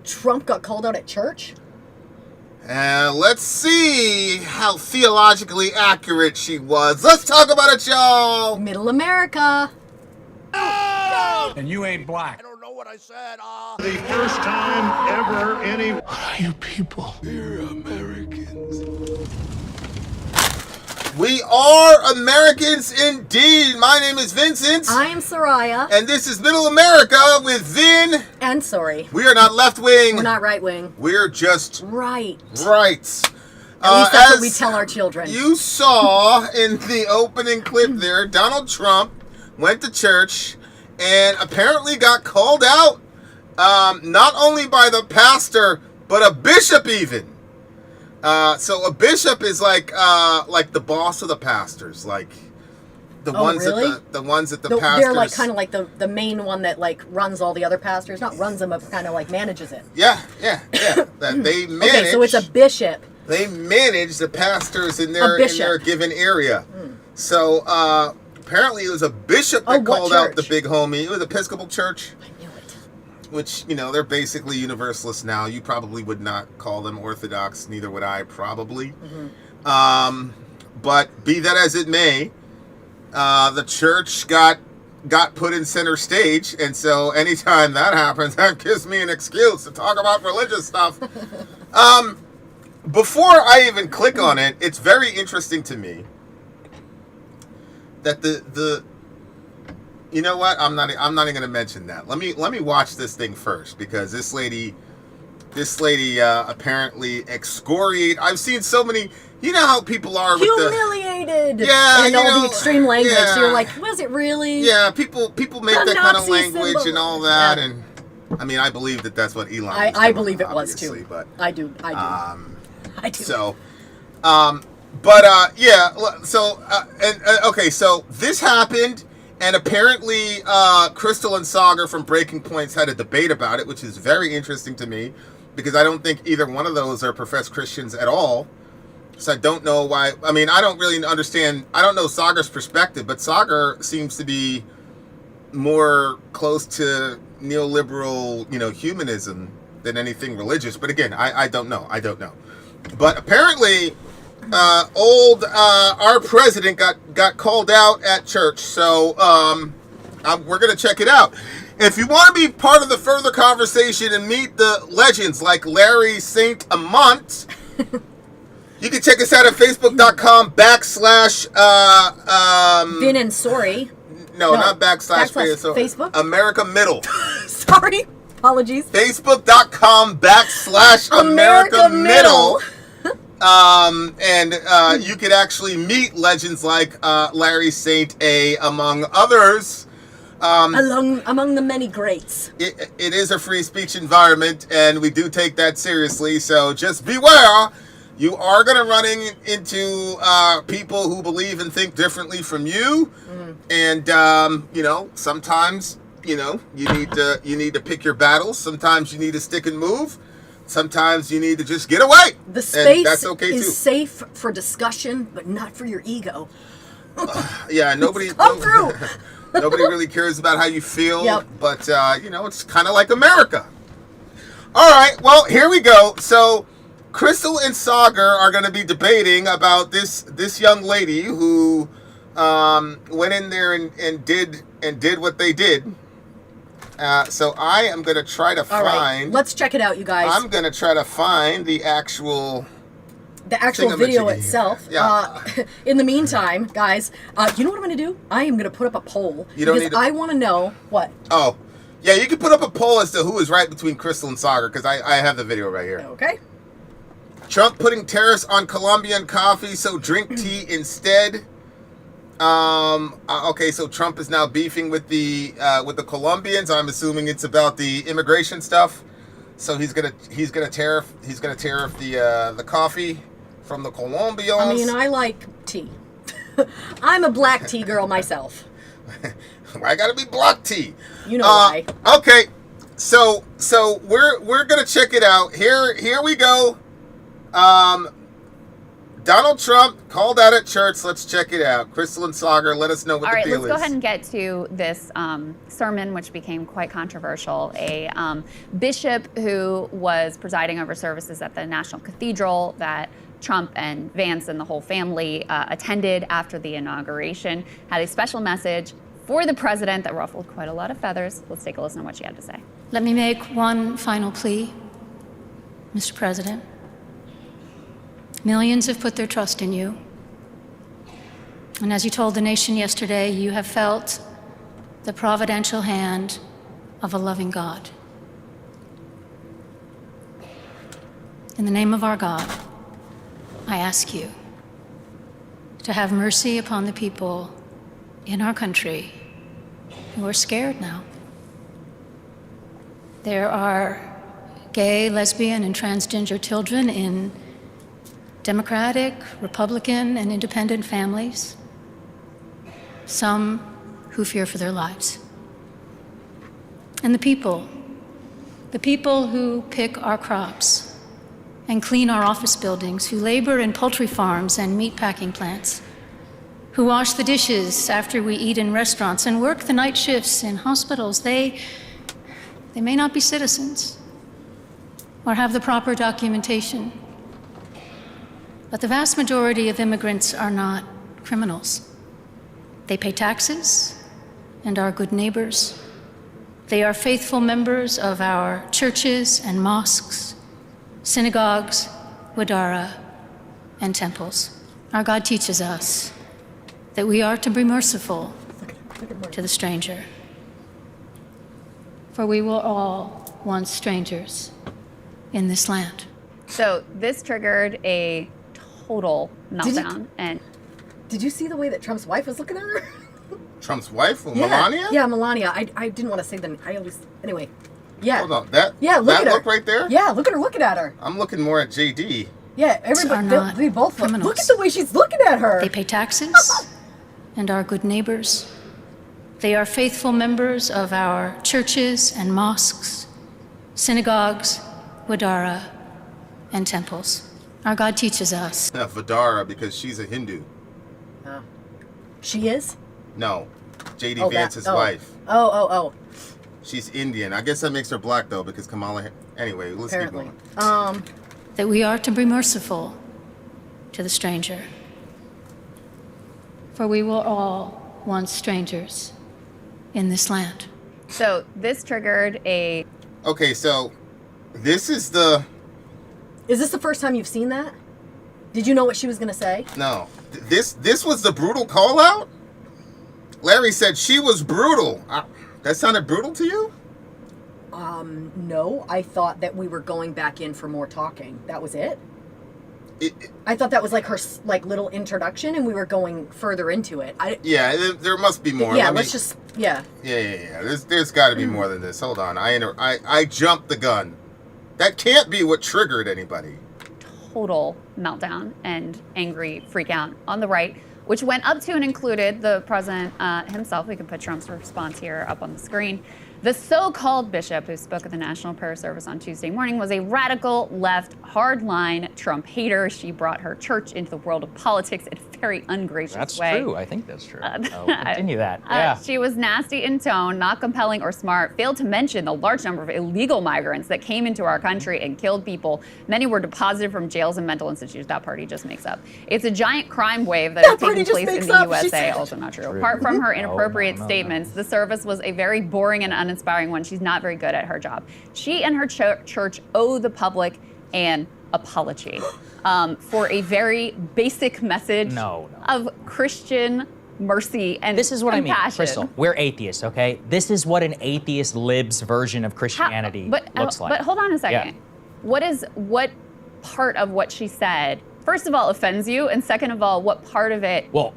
Trump got called out at church? Let's see how theologically accurate she was. Let's talk about it, y'all. Middle America. And you ain't black. I don't know what I said. The first time ever any... What are you people? We're Americans. We are Americans indeed. My name is Vincent. I am Soraya. And this is Middle America with Vin. And Sorry. We are not left wing. We're not right wing. We're just right. Right. At least that's what we tell our children. You saw in the opening clip there, Donald Trump went to church and apparently got called out, not only by the pastor, but a bishop even. So a bishop is like the boss of the pastors, like the ones really? that the ones that the pastors. They're like kind of like the main one that like runs all the other pastors, not runs them, but kind of like manages it. Yeah. That they manage. Okay, so it's a bishop. They manage the pastors in their given area. So apparently it was a bishop that called out the big homie. It was Episcopal Church. Which, you know, they're basically universalists now. You probably would not call them Orthodox. Neither would I, probably. But be that as it may, the church got put in center stage. And so anytime that happens, that gives me an excuse to talk about religious stuff. Before I even click on it, it's very interesting to me that the you know what? I'm not even going to mention that. Let me watch this thing first, because this lady apparently excoriate. I've seen so many. You know how people are with humiliated. And all the extreme language. Yeah. So you're like, was it really? Yeah, people make that kind of language symbol. and all that, and I mean, I believe that that's what Elon. I believe it was too. But I do. I do. So, but yeah. So okay. So this happened. And apparently, Crystal and Sagar from Breaking Points had a debate about it, which is very interesting to me, because I don't think either one of those are professed Christians at all. So I don't know why. I mean, I don't really understand. I don't know Sagar's perspective, but Sagar seems to be more close to neoliberal, humanism than anything religious. But again, I don't know. I don't know. But apparently, our president got called out at church, so we're gonna check it out. If you want to be part of the further conversation and meet the legends like Larry Saint Amant, you can check us out at facebook.com/ Vin and Sorry. No, not backslash Facebook. America Middle. Sorry, apologies. Facebook.com/ America Middle. And you could actually meet legends like Larry Saint A, among others. Among the many greats. It is a free speech environment, and we do take that seriously. So just beware. You are going to run into people who believe and think differently from you. And, sometimes, you need to pick your battles. Sometimes you need to stick and move. Sometimes you need to just get away. The space that's okay is too. Safe for discussion, but not for your ego. Yeah, nobody really cares about how you feel. Yep. But, it's kind of like America. All right, well, here we go. So Crystal and Sagar are going to be debating about this young lady who went in there and did what they did. So I am going to try to find... All right, let's check it out, you guys. I'm going to try to find the actual video itself. Yeah. In the meantime, guys, you know what I'm going to do? I am going to put up a poll. I want to know what... Oh, yeah, you can put up a poll as to who is right between Crystal and Sagar, because I have the video right here. Okay. Trump putting tariffs on Colombian coffee, so drink tea instead. Okay, so Trump is now beefing with the Colombians. I'm assuming it's about the immigration stuff. So he's gonna tariff the coffee from the Colombians. I mean, I like tea. I'm a black tea girl myself. Why gotta be black tea? You know why? Okay, so we're gonna check it out. Here we go. Donald Trump called out at church. Let's check it out. Crystal and Sagar, let us know what the deal is. All right, let's go ahead and get to this sermon, which became quite controversial. A bishop who was presiding over services at the National Cathedral that Trump and Vance and the whole family attended after the inauguration had a special message for the president that ruffled quite a lot of feathers. Let's take a listen to what she had to say. Let me make one final plea, Mr. President. Millions have put their trust in you. And as you told the nation yesterday, you have felt the providential hand of a loving God. In the name of our God, I ask you to have mercy upon the people in our country who are scared now. There are gay, lesbian, and transgender children in Democratic, Republican, and independent families, some who fear for their lives. And the people who pick our crops and clean our office buildings, who labor in poultry farms and meat packing plants, who wash the dishes after we eat in restaurants and work the night shifts in hospitals, they may not be citizens or have the proper documentation. But the vast majority of immigrants are not criminals. They pay taxes and are good neighbors. They are faithful members of our churches and mosques, synagogues, wadara, and temples. Our God teaches us that we are to be merciful to the stranger. For we were all once strangers in this land. So this triggered a total meltdown. Did you see the way that Trump's wife was looking at her? Trump's wife? Yeah. Melania? Yeah, Melania. I didn't want to say them. Anyway. Yeah. Hold on. That look right there? Yeah, look at her looking at her. I'm looking more at JD. Yeah, everybody, they both look. Criminals. Look at the way she's looking at her. They pay taxes and are good neighbors. They are faithful members of our churches and mosques, synagogues, wadara, and temples. Our God teaches us. Vidara, because she's a Hindu. She is? No. JD Vance's wife. Oh. She's Indian. I guess that makes her black, though, because Kamala... Anyway, let's Apparently. keep going. That we are to be merciful to the stranger. For we were all once strangers in this land. So this triggered a... Okay, so this is the... Is this the first time you've seen that? Did you know what she was going to say? No. This was the brutal call-out? Larry said she was brutal. That sounded brutal to you? No. I thought that we were going back in for more talking. That was it? I thought that was like her little introduction, and we were going further into it. There must be more. Yeah, Yeah. There's got to be more than this. Hold on. I jumped the gun. That can't be what triggered anybody. Total meltdown and angry freak out on the right, which went up to and included the president himself. We can put Trump's response here up on the screen. The so-called bishop who spoke at the National Prayer Service on Tuesday morning was a radical left, hardline Trump hater. She brought her church into the world of politics in a very ungracious way. That's true. I think that's true. Continue that. Yeah. She was nasty in tone, not compelling or smart, failed to mention the large number of illegal migrants that came into our country and killed people. Many were deposited from jails and mental institutions. That party just makes up. It's a giant crime wave that is taking place in the USA. Also not true. Apart from her inappropriate statements, the service was a very boring and uninspiring one. She's not very good at her job. She and her church owe the public an apology for a very basic message of Christian mercy and this is what compassion. I mean, Crystal. We're atheists, okay? This is what an atheist libs version of Christianity looks like. But hold on a second. Yeah. What part of what she said, first of all, offends you, and second of all, what part of it what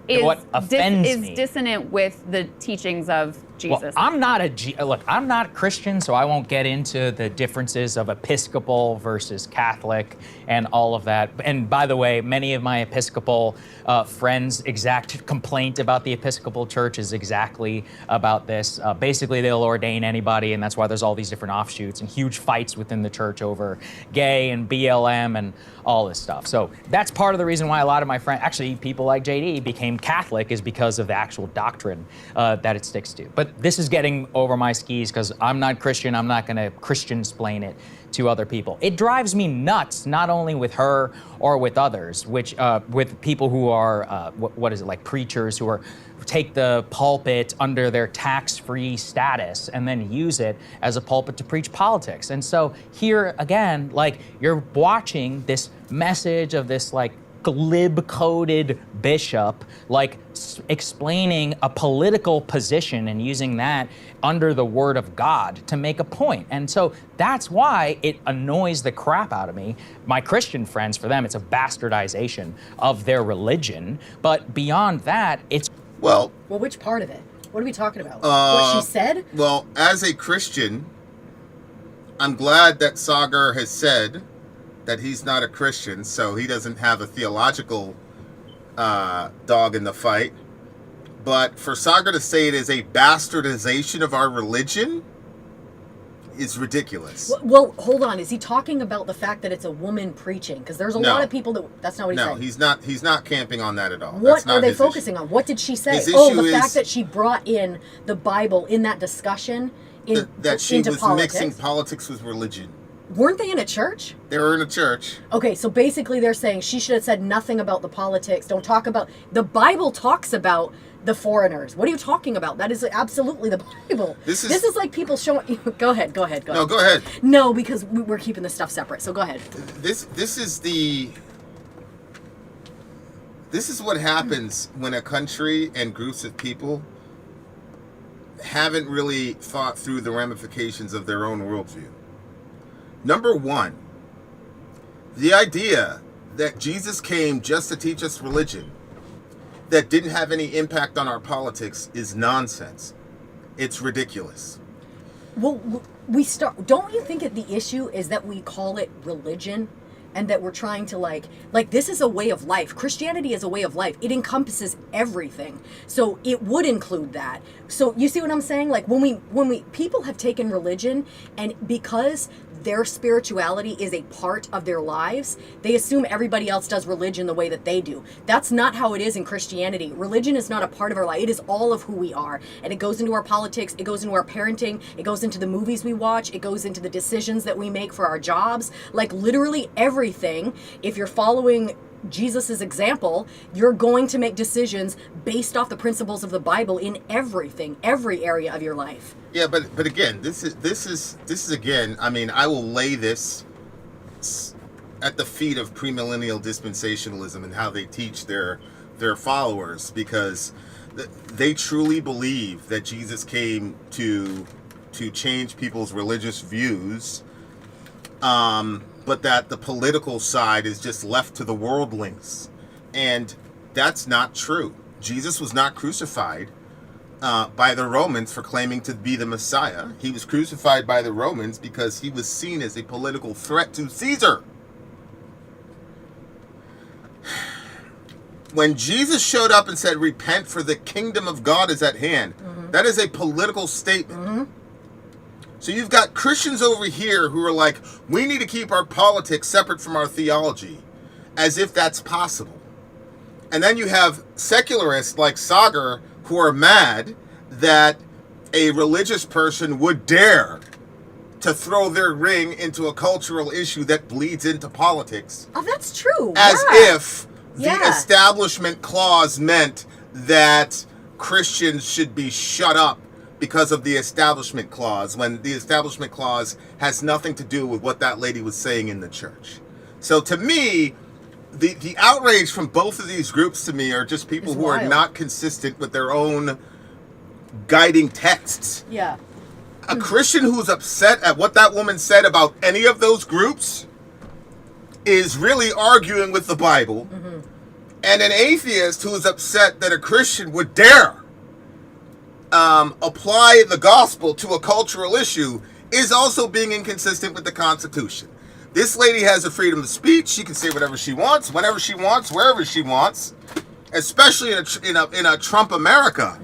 offends me is dissonant with the teachings of Jesus. Well, I'm not Christian, so I won't get into the differences of Episcopal versus Catholic and all of that. And by the way, many of my Episcopal friends' exact complaint about the Episcopal Church is exactly about this. Basically, they'll ordain anybody, and that's why there's all these different offshoots and huge fights within the church over gay and BLM and all this stuff. So that's part of the reason why a lot of my friends, actually people like JD, became Catholic, is because of the actual doctrine that it sticks to. But this is getting over my skis because I'm not Christian. I'm not going to Christian-splain it to other people. It drives me nuts, not only with her or with others, which with people who are, what is it, like preachers who are take the pulpit under their tax-free status and then use it as a pulpit to preach politics. And so here again, like, you're watching this message of this like glib-coded bishop, like explaining a political position and using that under the word of God to make a point. And so that's why it annoys the crap out of me. My Christian friends, for them, it's a bastardization of their religion. But beyond that, it's... Well, which part of it? What are we talking about? What she said? Well, as a Christian, I'm glad that Saagar has said that he's not a Christian, so he doesn't have a theological dog in the fight. But for Saagar to say it is a bastardization of our religion is ridiculous. Well, hold on. Is he talking about the fact that it's a woman preaching? Because there's a lot of people that's not what he's saying. No, he's not camping on that at all. What are they focusing on? What did she say? The fact that she brought in the Bible in that discussion that she into was politics. mixing politics with religion. Weren't they in a church? They were in a church. Okay, so basically they're saying she should have said nothing about the politics. Don't talk about... The Bible talks about the foreigners. What are you talking about? That is absolutely the Bible. This is like people showing... Go ahead. No, go ahead. No, because we're keeping this stuff separate, so go ahead. This is what happens when a country and groups of people haven't really thought through the ramifications of their own worldview. Number one, the idea that Jesus came just to teach us religion that didn't have any impact on our politics is nonsense. It's ridiculous. Well, don't you think that the issue is that we call it religion and that we're trying to like this is a way of life. Christianity is a way of life. It encompasses everything. So it would include that. So you see what I'm saying? Like when we people have taken religion, and because their spirituality is a part of their lives, they assume everybody else does religion the way that they do. That's not how it is in Christianity. Religion is not a part of our life. It is all of who we are. And it goes into our politics, it goes into our parenting, it goes into the movies we watch, it goes into the decisions that we make for our jobs. Like literally everything. If you're following Jesus's example, you're going to make decisions based off the principles of the Bible in everything, every area of your life. Yeah, but again, this is again, I mean, I will lay this at the feet of premillennial dispensationalism and how they teach their followers, because they truly believe that Jesus came to change people's religious views, but that the political side is just left to the worldlings. And that's not true. Jesus was not crucified by the Romans for claiming to be the Messiah. He was crucified by the Romans because he was seen as a political threat to Caesar. When Jesus showed up and said, "Repent, for the kingdom of God is at hand," that is a political statement. So you've got Christians over here who are like, we need to keep our politics separate from our theology, as if that's possible. And then you have secularists like Saagar who are mad that a religious person would dare to throw their ring into a cultural issue that bleeds into politics. Oh, that's true. As if the Establishment Clause meant that Christians should be shut up because of the Establishment Clause, when the Establishment Clause has nothing to do with what that lady was saying in the church. So to me, the outrage from both of these groups to me are just people who are not consistent with their own guiding texts. Yeah. A Christian who's upset at what that woman said about any of those groups is really arguing with the Bible. And an atheist who is upset that a Christian would dare apply the gospel to a cultural issue is also being inconsistent with the Constitution. This lady has the freedom of speech. She can say whatever she wants, whenever she wants, wherever she wants, especially in a Trump America,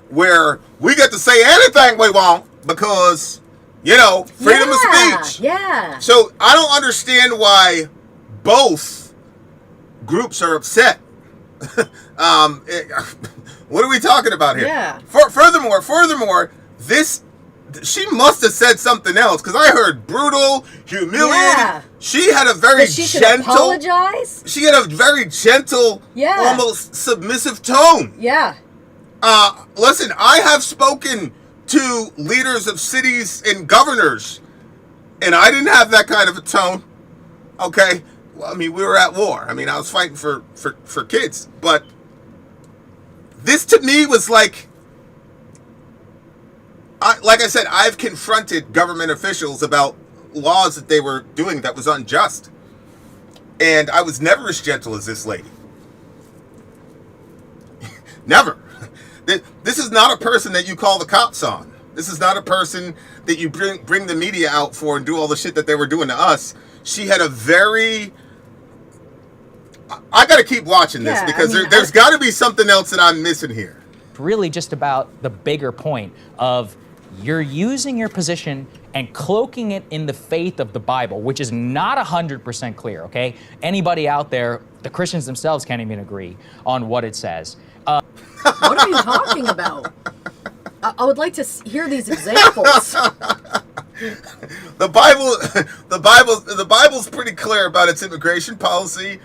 where we get to say anything we want because, freedom of speech. Yeah. So I don't understand why both groups are upset. What are we talking about here? Yeah. Furthermore, she must have said something else because I heard brutal, humiliated. Yeah. She had a very That she should gentle. apologize? She had a very gentle, Yeah. almost submissive tone. Yeah. Listen, I have spoken to leaders of cities and governors, and I didn't have that kind of a tone. Okay, well, I mean, we were at war. I mean, I was fighting for kids, but this to me was like I said, I've confronted government officials about laws that they were doing that was unjust, and I was never as gentle as this lady. Never. This is not a person that you call the cops on. This is not a person that you bring the media out for and do all the shit that they were doing to us. She had a very... I got to keep watching this because there's got to be something else that I'm missing here. Really just about the bigger point of you're using your position and cloaking it in the faith of the Bible, which is not 100% clear, okay? Anybody out there, the Christians themselves can't even agree on what it says. What are you talking about? I would like to hear these examples. The Bible's pretty clear about its immigration policy.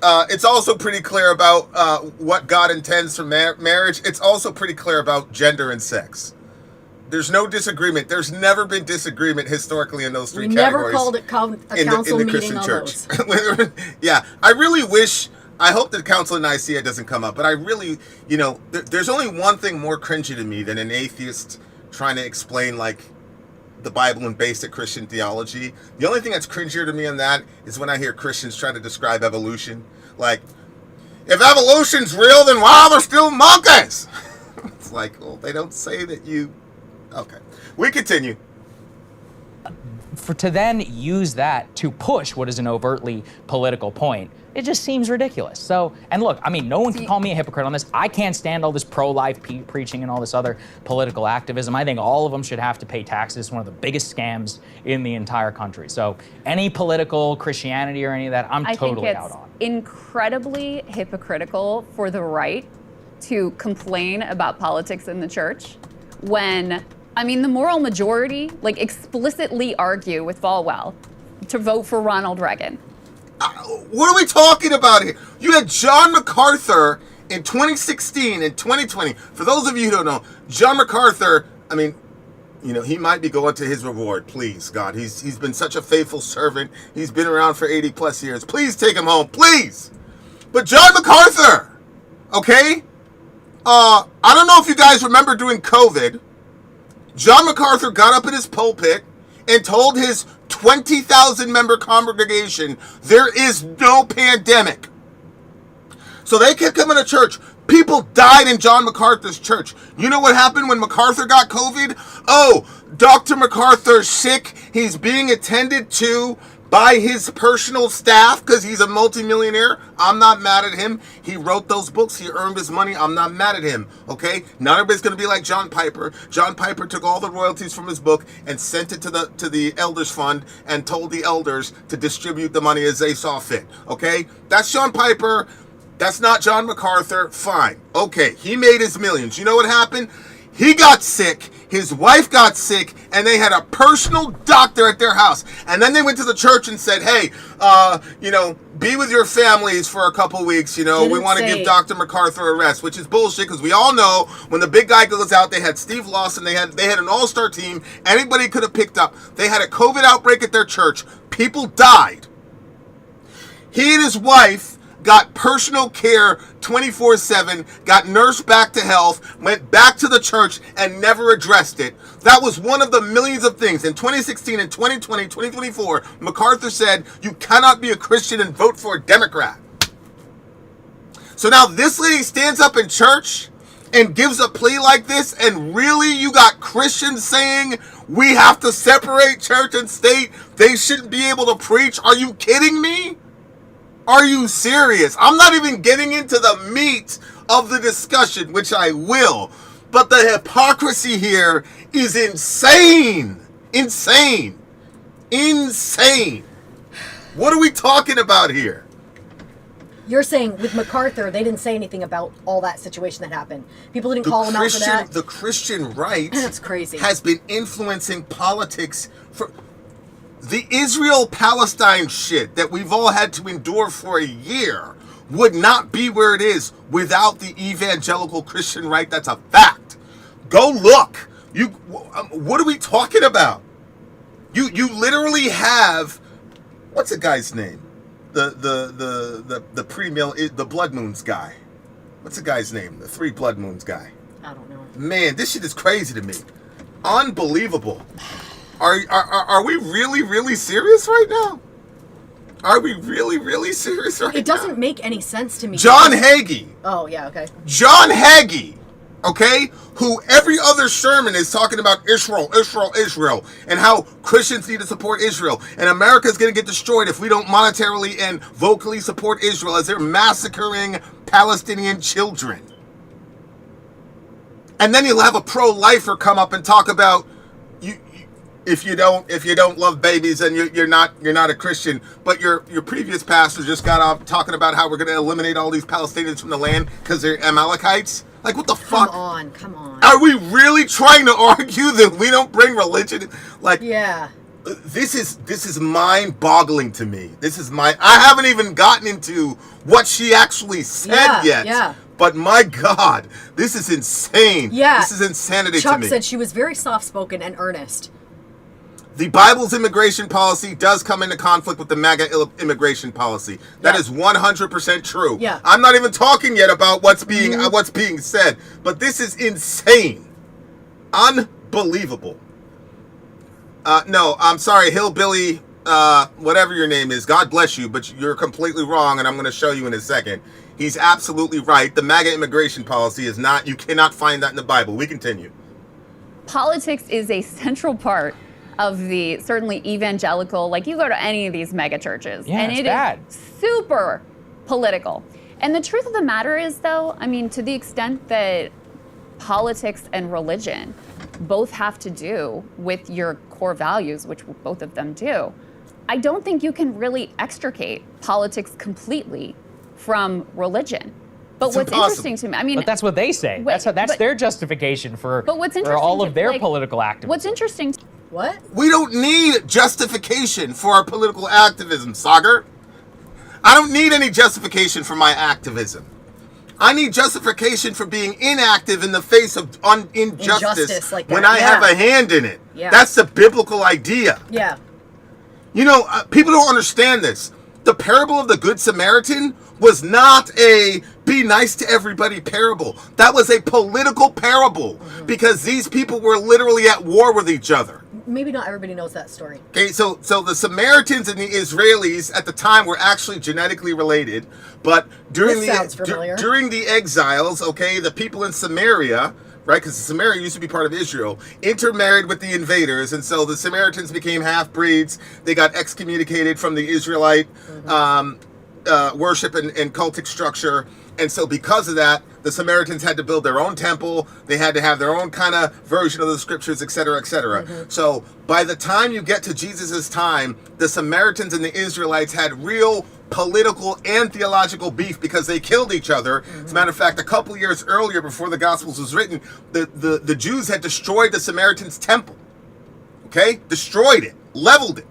It's also pretty clear about what God intends for marriage. It's also pretty clear about gender and sex. There's no disagreement. There's never been disagreement historically in those three categories. Never called a council meeting on those. Yeah, I really wish... I hope the Council of Nicaea doesn't come up, but I really, there's only one thing more cringy to me than an atheist trying to explain, the Bible and basic Christian theology. The only thing that's cringier to me on that is when I hear Christians try to describe evolution. Like, if evolution's real, then why are there still monkeys? It's like, well, they don't say that you... Okay. We continue. To then use that to push what is an overtly political point, it just seems ridiculous. So, and look, I mean, no one can call me a hypocrite on this. I can't stand all this pro-life preaching and all this other political activism. I think all of them should have to pay taxes. It's one of the biggest scams in the entire country. So any political Christianity or any of that, I'm totally out on. Incredibly hypocritical for the right to complain about politics in the church when, I mean, the moral majority explicitly argue with Falwell to vote for Ronald Reagan. What are we talking about here? You had John MacArthur in 2016 and 2020. For those of you who don't know, John MacArthur, I mean, he might be going to his reward. Please, God. He's been such a faithful servant. He's been around for 80 plus years. Please take him home. Please. But John MacArthur, okay? I don't know if you guys remember during COVID, John MacArthur got up in his pulpit and told his 20,000 member congregation, there is no pandemic. So they kept coming to church. People died in John MacArthur's church. You know what happened when MacArthur got COVID? Oh, Dr. MacArthur's sick. He's being attended to by his personal staff because he's a multimillionaire. I'm not mad at him. He wrote those books. He earned his money. I'm not mad at him, okay? Not everybody's going to be like John Piper. John Piper took all the royalties from his book and sent it to the Elders Fund and told the elders to distribute the money as they saw fit, okay? That's John Piper. That's not John MacArthur. Fine. Okay, he made his millions. You know what happened? He got sick, his wife got sick, and they had a personal doctor at their house. And then they went to the church and said, hey, be with your families for a couple weeks. We want to give Dr. MacArthur a rest, which is bullshit because we all know when the big guy goes out, they had Steve Lawson, they had an all-star team. Anybody could have picked up. They had a COVID outbreak at their church. People died. He and his wife got personal care 24/7, got nursed back to health, went back to the church, and never addressed it. That was one of the millions of things. In 2016 and 2020, 2024, MacArthur said, you cannot be a Christian and vote for a Democrat. So now this lady stands up in church and gives a plea like this, and really you got Christians saying we have to separate church and state, they shouldn't be able to preach? Are you kidding me? Are you serious? I'm not even getting into the meat of the discussion, which I will, but the hypocrisy here is insane. Insane. Insane. What are we talking about here? You're saying with MacArthur, they didn't say anything about all that situation that happened. People didn't call him out for that. The Christian right That's crazy. has been influencing politics for the Israel-Palestine shit that we've all had to endure for a year would not be where it is without the evangelical Christian right. That's a fact. Go look. What are we talking about? You literally have, what's the guy's name? The pre-mill, the Blood Moons guy. What's the guy's name? The 3 Blood Moons guy. I don't know. Man, this shit is crazy to me. Unbelievable. Are we really, really serious right now? Are we really, really serious right now? It doesn't make any sense to me. John Hagee. Oh, yeah, okay. John Hagee, okay, who every other sermon is talking about Israel, and how Christians need to support Israel, and America's going to get destroyed if we don't monetarily and vocally support Israel as they're massacring Palestinian children. And then you'll have a pro-lifer come up and talk about if you don't love babies, then you're not a Christian. But your previous pastor just got off talking about how we're going to eliminate all these Palestinians from the land because they're Amalekites. Like, what the fuck? Come on. Are we really trying to argue that we don't bring religion? Like, Yeah. This is mind-boggling to me. I haven't even gotten into what she actually said yet. Yeah. But my God, this is insane. Yeah. This is insanity to Chuck me. said she was very soft-spoken and earnest. The Bible's immigration policy does come into conflict with the MAGA immigration policy. That is 100% true. Yeah. I'm not even talking yet about what's being said, but this is insane. Unbelievable. No, I'm sorry, Hillbilly, whatever your name is, God bless you, but you're completely wrong, and I'm going to show you in a second. He's absolutely right. The MAGA immigration policy is not, you cannot find that in the Bible. We continue. Politics is a central part of the certainly evangelical, like you go to any of these mega churches, and it is super political. And the truth of the matter is, though, I mean, to the extent that politics and religion both have to do with your core values, which both of them do, I don't think you can really extricate politics completely from religion. But It's what's impossible. interesting to me, I mean, But that's what they say. Wait, That's but- their justification for what's for interesting all to- of their like, political activism. what's interesting What? We don't need justification for our political activism, Sagar. I don't need any justification for my activism. I need justification for being inactive in the face of injustice Injustice like when that, I have a hand in it. Yeah. That's the biblical idea. Yeah. You know, people don't understand this. The parable of the Good Samaritan was not a be nice to everybody parable. That was a political parable because these people were literally at war with each other. Maybe not everybody knows that story. Okay, so the Samaritans and the Israelis at the time were actually genetically related, but during This sounds familiar. during the exiles, okay, the people in Samaria, right, because Samaria used to be part of Israel, intermarried with the invaders, and so the Samaritans became half-breeds. They got excommunicated from the Israelite worship and cultic structure, and so because of that, the Samaritans had to build their own temple. They had to have their own kind of version of the scriptures, etc., etc. So by the time you get to Jesus's time, the Samaritans and the Israelites had real political and theological beef because they killed each other. As a matter of fact, a couple years earlier, before the Gospels was written, the Jews had destroyed the Samaritans' temple. Okay? Destroyed it. Leveled it.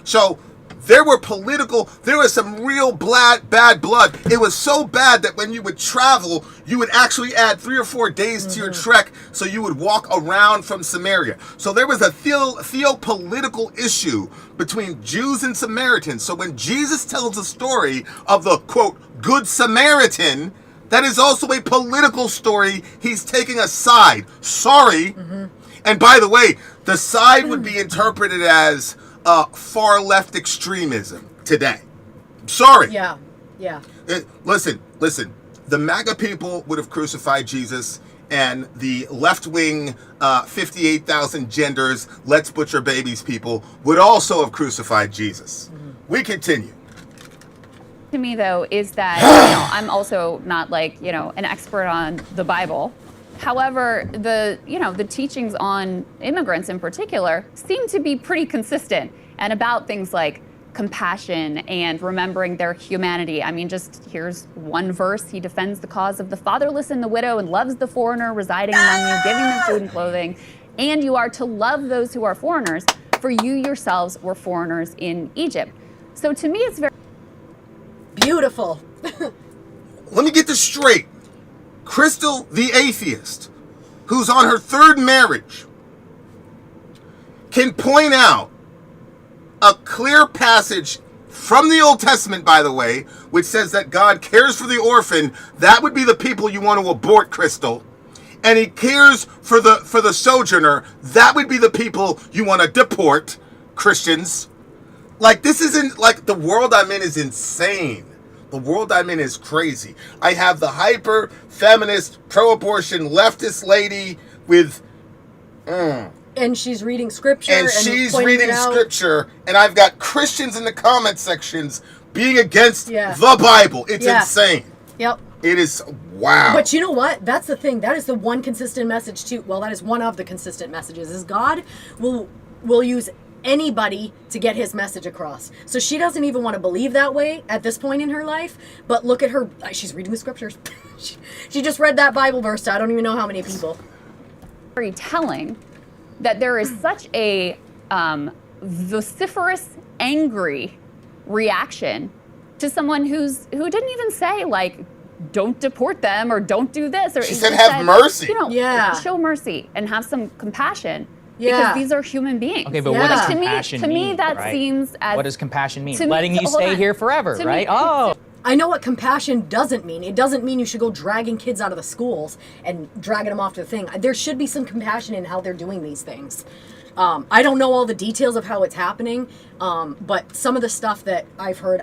So there was some real bad blood. It was so bad that when you would travel, you would actually add 3 or 4 days to your trek, so you would walk around from Samaria. So there was a theopolitical issue between Jews and Samaritans. So when Jesus tells the story of the, quote, Good Samaritan, that is also a political story. He's taking a side. Sorry. And by the way, the side would be interpreted as far left extremism today. Sorry. Yeah. Yeah. Listen. the MAGA people would have crucified Jesus, and the left-wing 58,000 genders, let's butcher babies people, would also have crucified Jesus. We continue. To me, though, is that I'm also not like an expert on the Bible. However, the teachings on immigrants in particular seem to be pretty consistent and about things like compassion and remembering their humanity. I mean, just here's one verse. He defends the cause of the fatherless and the widow and loves the foreigner residing among you, giving them food and clothing. And you are to love those who are foreigners, for you yourselves were foreigners in Egypt. So to me, it's very Beautiful. Let me get this straight. Crystal, the atheist, who's on her third marriage, can point out a clear passage from the Old Testament, by the way, which says that God cares for the orphan. That would be the people you want to abort, Crystal. And he cares for the sojourner. That would be the people you want to deport, Christians. Like, this isn't, like, the world I'm in is insane. The world I'm in is crazy. I have the hyper-feminist, pro-abortion, leftist lady with... And she's reading scripture. And she's pointing reading it out. scripture. And I've got Christians in the comment sections being against Yeah. the Bible. It's Yeah. insane. Yep. It is... Wow. But you know what? That's the thing. That is the one consistent message too. Well, that is one of the consistent messages. Is God will use anybody to get his message across. So she doesn't even want to believe that way at this point in her life. But look at her. She's reading the scriptures. She just read that Bible verse to I don't even know how many people. very telling that there is such a vociferous, angry reaction to someone who didn't even say like, don't deport them or don't do this, or She it said, just have mercy. Yeah. Show mercy and have some compassion. Yeah. Because these are human beings. Okay, but Yeah. what does To me- compassion to me, mean? that right? seems as- What does compassion mean? to me- Letting you hold stay on. here forever, To me- right? Oh. I know what compassion doesn't mean. It doesn't mean you should go dragging kids out of the schools and dragging them off to the thing. There should be some compassion in how they're doing these things. I don't know all the details of how it's happening, but some of the stuff that I've heard,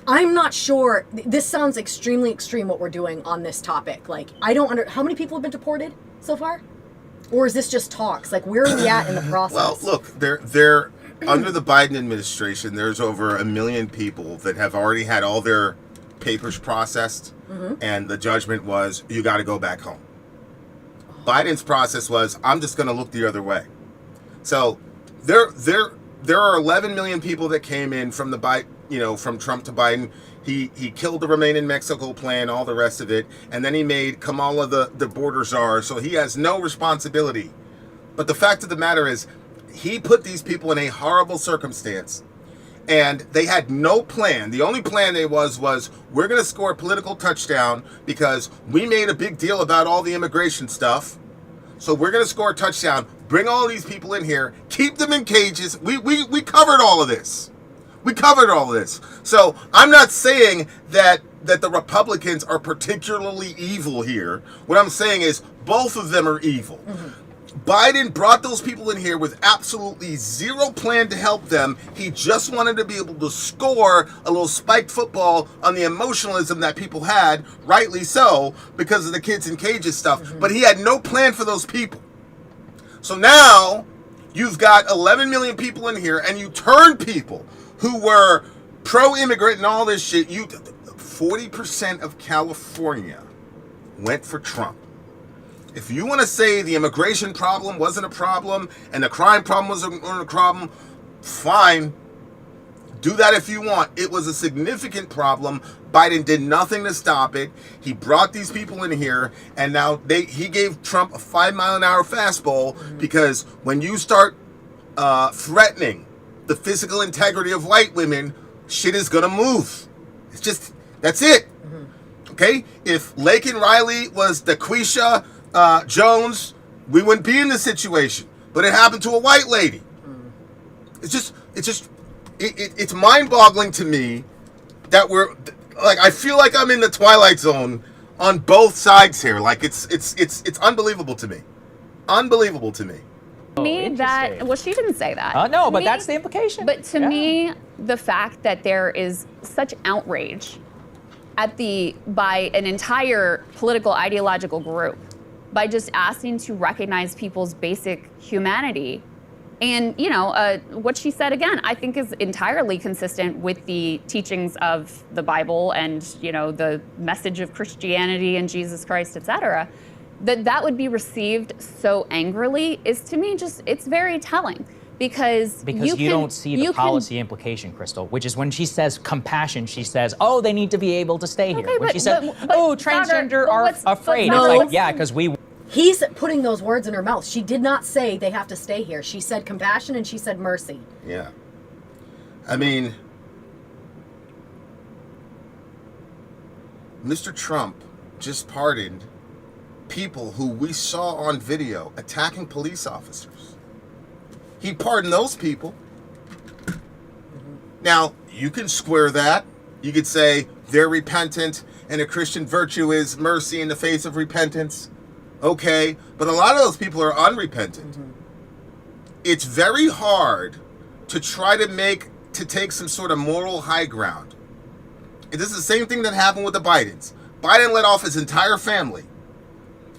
I'm not sure. This sounds extremely extreme what we're doing on this topic. Like, how many people have been deported so far? Or is this just talks? Like, where are we at in the process? Well, look, they're under the Biden administration, there's over 1 million people that have already had all their papers processed, and the judgment was, you got to go back home. Biden's process was, I'm just going to look the other way. So there are 11 million people that came in from from Trump to Biden. He killed the Remain in Mexico plan, all the rest of it, and then he made Kamala the border czar, so he has no responsibility. But the fact of the matter is, he put these people in a horrible circumstance, and they had no plan. The only plan was we're going to score a political touchdown because we made a big deal about all the immigration stuff. So we're going to score a touchdown, bring all these people in here, keep them in cages. We covered all of this. We covered all of this. So I'm not saying that the Republicans are particularly evil here. What I'm saying is both of them are evil. Biden brought those people in here with absolutely zero plan to help them. He just wanted to be able to score a little spiked football on the emotionalism that people had, rightly so, because of the kids in cages stuff. But he had no plan for those people. So now you've got 11 million people in here, and you turn people who were pro-immigrant and all this shit. 40% of California went for Trump. If you want to say the immigration problem wasn't a problem and the crime problem wasn't a problem, fine. Do that if you want. It was a significant problem. Biden did nothing to stop it. He brought these people in here, and now he gave Trump a 5-mile-an-hour fastball, because when you start threatening the physical integrity of white women, shit is going to move. It's just, that's it. Okay? If Laken Riley was Daquisha Jones, we wouldn't be in this situation. But it happened to a white lady. It's mind-boggling to me that we're like, I feel like I'm in the Twilight Zone on both sides here. Like, it's unbelievable to me. Unbelievable to me. To me, that, interesting. well, she didn't say that. No, To but me- that's the implication. But to Yeah. me, the fact that there is such outrage by an entire political ideological group, by just asking to recognize people's basic humanity. And, what she said, again, I think is entirely consistent with the teachings of the Bible and, the message of Christianity and Jesus Christ, etc. That would be received so angrily is, to me, it's very telling. Because you don't see the policy implication, Crystal, which is when she says compassion, she says, oh, they need to be able to stay here. When she said, transgender are afraid, it's like, yeah, because we... He's putting those words in her mouth. She did not say they have to stay here. She said compassion and she said mercy. Yeah. I mean, Mr. Trump just pardoned people who we saw on video attacking police officers. He pardoned those people. Now, you can square that. You could say they're repentant and a Christian virtue is mercy in the face of repentance. Okay, but a lot of those people are unrepentant. It's very hard to try to take some sort of moral high ground. And this is the same thing that happened with the Bidens. Biden let off his entire family.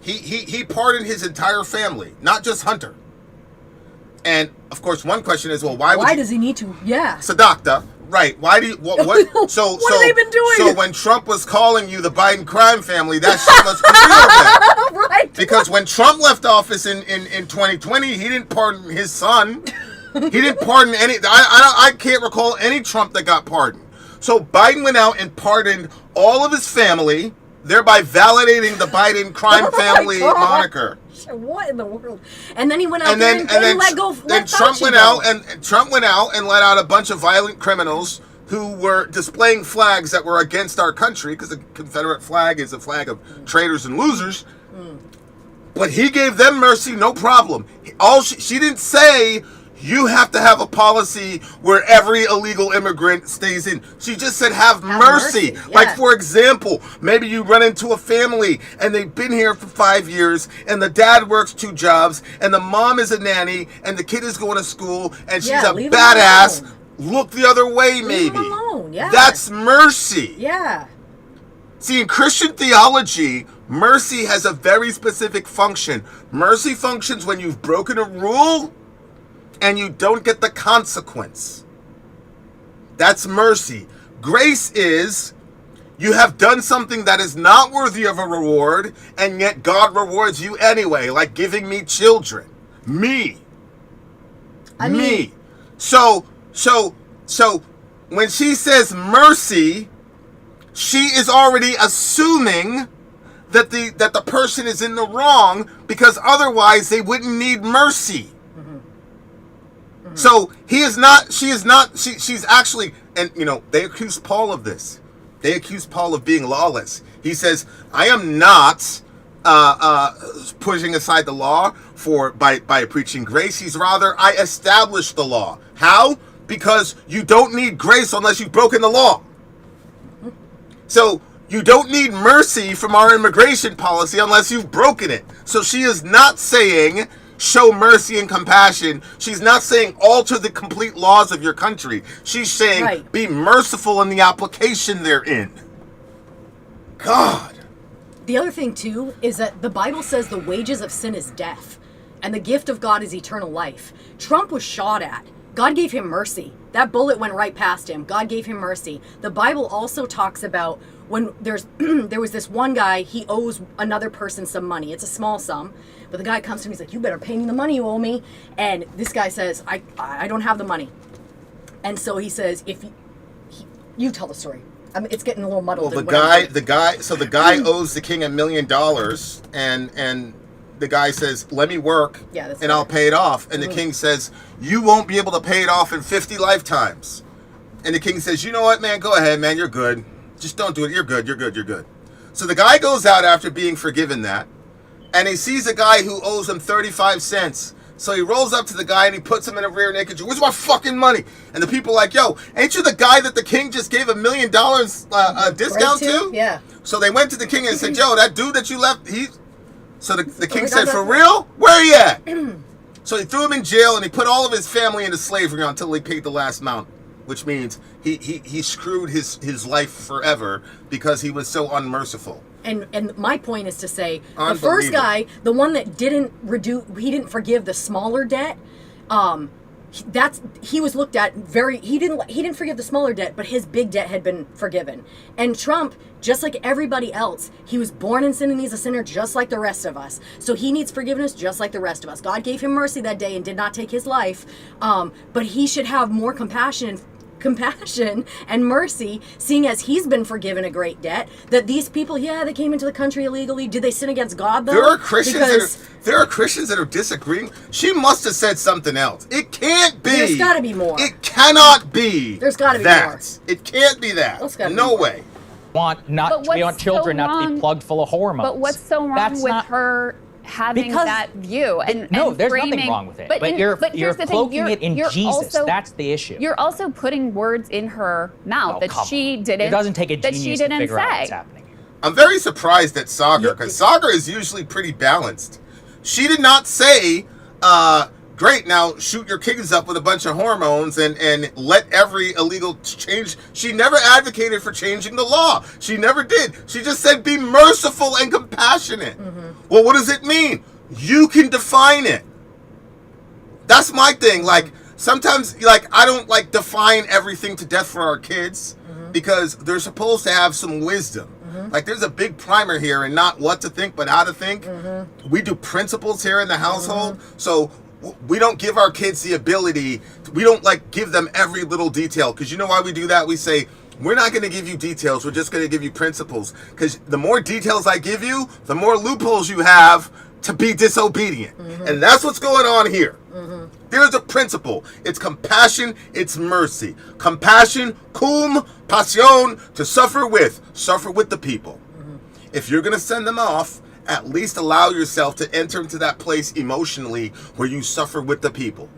He pardoned his entire family, not just Hunter. And of course, one question is, well, why does he need to? Yeah. Sadaqta, right? Why do you? What? So what have they been doing? So when Trump was calling you the Biden crime family, that shit must be real then. Right. Because when Trump left office in 2020, he didn't pardon his son. He didn't pardon any. I can't recall any Trump that got pardoned. So Biden went out and pardoned all of his family, thereby validating the Biden crime family moniker. What in the world? And then he went out and then let go. Then Trump went out and let out a bunch of violent criminals who were displaying flags that were against our country, because the Confederate flag is a flag of traitors and losers. But he gave them mercy, no problem. She didn't say you have to have a policy where every illegal immigrant stays in. She just said have mercy. Yeah. Like, for example, maybe you run into a family and they've been here for 5 years and the dad works 2 jobs and the mom is a nanny and the kid is going to school and she's a badass. Look the other way, maybe. Leave him alone. Yeah. That's mercy. Yeah. See, in Christian theology, mercy has a very specific function. Mercy functions when you've broken a rule and you don't get the consequence. That's mercy. Grace is you have done something that is not worthy of a reward, and yet God rewards you anyway, like giving me children. Me. So when she says mercy, she is already assuming that the person is in the wrong, because otherwise they wouldn't need mercy. So she's actually, and they accuse Paul of this. They accuse Paul of being lawless. He says, I am not pushing aside the law by preaching grace. He's rather, I establish the law. How? Because you don't need grace unless you've broken the law. So you don't need mercy from our immigration policy unless you've broken it. So she is not saying show mercy and compassion. She's not saying alter the complete laws of your country. She's saying be merciful in the application therein. God. The other thing, too, is that the Bible says the wages of sin is death, and the gift of God is eternal life. Trump was shot at. God gave him mercy. That bullet went right past him. God gave him mercy. The Bible also talks about when there was this one guy, he owes another person some money. It's a small sum. But the guy comes to him, he's like, you better pay me the money you owe me. And this guy says, I don't have the money. And so he says, you tell the story. I mean, it's getting a little muddled. Well, the guy owes the king $1 million, and the guy says, let me work, and I'll pay it off. And the king says, you won't be able to pay it off in 50 lifetimes. And the king says, you know what, man, go ahead, man, you're good. Just don't do it. You're good. So the guy goes out after being forgiven that, and he sees a guy who owes him 35 cents. So he rolls up to the guy and he puts him in a rear naked. Where's my fucking money? And the people are like, yo, ain't you the guy that the king just gave $1 million discount to? Yeah. So they went to the king and said, yo, that dude that you left, So the king said, for real? Where are you at? So he threw him in jail and he put all of his family into slavery until he paid the last amount which means he screwed his life forever because he was so unmerciful. And my point is to say the first Unbelievable. guy, the one that he didn't forgive the smaller debt, he was looked at he didn't forgive the smaller debt, but his big debt had been forgiven. And Trump, just like everybody else, he was born in sin and he's a sinner just like the rest of us. So he needs forgiveness just like the rest of us. God gave him mercy that day and did not take his life, but he should have more compassion and mercy, seeing as he's been forgiven a great debt. That these people, they came into the country illegally. Did they sin against God though? There are Christians that are disagreeing. She must have said something else. It can't be. There's got to be more. It cannot be. There's got to be that. more. It can't be that. There's gotta be No more. way. We want children not to be plugged full of hormones. But what's so wrong That's with not- her having Because- that view? No, and there's framing, nothing wrong with it. But You're here's the thing, cloaking it in you're Jesus. also- That's the issue. You're also putting words in her mouth Oh, that come she on. didn't. It doesn't take a that she genius to didn't figure out what's say. happening here. I'm very surprised at Sagar, because Sagar is usually pretty balanced. She did not say, great, now shoot your kids up with a bunch of hormones and let every illegal change. She never advocated for changing the law. She never did. She just said be merciful and compassionate. Well, what does it mean? You can define it. That's my thing. Like, sometimes, like, I don't, like, define everything to death for our kids because they're supposed to have some wisdom. Like, there's a big primer here and not what to think, but how to think. We do principles here in the household. So we don't give our kids the ability, we don't, like, give them every little detail. Because you know why we do that? We say, we're not going to give you details. We're just going to give you principles. Because the more details I give you, the more loopholes you have to be disobedient. And that's what's going on here. There's a principle. It's compassion, it's mercy. Compassion, cum passion, to suffer with the people. If you're going to send them off, at least allow yourself to enter into that place emotionally where you suffer with the people.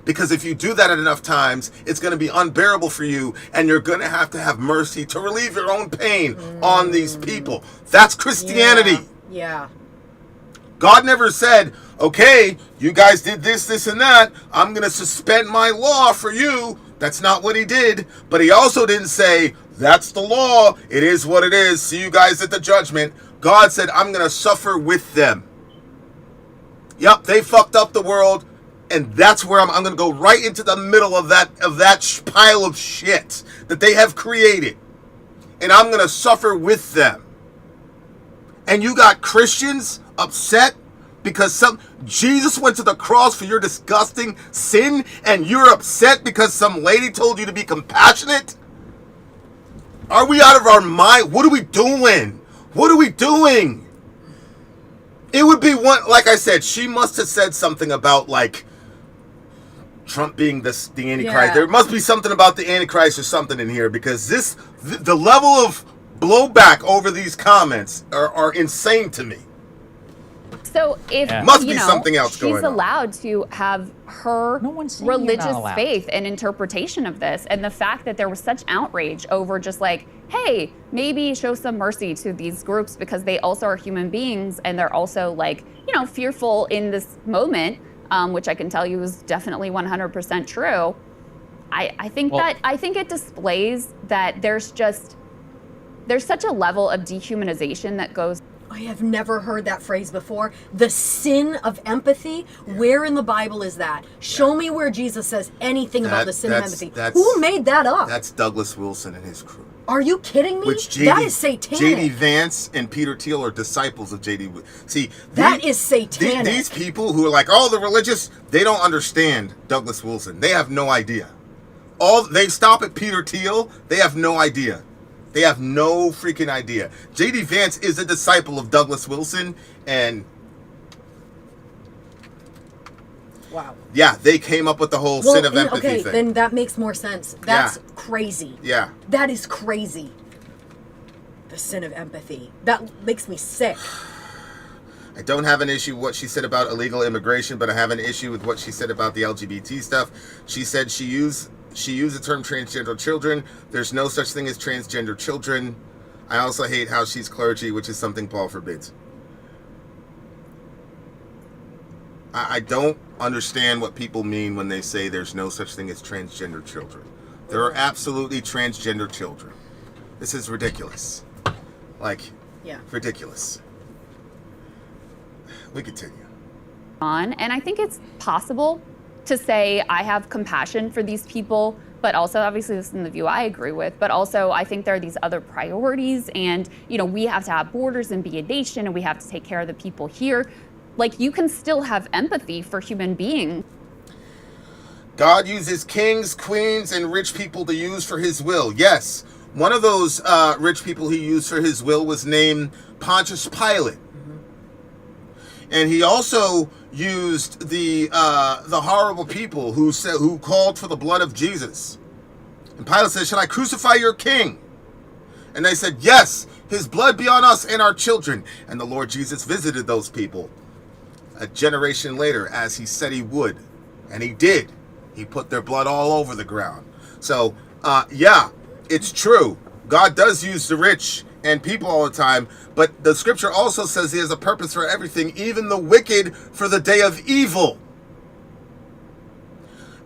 Because if you do that enough times, it's going to be unbearable for you, and you're going to have mercy to relieve your own pain on these people. That's Christianity. Yeah. God never said, okay, you guys did this, this, and that. I'm going to suspend my law for you. That's not what he did. But he also didn't say, that's the law. It is what it is. See you guys at the judgment. God said, I'm going to suffer with them. Yep, they fucked up the world. And that's where I'm going to go right into the middle of that pile of shit that they have created. And I'm going to suffer with them. And you got Christians upset because Jesus went to the cross for your disgusting sin, and you're upset because some lady told you to be compassionate? Are we out of our mind? What are we doing? What are we doing? It would be one, like I said, she must have said something about, like, Trump being the Antichrist. Yeah. There must be something about the Antichrist or something in here, because the level of blowback over these comments are insane to me. So if Must be something else she's going on. allowed to have her No one's saying you're not religious allowed. faith and interpretation of this, and the fact that there was such outrage over just like, hey, maybe show some mercy to these groups because they also are human beings and they're also like, fearful in this moment, which I can tell you is definitely 100% true. I think it displays that there's such a level of dehumanization that goes. I have never heard that phrase before. The sin of empathy. Where in the Bible is that? Show me where Jesus says anything about the sin of empathy. Who made that up? That's Douglas Wilson and his crew. Are you kidding me? Which That is satanic. J.D. Vance and Peter Thiel are disciples of J.D. See, That is satanic. These people who are like, oh, the religious, they don't understand Douglas Wilson. They have no idea. They stop at Peter Thiel. They have no idea. They have no freaking idea. J.D. Vance is a disciple of Douglas Wilson, and Wow. yeah, they came up with the whole sin of empathy thing. Then that makes more sense. That's crazy. Yeah. That is crazy. The sin of empathy. That makes me sick. I don't have an issue with what she said about illegal immigration, but I have an issue with what she said about the LGBT stuff. She said she used the term transgender children. There's no such thing as transgender children. I also hate how she's clergy, which is something Paul forbids. I don't understand what people mean when they say there's no such thing as transgender children. There are absolutely transgender children. This is ridiculous. Like, Yeah. ridiculous. We continue. And I think it's possible to say I have compassion for these people, but also obviously this isn't the view I agree with, but also I think there are these other priorities, and we have to have borders and be a nation, and we have to take care of the people here. Like, you can still have empathy for human beings. God uses kings, queens, and rich people to use for his will. Yes, one of those rich people he used for his will was named Pontius Pilate. And he also used the horrible people who called for the blood of Jesus. And Pilate said, "Shall I crucify your king?" And they said, "Yes, his blood be on us and our children." And the Lord Jesus visited those people a generation later, as he said he would. And he did. He put their blood all over the ground. So, yeah, it's true. God does use the rich and people all the time, but the scripture also says he has a purpose for everything, even the wicked for the day of evil.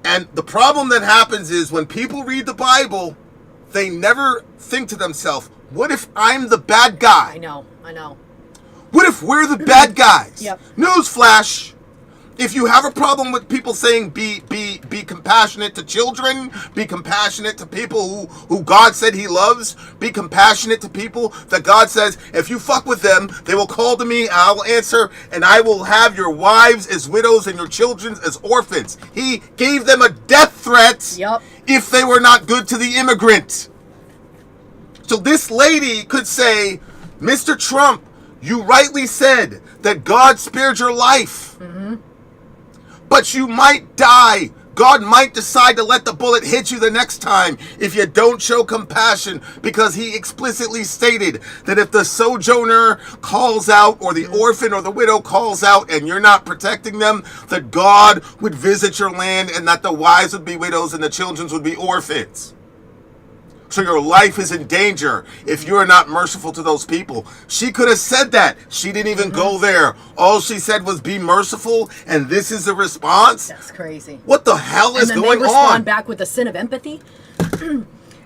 And the problem that happens is when people read the Bible, they never think to themselves, what if I'm the bad guy? I know. What if we're the bad guys? Yep. Newsflash. If you have a problem with people saying be compassionate to children, be compassionate to people who God said he loves, be compassionate to people that God says, if you fuck with them, they will call to me, I will answer, and I will have your wives as widows and your children as orphans. He gave them a death threat if they were not good to the immigrant. So this lady could say, Mr. Trump, you rightly said that God spared your life. But you might die. God might decide to let the bullet hit you the next time if you don't show compassion, because he explicitly stated that if the sojourner calls out, or the orphan or the widow calls out, and you're not protecting them, that God would visit your land, and that the wives would be widows and the children would be orphans. So your life is in danger if you're not merciful to those people. She could have said that. She didn't even go there. All she said was be merciful, and this is the response? That's crazy. What the hell is and then going they respond on? back with a sin of empathy.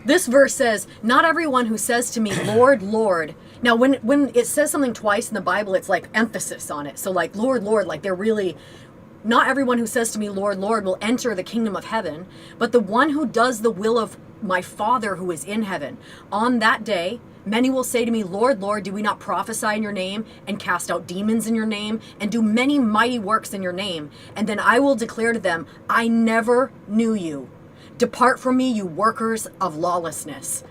This verse says, not everyone who says to me, Lord, Lord. Now, when it says something twice in the Bible, it's like emphasis on it. So like, Lord, Lord, like they're really... Not everyone who says to me, Lord, Lord, will enter the kingdom of heaven, but the one who does the will of my Father who is in heaven. On that day, many will say to me, Lord, Lord, do we not prophesy in your name, and cast out demons in your name, and do many mighty works in your name? And then I will declare to them, I never knew you. Depart from me, you workers of lawlessness.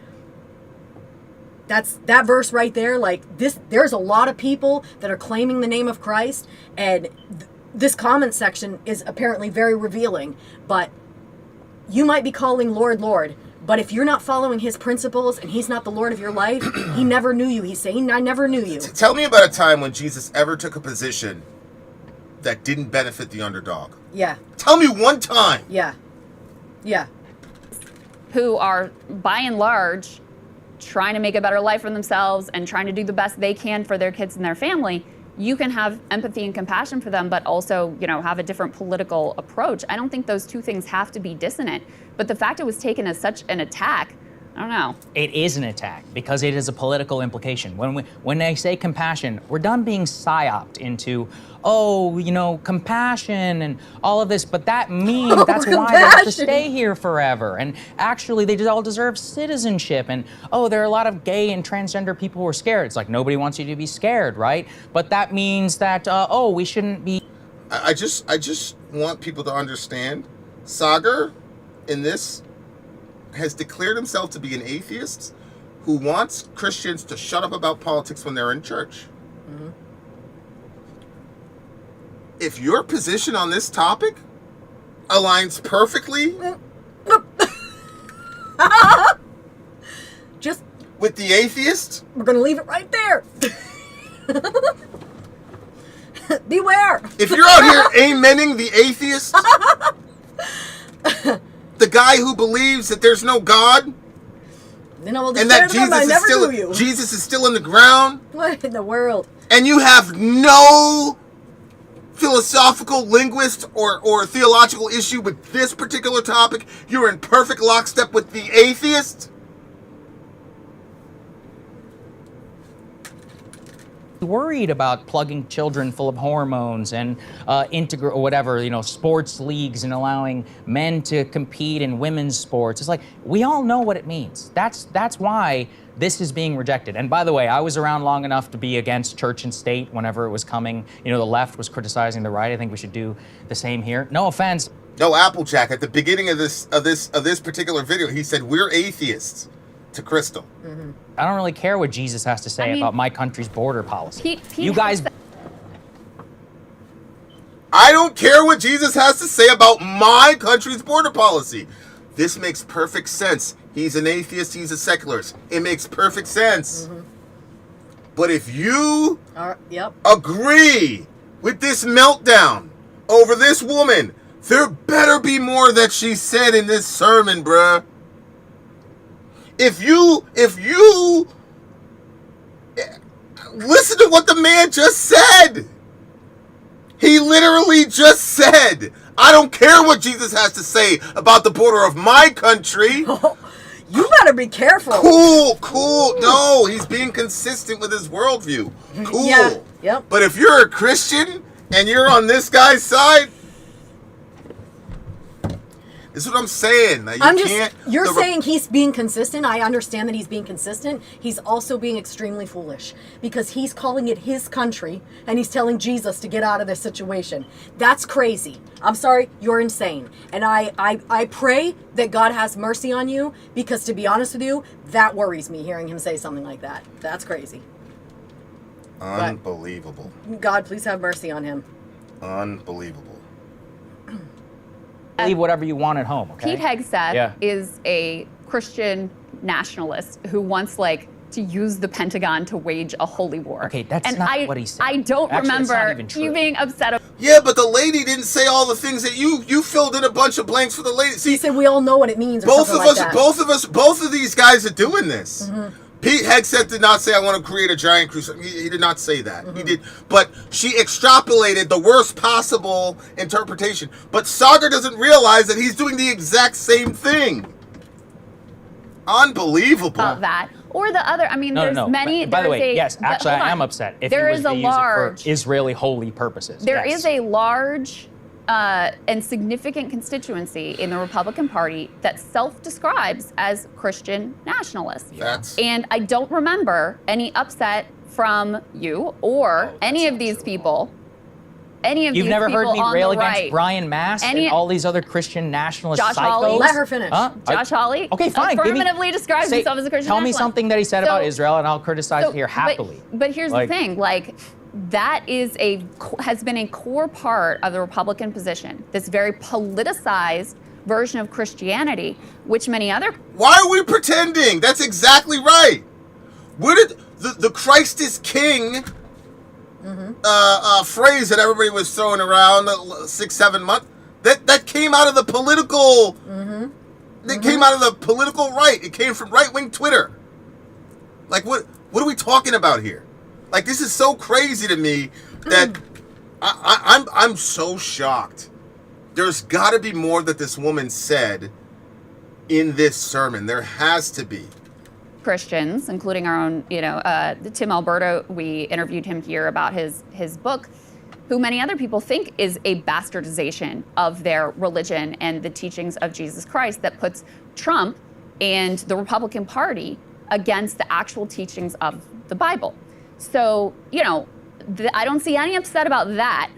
That's that verse right there. Like this, there's a lot of people that are claiming the name of Christ, and this comment section is apparently very revealing. But you might be calling Lord, Lord, but if you're not following his principles and he's not the Lord of your life, he never knew you. He's saying, I never knew you. Tell me about a time when Jesus ever took a position that didn't benefit the underdog. Yeah. Tell me one time. Yeah. Who are, by and large, trying to make a better life for themselves and trying to do the best they can for their kids and their family. You can have empathy and compassion for them, but also, have a different political approach. I don't think those two things have to be dissonant. But the fact it was taken as such an attack, I don't know. It is an attack because it is a political implication. When they say compassion, we're done being psyoped into, compassion and all of this, but that means that's why they have to stay here forever. And actually, they all deserve citizenship. And, there are a lot of gay and transgender people who are scared. It's like, nobody wants you to be scared, right? But that means that, we shouldn't be... I just want people to understand, Sagar, in this, has declared himself to be an atheist who wants Christians to shut up about politics when they're in church. Mm-hmm. If your position on this topic aligns perfectly just with the atheist, we're gonna leave it right there. Beware. If you're out here amening the atheist, the guy who believes that there's no God, and that Jesus is still in the ground, what in the world? And you have no philosophical linguist or theological issue with this particular topic, you're in perfect lockstep with the atheist? Worried about plugging children full of hormones and or whatever, sports leagues and allowing men to compete in women's sports. It's like, we all know what it means. That's why this is being rejected. And by the way, I was around long enough to be against church and state whenever it was coming. The left was criticizing the right. I think we should do the same here. No offense. No, Applejack, at the beginning of this particular video, he said, we're atheists to Crystal. Mm-hmm. I don't really care what Jesus has to say about my country's border policy. You guys... I don't care what Jesus has to say about my country's border policy. This makes perfect sense. He's an atheist, he's a secularist. It makes perfect sense. Mm-hmm. But if you agree with this meltdown over this woman, there better be more that she said in this sermon, bruh. If you listen to what the man just said. He literally just said, I don't care what Jesus has to say about the border of my country. You better be careful. Cool. No, he's being consistent with his worldview. Cool. Yeah. Yep. But if you're a Christian and you're on this guy's side, this is what I'm saying. You're saying he's being consistent. I understand that he's being consistent. He's also being extremely foolish because he's calling it his country and he's telling Jesus to get out of this situation. That's crazy. I'm sorry, you're insane. And I pray that God has mercy on you because, to be honest with you, that worries me, hearing him say something like that. That's crazy. Unbelievable. But God, please have mercy on him. Unbelievable. Believe whatever you want at home, okay? Pete Hegseth is a Christian nationalist who wants, to use the Pentagon to wage a holy war. Okay, that's not what he said. I don't remember you being upset. Yeah, but the lady didn't say all the things that you filled in a bunch of blanks for the lady. See, he said we all know what it means. Or both something of both of these guys are doing this. Mm-hmm. Pete Hegseth did not say, I want to create a giant crucifix. He did not say that. Mm-hmm. He did, but she extrapolated the worst possible interpretation. But Saagar doesn't realize that he's doing the exact same thing. Unbelievable. About that. Or the other, there's many. By the way, yes, actually, I am upset if there he was is a to use it for Israeli holy purposes. There is a large and significant constituency in the Republican Party that self-describes as Christian nationalists. And I don't remember any upset from you or any of these people. You've never heard me rail against Brian Mast and all these other Christian nationalist Josh psychos? Hawley. Let her finish. Josh Hawley. Okay, fine. Affirmatively describes himself as a Christian nationalist. Tell me something that he said about Israel, and I'll criticize it here happily. But here's the thing, that has been a core part of the Republican position. This very politicized version of Christianity, which many other. Why are we pretending? That's exactly right. Where did the Christ is King phrase that everybody was throwing around 6-7 months? That came out of the political. That came out of the political right. It came from right-wing Twitter. What are we talking about here? This is so crazy to me that I'm so shocked. There's got to be more that this woman said in this sermon. There has to be. Christians, including our own, Tim Alberto, we interviewed him here about his book, who many other people think is a bastardization of their religion and the teachings of Jesus Christ that puts Trump and the Republican Party against the actual teachings of the Bible. So, I don't see any upset about that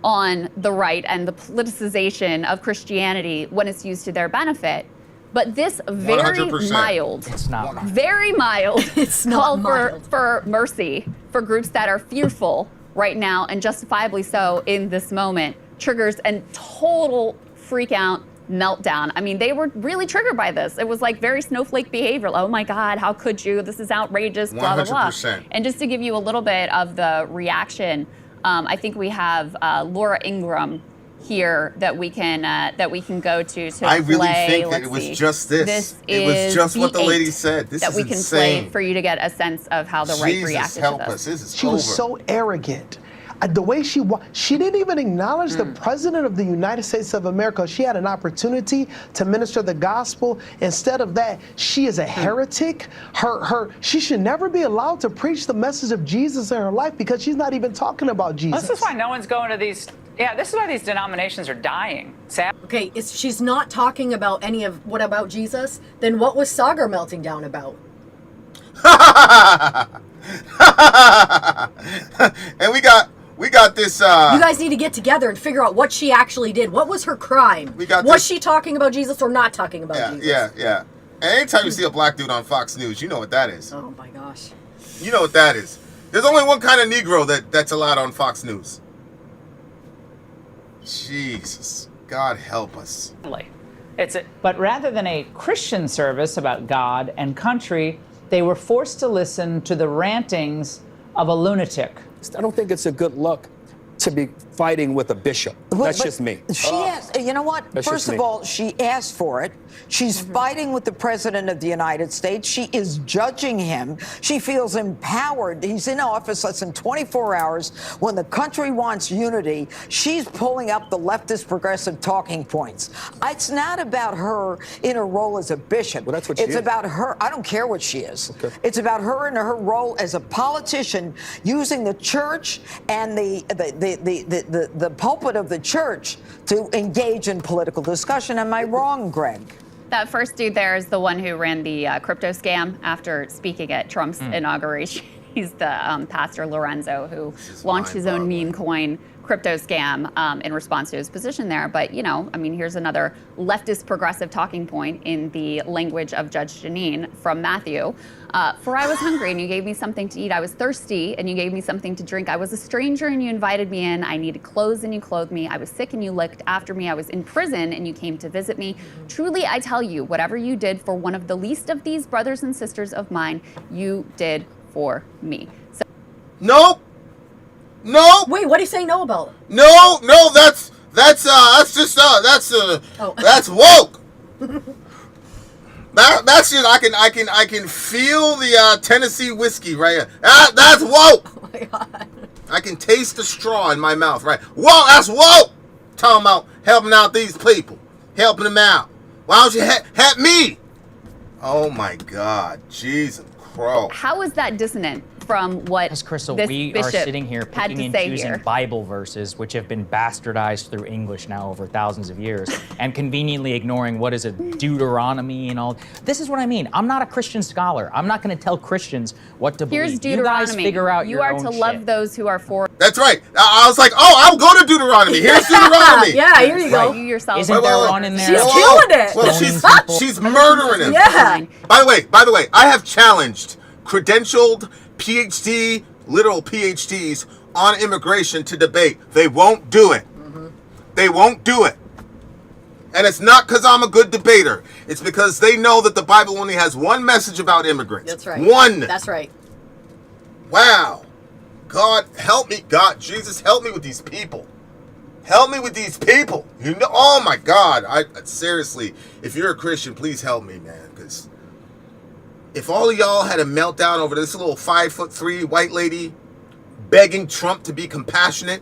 on the right and the politicization of Christianity when it's used to their benefit. But this very 100%. Mild, it's not very mild it's not call for mercy for groups that are fearful right now, and justifiably so in this moment, triggers and total freak out meltdown. They were really triggered by this. It was very snowflake behavior. Oh my God, how could you? This is outrageous, blah, blah, blah. 100%. And just to give you a little bit of the reaction, I think we have Laura Ingraham here that we can go to I really play. think that it was just this. It was just what the lady said. This is we can insane. play for you to get a sense of how the right reacted to this. This is She was so arrogant. the way she didn't even acknowledge the president of the United States of America. She had an opportunity to minister the gospel. Instead of that, she is a heretic. She should never be allowed to preach the message of Jesus in her life because she's not even talking about Jesus. This is why no one's going to these. Yeah, this is why these denominations are dying. Sam. Okay, she's not talking about any of what about Jesus. Then what was Sagar melting down about? And we got this. You guys need to get together and figure out what she actually did. What was her crime? Was she talking about Jesus or not talking about Jesus? Yeah. And anytime you see a black dude on Fox News, you know what that is. Oh my gosh. You know what that is. There's only one kind of Negro that's allowed on Fox News. Jesus, God help us. But rather than a Christian service about God and country, they were forced to listen to the rantings of a lunatic. I don't think it's a good look to be fighting with a bishop. That's just me. She asked, you know what? First of all, she asked for it. She's fighting with the President of the United States. She is judging him. She feels empowered. He's in office less than 24 hours. When the country wants unity, she's pulling up the leftist progressive talking points. It's not about her in her role as a bishop. Well, that's what she is. It's about her. I don't care what she is. Okay. It's about her and her role as a politician using the church and the pulpit of the church to engage in political discussion. Am I wrong, Greg? That first dude there is the one who ran the crypto scam after speaking at Trump's inauguration. He's the Pastor Lorenzo who launched his own meme coin crypto scam in response to his position there. But, you know, I mean, here's another leftist progressive talking point in the language of Judge Jeanine from Matthew. For I was hungry and you gave me something to eat. I was thirsty and you gave me something to drink. I was a stranger and you invited me in. I needed clothes and you clothed me. I was sick and you looked after me. I was in prison and you came to visit me. Truly, I tell you, whatever you did for one of the least of these brothers and sisters of mine, you did for me. So Nope. Wait, what do you say no about? No, that's woke. That's just I can feel the Tennessee whiskey right here. That's woke. Oh my God. I can taste the straw in my mouth, right? Whoa, that's woke. Talking about helping out these people, helping them out. Why don't you help me? Oh my God, Jesus Christ. how is that dissonant from what Because, Crystal, this we are bishop sitting here had picking to and say choosing here? Bible verses, which have been bastardized through English now over thousands of years, and conveniently ignoring what is a Deuteronomy and all. This is what I mean. I'm not a Christian scholar. I'm not going to tell Christians what to Here's believe. You guys Deuteronomy. figure out You your are own to shit. love those who are for. That's right. I was like, oh, I'll go to Deuteronomy. Here's Deuteronomy. Yeah, here you go. You yourself. Isn't there one in there? She's killing it. Well, Stoning she's murdering him. Yeah. By the way, I have challenged credentialed PhD, literal PhDs on immigration to debate. They won't do it. They won't do it. And it's not because I'm a good debater. It's because they know that the Bible only has one message about immigrants. That's right. One. That's right. Wow. God, help me. God, Jesus, help me with these people. Help me with these people. You know, oh my God. Seriously, if you're a Christian, please help me, man. Because if all of y'all had a meltdown over this little 5'3" white lady begging Trump to be compassionate,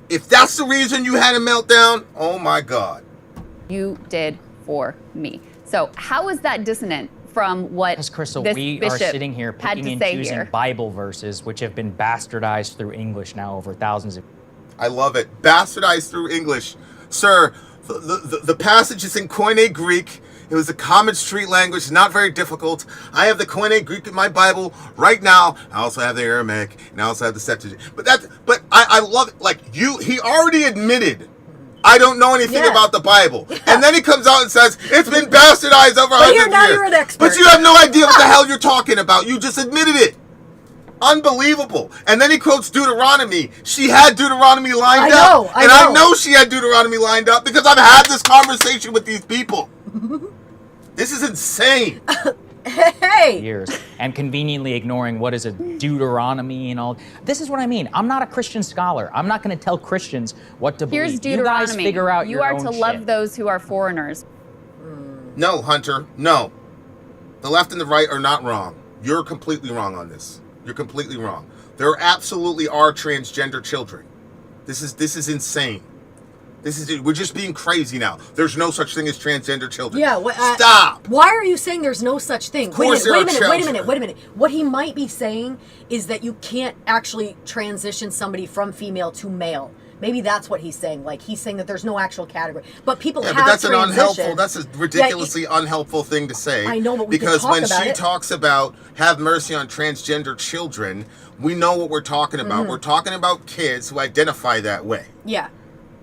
if that's the reason you had a meltdown, oh my God. You did for me. So how is that dissonant from what Because, Crystal, this we are bishop sitting here had picking to and say choosing here? Bible verses, which have been bastardized through English now over thousands of. I love it. Bastardized through English. Sir, the passage is in Koine Greek. It was a common street language, not very difficult. I have the Koine Greek in my Bible right now. I also have the Aramaic, and I also have the Septuagint. But I love it. Like, he already admitted, I don't know anything about the Bible. Yeah. And then he comes out and says, it's been bastardized over 100 years. now you're an expert. But you have no idea what the hell you're talking about. You just admitted it. Unbelievable. And then he quotes Deuteronomy. She had Deuteronomy lined up. I know she had Deuteronomy lined up because I've had this conversation with these people. This is insane. Hey. Years, and conveniently ignoring what is a Deuteronomy and all. This is what I mean. I'm not a Christian scholar. I'm not going to tell Christians what to Here's believe. You guys Deuteronomy. figure out You your are own to shit. love those who are foreigners. No, Hunter, no. The left and the right are not wrong. You're completely wrong on this. You're completely wrong. There absolutely are transgender children. This is insane. We're just being crazy now. There's no such thing as transgender children. Yeah. Stop. Why are you saying there's no such thing? Of course Wait a there are minute. What he might be saying is that you can't actually transition somebody from female to male. Maybe that's what he's saying. Like, he's saying that there's no actual category. But people have but that's transitioned. That's a ridiculously unhelpful thing to say. I know, but we can because talk when about she it. talks about have mercy on transgender children, we know what we're talking about. Mm-hmm. We're talking about kids who identify that way. Yeah.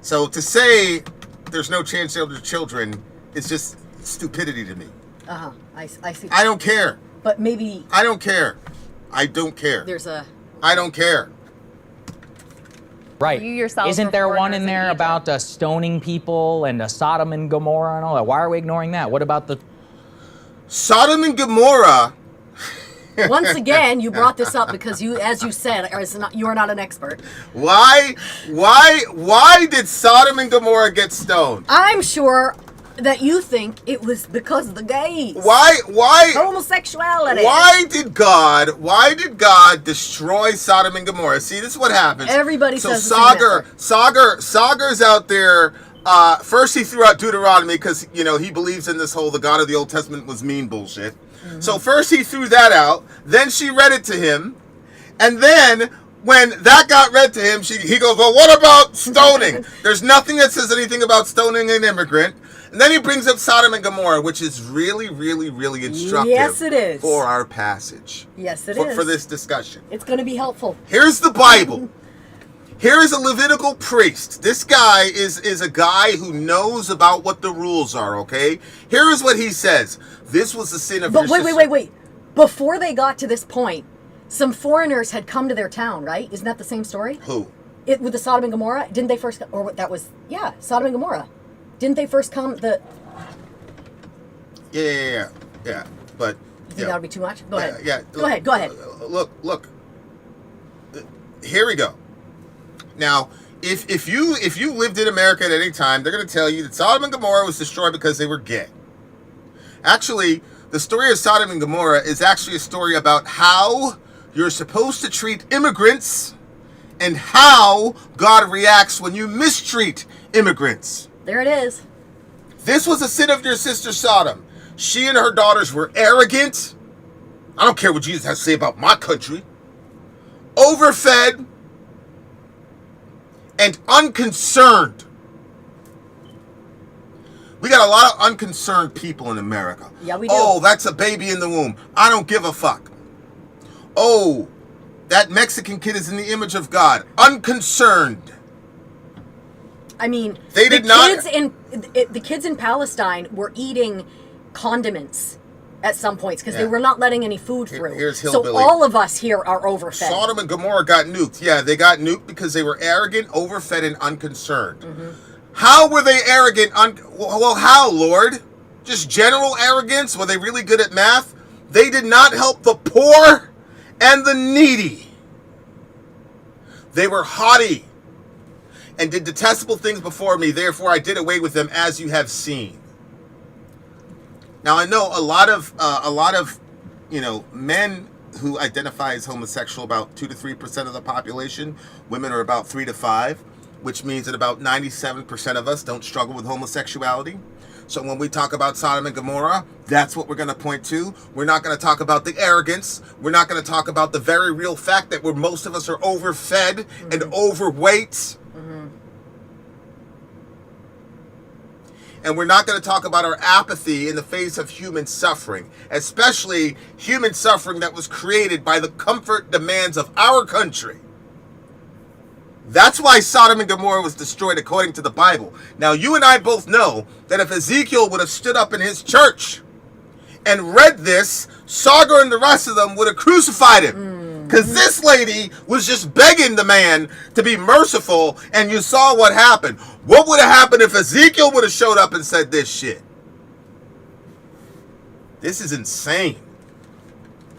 So to say there's no transgender children is just stupidity to me. Uh-huh. I see. I don't care. But maybe I don't care. I don't care. I don't care. Right. You yourself Isn't there one in reporters there in about stoning people and Sodom and Gomorrah and all that? Why are we ignoring that? What about the Sodom and Gomorrah? once again, you brought this up because you, as you said, you are not an expert. Why did Sodom and Gomorrah get stoned? I'm sure that you think it was because of the gays. Why homosexuality? Why did God destroy Sodom and Gomorrah? See, this is what happens. Everybody so says the same Sagar's out there. First he threw out Deuteronomy because he believes in this whole the God of the Old Testament was mean bullshit. Mm-hmm. So first he threw that out. Then she read it to him, and then when that got read to him, he goes, "Well, what about stoning?" There's nothing that says anything about stoning an immigrant. And then he brings up Sodom and Gomorrah, which is really, really, really instructive. Yes, it is. For our passage. Yes, it is. For this discussion. It's going to be helpful. Here's the Bible. Here is a Levitical priest. This guy is a guy who knows about what the rules are, okay? Here is what he says. This was the sin of your sister. Wait. Before they got to this point, some foreigners had come to their town, right? Isn't that the same story? Who? With the Sodom and Gomorrah? Didn't they first... Sodom and Gomorrah. Didn't they first come... Yeah. But... You think that would be too much? Go ahead. Yeah. Go ahead. Look. Here we go. Now, if you lived in America at any time, they're going to tell you that Sodom and Gomorrah was destroyed because they were gay. Actually, the story of Sodom and Gomorrah is actually a story about how you're supposed to treat immigrants and how God reacts when you mistreat immigrants. There it is. This was a sin of your sister Sodom. She and her daughters were arrogant. I don't care what Jesus has to say about my country. Overfed and unconcerned. We got a lot of unconcerned people in America. Yeah, we do. Oh, that's a baby in the womb. I don't give a fuck. Oh, that Mexican kid is in the image of God. Unconcerned. I mean, they did not. The kids in Palestine were eating condiments at some points because they were not letting any food through. Here's hillbilly. So all of us here are overfed. Sodom and Gomorrah got nuked. Yeah, they got nuked because they were arrogant, overfed, and unconcerned. Mm-hmm. How were they arrogant? Well, how, Lord? Just general arrogance? Were they really good at math? They did not help the poor and the needy. They were haughty and did detestable things before me. Therefore, I did away with them, as you have seen. Now, I know a lot of men who identify as homosexual, about 2 to 3% of the population. Women are about 3 to 5, which means that about 97% of us don't struggle with homosexuality. So when we talk about Sodom and Gomorrah, that's what we're going to point to. We're not going to talk about the arrogance. We're not going to talk about the very real fact that most of us are overfed and overweight. Mm-hmm. And we're not going to talk about our apathy in the face of human suffering, especially human suffering that was created by the comfort demands of our country. That's why Sodom and Gomorrah was destroyed according to the Bible. Now, you and I both know that if Ezekiel would have stood up in his church and read this, Sagar and the rest of them would have crucified him. Because this lady was just begging the man to be merciful, and you saw what happened. What would have happened if Ezekiel would have showed up and said this shit? This is insane.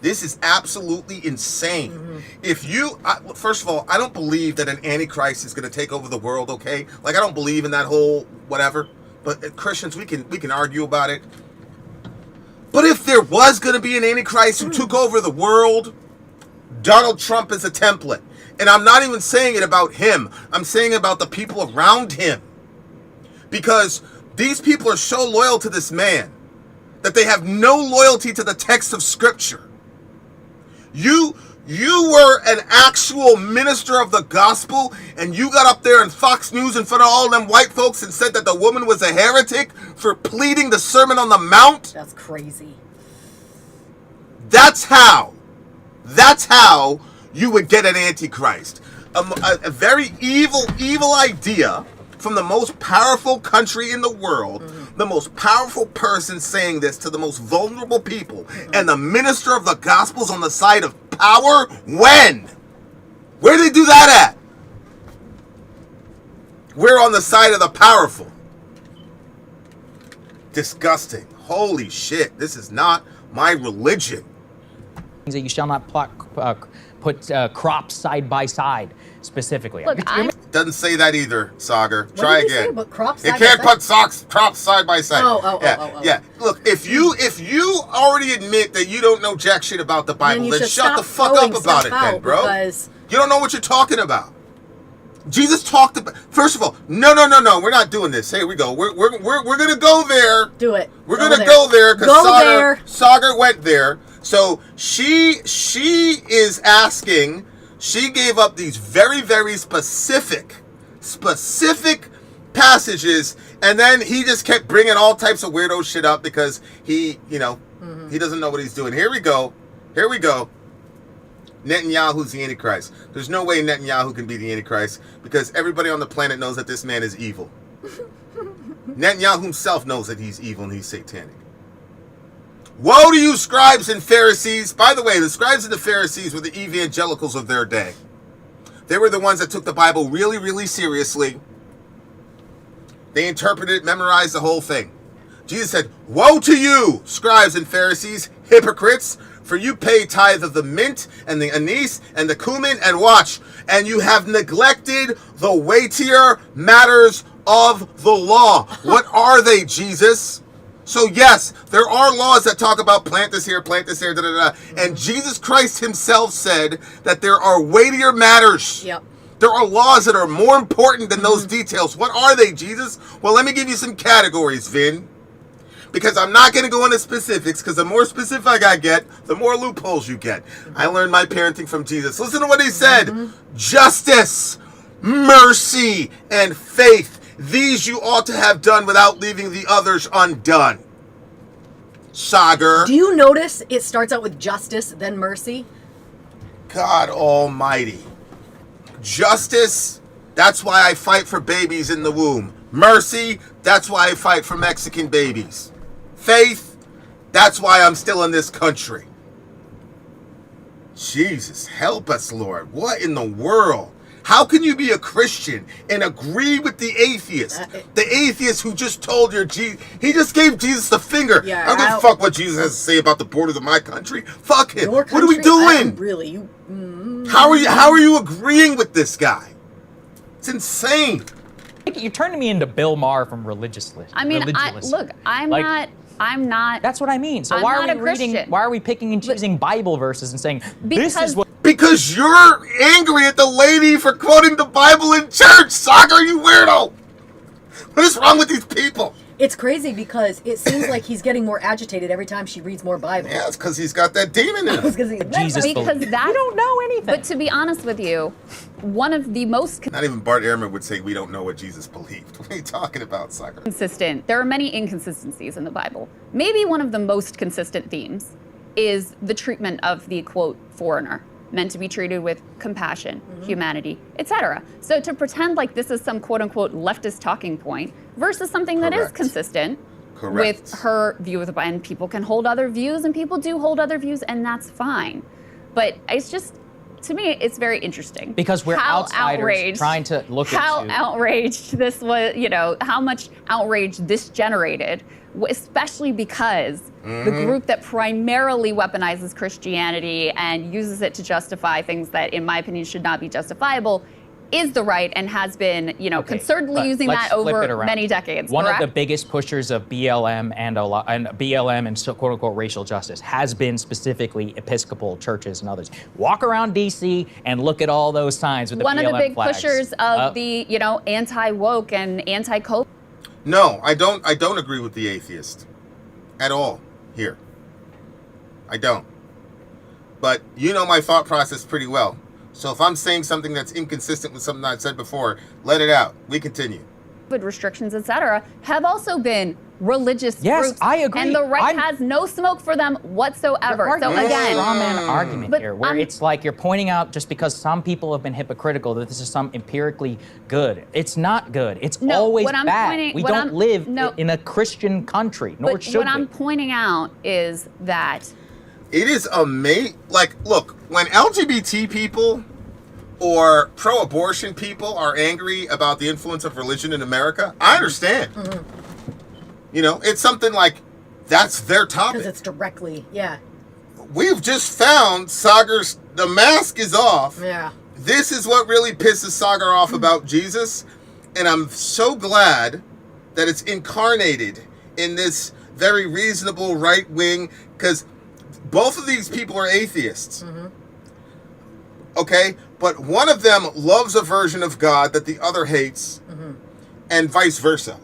This is absolutely insane. Mm-hmm. If you, first of all, I don't believe that an antichrist is going to take over the world, okay? Like, I don't believe in that whole whatever. But Christians, we can argue about it. But if there was going to be an antichrist who took over the world, Donald Trump is a template. And I'm not even saying it about him. I'm saying about the people around him. Because these people are so loyal to this man that they have no loyalty to the text of Scripture. You were an actual minister of the gospel, and you got up there on Fox News in front of all them white folks and said that the woman was a heretic for pleading the Sermon on the Mount? That's crazy. That's how you would get an antichrist. A very evil idea from the most powerful country in the world, the most powerful person saying this to the most vulnerable people, and the minister of the gospel's on the side of power? When? Where did they do that at? We're on the side of the powerful. Disgusting. Holy shit. This is not my religion. That you shall not put crops side by side, specifically. Look, Doesn't say that either, Sagar. What Try did he again. say? But crops You side can't by put crops side by side. Oh. Yeah. Look, if you already admit that you don't know jack shit about the Bible, you then should shut the stop fuck up throwing about it, stuff then, out, bro. because- You don't know what you're talking about. Jesus talked about. First of all, no. We're not doing this. Here we go. We're gonna go there. Do it. We're gonna go there because Sagar went there. So she is asking. She gave up these very, very specific passages, and then he just kept bringing all types of weirdo shit up because he doesn't know what he's doing. Here we go. Netanyahu's the Antichrist. There's no way Netanyahu can be the Antichrist because everybody on the planet knows that this man is evil. Netanyahu himself knows that he's evil and he's satanic. Woe to you, scribes and Pharisees. By the way, the scribes and the Pharisees were the evangelicals of their day. They were the ones that took the Bible really, really seriously. They interpreted it, memorized the whole thing. Jesus said, woe to you, scribes and Pharisees, hypocrites, for you pay tithe of the mint and the anise and the cumin, and watch, and you have neglected the weightier matters of the law. What are they, Jesus? So yes, there are laws that talk about plant this here, and Jesus Christ himself said that there are weightier matters. Yep. There are laws that are more important than those details. What are they, Jesus? Well, let me give you some categories, Vin. Because I'm not going to go into specifics, because the more specific I get, the more loopholes you get. I learned my parenting from Jesus. Listen to what he said. Justice, mercy, and faith. These you ought to have done without leaving the others undone. Sagar. Do you notice it starts out with justice, then mercy? God almighty. Justice, that's why I fight for babies in the womb. Mercy, that's why I fight for Mexican babies. Faith, that's why I'm still in this country. Jesus, help us, Lord. What in the world? How can you be a Christian and agree with the atheist? The atheist who just told your Jesus, he just gave Jesus the finger. Yeah, I don't give a fuck what Jesus has to say about the borders of my country. Fuck him. What are we doing? Really, you. How are you agreeing with this guy? It's insane. You're turning me into Bill Maher from Religiously. I mean, I'm not. That's what I mean. So I'm why not are we a reading? Christian. Why are we picking and choosing Bible verses and saying this is what? Because you're angry at the lady for quoting the Bible in church, Sagar, you weirdo. What is wrong with these people? It's crazy because it seems like he's getting more agitated every time she reads more Bible. Yeah, it's because he's got that demon in him. Jesus, because that I don't know anything. But to be honest with you, one of the most Not even Bart Ehrman would say we don't know what Jesus believed. What are you talking about, Sagar? consistent. There are many inconsistencies in the Bible. Maybe one of the most consistent themes is the treatment of the quote foreigner, meant to be treated with compassion, humanity, etc. So to pretend like this is some quote unquote leftist talking point versus something that is consistent with her view of the Bible, and people can hold other views, and people do hold other views, and that's fine. But it's just, to me, it's very interesting. Because we're how outsiders outraged, trying to look how into outraged this was, how much outrage this generated, especially because the group that primarily weaponizes Christianity and uses it to justify things that, in my opinion, should not be justifiable is the right and has been, Okay, concertedly but using let's that flip over it around. many decades. One correct? of the biggest pushers of BLM and so quote unquote racial justice has been specifically Episcopal churches and others. Walk around DC and look at all those signs with the One BLM of the big flags. pushers of the, anti-woke and anti-COVID. No, I don't agree with the atheist at all here. I don't. But you know my thought process pretty well. So if I'm saying something that's inconsistent with something I've said before, let it out. We continue. Restrictions, etc., have also been religious Yes, groups. I agree. And the right has no smoke for them whatsoever. So You're again, straw man argument but here, where it's like you're pointing out just because some people have been hypocritical that this is some empirically good. It's not good. It's No, always what I'm bad. pointing- We what don't I'm- live no. in a Christian country, nor but should what we. I'm pointing out is that It is amazing. Like, look, when LGBT people or pro-abortion people are angry about the influence of religion in America, I understand. It's something like that's their topic. Because it's directly, yeah. We've just found Sagar's, the mask is off. Yeah. This is what really pisses Sagar off about Jesus. And I'm so glad that it's incarnated in this very reasonable right wing, because both of these people are atheists. Okay? But one of them loves a version of God that the other hates, and vice versa.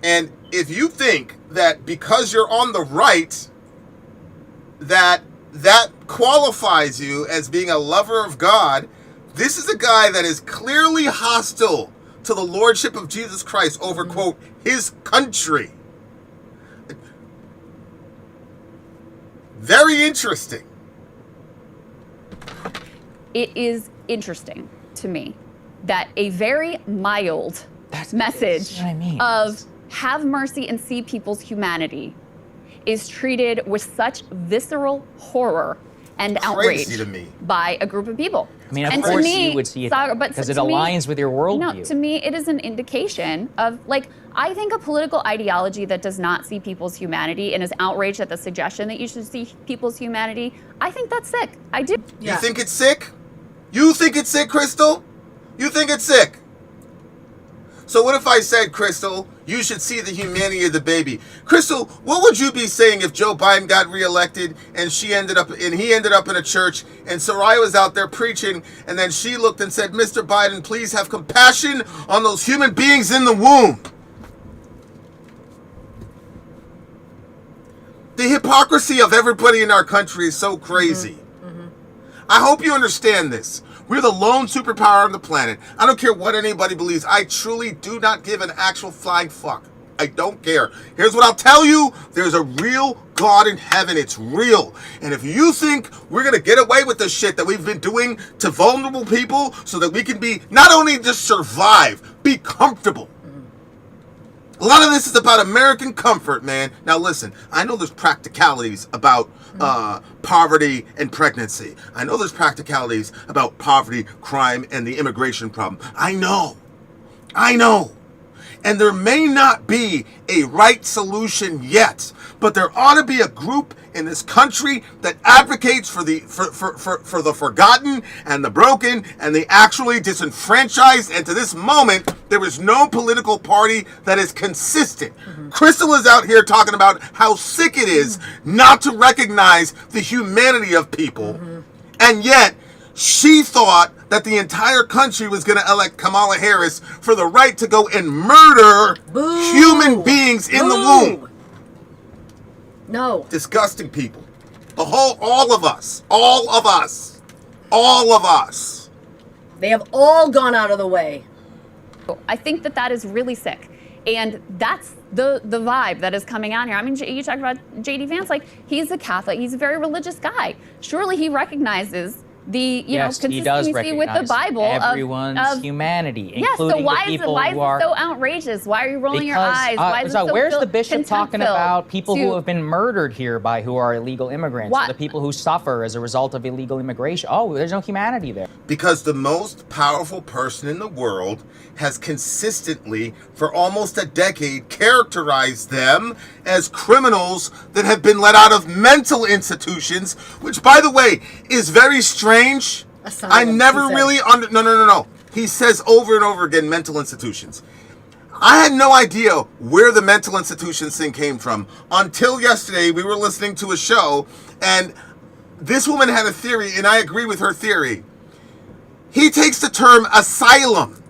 And if you think that because you're on the right, that qualifies you as being a lover of God, this is a guy that is clearly hostile to the lordship of Jesus Christ over, quote, his country. Very interesting. it is interesting to me that a very mild message of have mercy and see people's humanity is treated with such visceral horror and outrage Crazy to me. by a group of people. I mean, of and course to me, you would see it but because to it me- aligns with your worldview. No, to me, it is an indication of, like, I think a political ideology that does not see people's humanity and is outraged at the suggestion that you should see people's humanity, I think that's sick. I do. You think it's sick? You think it's sick, Crystal? You think it's sick? So what if I said, Crystal, you should see the humanity of the baby? Crystal, what would you be saying if Joe Biden got reelected and he ended up in a church and Soraya was out there preaching and then she looked and said, Mr. Biden, please have compassion on those human beings in the womb? The hypocrisy of everybody in our country is so crazy. I hope you understand this. We're the lone superpower on the planet. I don't care what anybody believes. I truly do not give an actual flying fuck. I don't care. Here's what I'll tell you. There's a real God in heaven. It's real. And if you think we're going to get away with the shit that we've been doing to vulnerable people so that we can be, not only just survive, be comfortable. A lot of this is about American comfort, man. Now listen, I know there's practicalities about poverty and pregnancy. I know there's practicalities about poverty, crime, and the immigration problem. I know. And there may not be a right solution yet, but there ought to be a group in this country that advocates for the forgotten and the broken and the actually disenfranchised. And to this moment, there is no political party that is consistent. Crystal is out here talking about how sick it is not to recognize the humanity of people, and yet she thought that the entire country was going to elect Kamala Harris for the right to go and murder human beings in the womb. No. Disgusting people. All of us. They have all gone out of the way. I think that is really sick. And that's the vibe that is coming out here. I mean, you talked about J.D. Vance, like, he's a Catholic, he's a very religious guy. Surely he recognizes the, Yes, he does consistency with the recognize Bible everyone's humanity, Yes, so including why the is it people who are. so outrageous? Why are you rolling your eyes? Why is it so where's the bishop talking contempt-filled about people to- who have been murdered here by who are illegal immigrants, Why- or the people who suffer as a result of illegal immigration? Oh, there's no humanity there. Because the most powerful person in the world has consistently, for almost a decade, characterized them as criminals that have been let out of mental institutions, which, by the way, is very strange. I Asylums, never he said. really No. he says over and over again mental institutions. I had no idea where the mental institutions thing came from until yesterday. We were listening to a show, and this woman had a theory, and I agree with her theory. He takes the term asylum,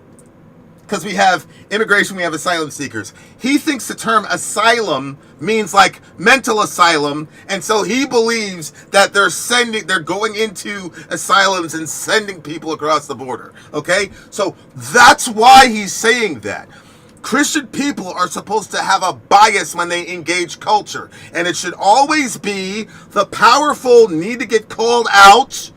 because we have immigration, we have asylum seekers. He thinks the term asylum means like mental asylum, and so he believes that they're going into asylums and sending people across the border. Okay? So that's why he's saying that. Christian people are supposed to have a bias when they engage culture, and it should always be the powerful need to get called out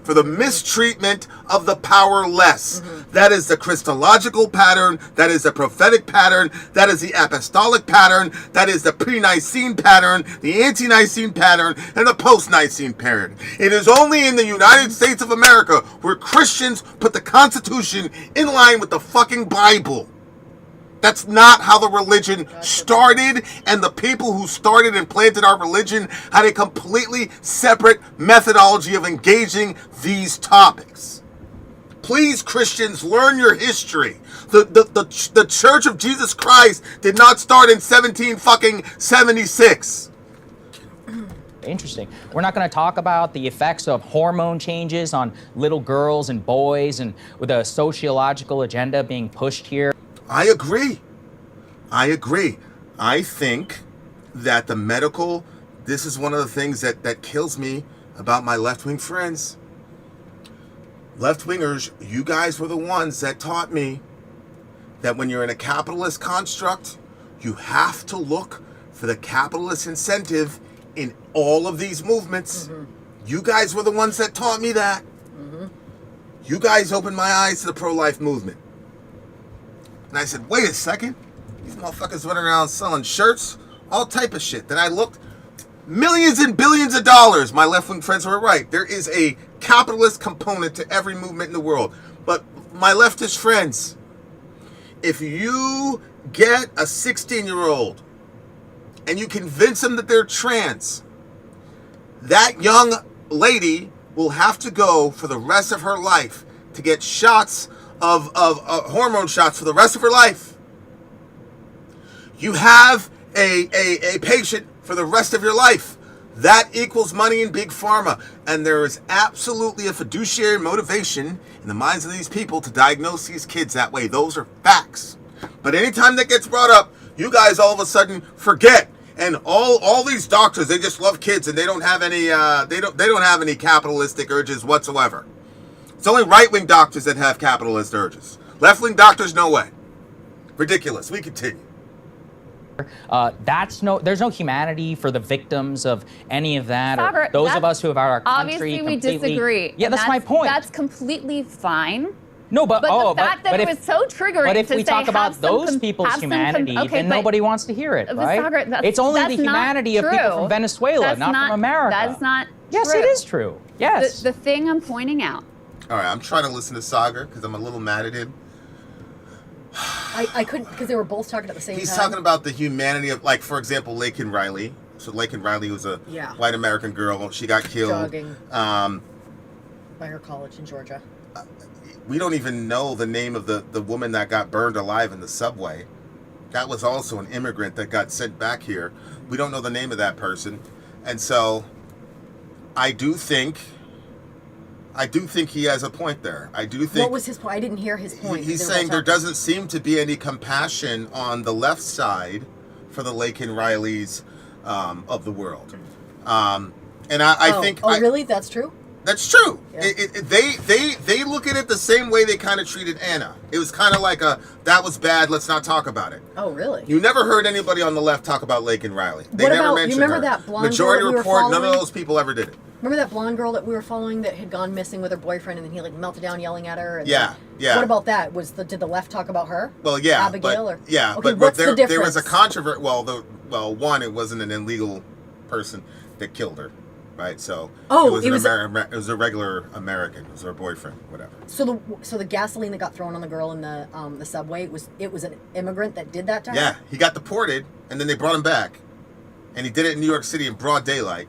for the mistreatment of the powerless. That is the Christological pattern, that is the prophetic pattern, that is the apostolic pattern, that is the pre-Nicene pattern, the anti-Nicene pattern, and the post-Nicene pattern. It is only in the United States of America where Christians put the Constitution in line with the fucking Bible. That's not how the religion started, and the people who started and planted our religion had a completely separate methodology of engaging these topics. Please, Christians, learn your history. The Church of Jesus Christ did not start in 1776. Interesting. We're not going to talk about the effects of hormone changes on little girls and boys, and with a sociological agenda being pushed here. I agree. I think that this is one of the things that kills me about my left-wing friends. Left-wingers, you guys were the ones that taught me that when you're in a capitalist construct, you have to look for the capitalist incentive in all of these movements. You guys were the ones that taught me that. You guys opened my eyes to the pro-life movement. And I said, wait a second. These motherfuckers running around selling shirts, all type of shit. Then I looked, millions and billions of dollars. My left-wing friends were right. There is a capitalist component to every movement in the world. But my leftist friends, if you get a 16-year-old and you convince them that they're trans, that young lady will have to go for the rest of her life to get shots of hormone shots for the rest of her life. You have a patient for the rest of your life. That equals money in big pharma. And there is absolutely a fiduciary motivation in the minds of these people to diagnose these kids that way. Those are facts. But anytime that gets brought up, you guys all of a sudden forget. And all these doctors, they just love kids, and they don't have any they don't have any capitalistic urges whatsoever. It's only right-wing doctors that have capitalist urges. Left-wing doctors, no way. Ridiculous. We continue. There's no humanity for the victims of any of that, Sagar, or those of us who have our country obviously we completely. disagree. Yeah, that's my point. That's completely fine. No, but the fact that it was so triggering. But if to we talk about those people's humanity, then nobody wants to hear it, right? Sagar, it's only the humanity of people from Venezuela, not from America. That's not true. Yes, it is true. Yes. The thing I'm pointing out. All right, I'm trying to listen to Sagar because I'm a little mad at him. I couldn't, because they were both talking at the same time. He's talking about the humanity of, like, for example, Laken Riley. So Laken Riley was a white American girl. She got killed. Jogging. By her college in Georgia. We don't even know the name of the woman that got burned alive in the subway. That was also an immigrant that got sent back here. We don't know the name of that person. And so I do think he has a point there. I do think. What was his point? I didn't hear his point. He's saying there doesn't seem to be any compassion on the left side for the Laken Rileys of the world. And I think. Oh, really? That's true? That's true. Yeah. They look at it the same way they kind of treated Anna. It was kind of like that was bad, let's not talk about it. Oh, really? You never heard anybody on the left talk about Laken Riley. They never mentioned you remember her. that blonde Majority girl that we were Report, none of following? those people ever did it. Remember that blonde girl that we were following that had gone missing with her boyfriend, and then he like melted down yelling at her? And Yeah. What about that? Did the left talk about her? Well, yeah, Abigail, but, or yeah, okay, but what's there, the difference? there was a controversy. One, it wasn't an illegal person that killed her, right? So it was a regular American. It was her boyfriend, whatever. So the gasoline that got thrown on the girl in the subway was an immigrant that did that to her? Yeah, he got deported, and then they brought him back, and he did it in New York City in broad daylight.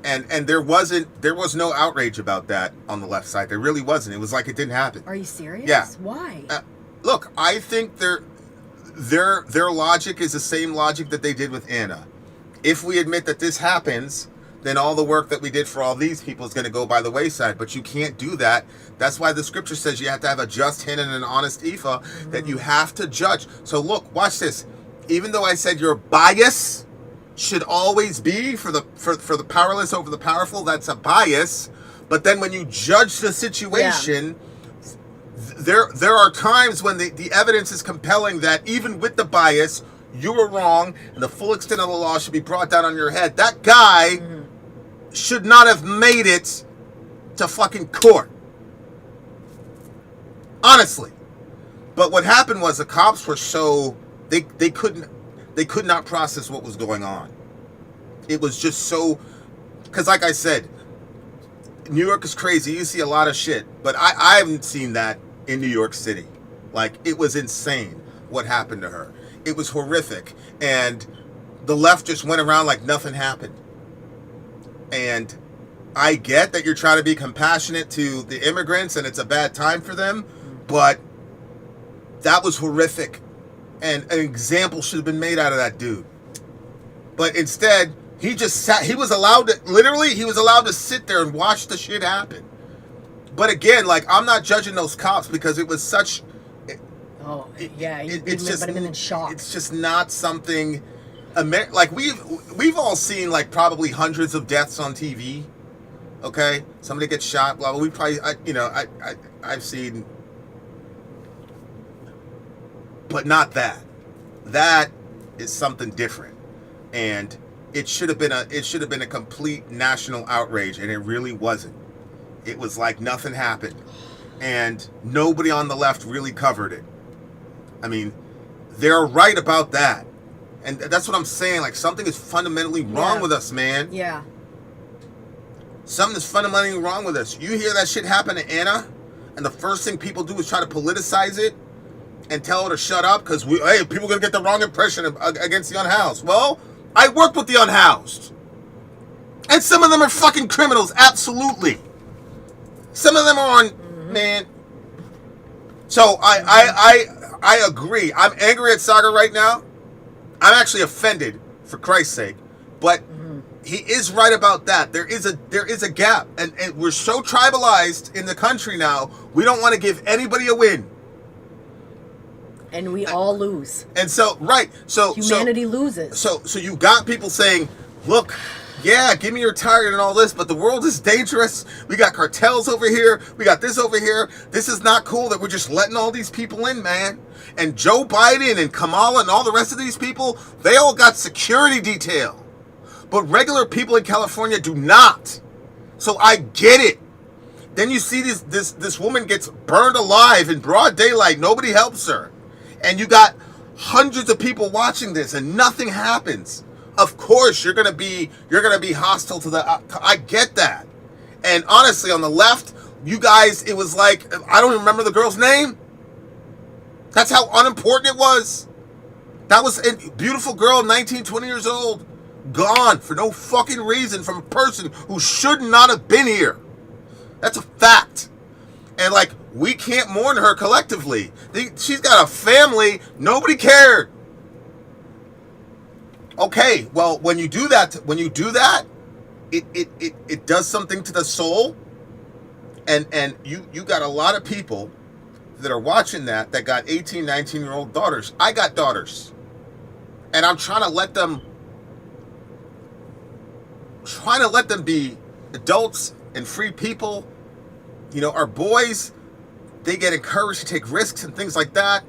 And there was no outrage about that on the left side. There really wasn't. It was like it didn't happen. Are you serious? Yeah. Why? Look, I think their logic is the same logic that they did with Anna. If we admit that this happens, then all the work that we did for all these people is going to go by the wayside. But you can't do that. That's why the scripture says you have to have a just hand and an honest ephah, that you have to judge. So look, watch this. Even though I said your bias should always be for the powerless over the powerful, that's a bias. But then when you judge the situation, there are times when the evidence is compelling that even with the bias, you were wrong, and the full extent of the law should be brought down on your head. That guy should not have made it to fucking court. Honestly. But what happened was the cops were so they could not process what was going on. It was just so, because like I said, New York is crazy. You see a lot of shit, but I haven't seen that in New York City. Like, it was insane what happened to her. It was horrific, and the left just went around like nothing happened. And I get that you're trying to be compassionate to the immigrants and it's a bad time for them, but that was horrific, and an example should have been made out of that dude. But instead, he just sat. He was allowed to sit there and watch the shit happen. But again, like, I'm not judging those cops because it was such. It's just been in shock. It's just not something. Like, we've all seen like probably hundreds of deaths on TV. Okay, somebody gets shot. Blah blah. We probably, I've seen, but not that. That is something different, and it should have been a complete national outrage, and it really wasn't. It was like nothing happened, and nobody on the left really covered it. I mean, they're right about that, and that's what I'm saying. Like, something is fundamentally wrong with us, man. Yeah. Something is fundamentally wrong with us. You hear that shit happen to Anna, and the first thing people do is try to politicize it and tell her to shut up because people are gonna get the wrong impression against the unhoused. Well, I worked with the unhoused, and some of them are fucking criminals. Absolutely, some of them are on man. So I agree. I'm angry at Saagar right now. I'm actually offended, for Christ's sake, but he is right about that. There is a gap, and we're so tribalized in the country now. We don't want to give anybody a win. And we all lose. And so, right. So humanity loses. So you got people saying, look, yeah, give me your target and all this, but the world is dangerous. We got cartels over here. We got this over here. This is not cool that we're just letting all these people in, man. And Joe Biden and Kamala and all the rest of these people, they all got security detail. But regular people in California do not. So I get it. Then you see this woman gets burned alive in broad daylight. Nobody helps her. And you got hundreds of people watching this and nothing happens. Of course you're gonna be hostile to the I get that. And honestly, on the left, you guys, it was like, I don't even remember the girl's name. That's how unimportant it was. That was a beautiful girl, 19, 20 years old, gone for no fucking reason from a person who should not have been here. That's a fact. And like, we can't mourn her collectively. She's got a family. Nobody cared. Okay, well, when you do that, it does something to the soul. And you got a lot of people that are watching that got 18, 19-year-old daughters. I got daughters. And I'm trying to let them be adults and free people. You know, our boys, they get encouraged to take risks and things like that.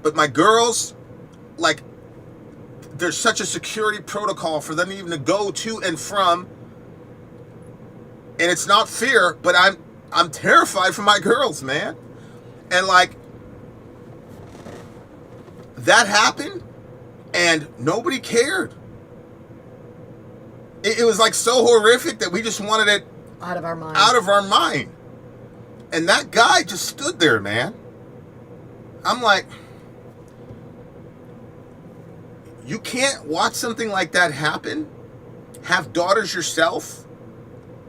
But my girls, like, there's such a security protocol for them even to go to and from. And it's not fear, but I'm terrified for my girls, man. And like, that happened and nobody cared. It was like so horrific that we just wanted it out of our mind. Out of our mind. And that guy just stood there, man. I'm like, you can't watch something like that happen have daughters yourself,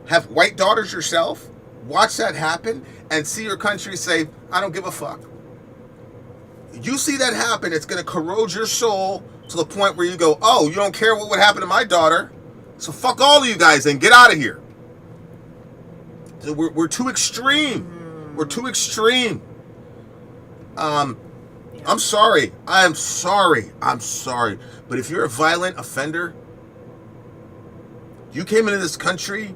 have white daughters yourself, watch that happen, and see your country say, I don't give a fuck. You see that happen, it's going to corrode your soul to the point where you go, oh, you don't care what would happen to my daughter, so fuck all of you guys and get out of here. So we're too extreme. We're too extreme. I'm sorry. I'm sorry. But if you're a violent offender, you came into this country,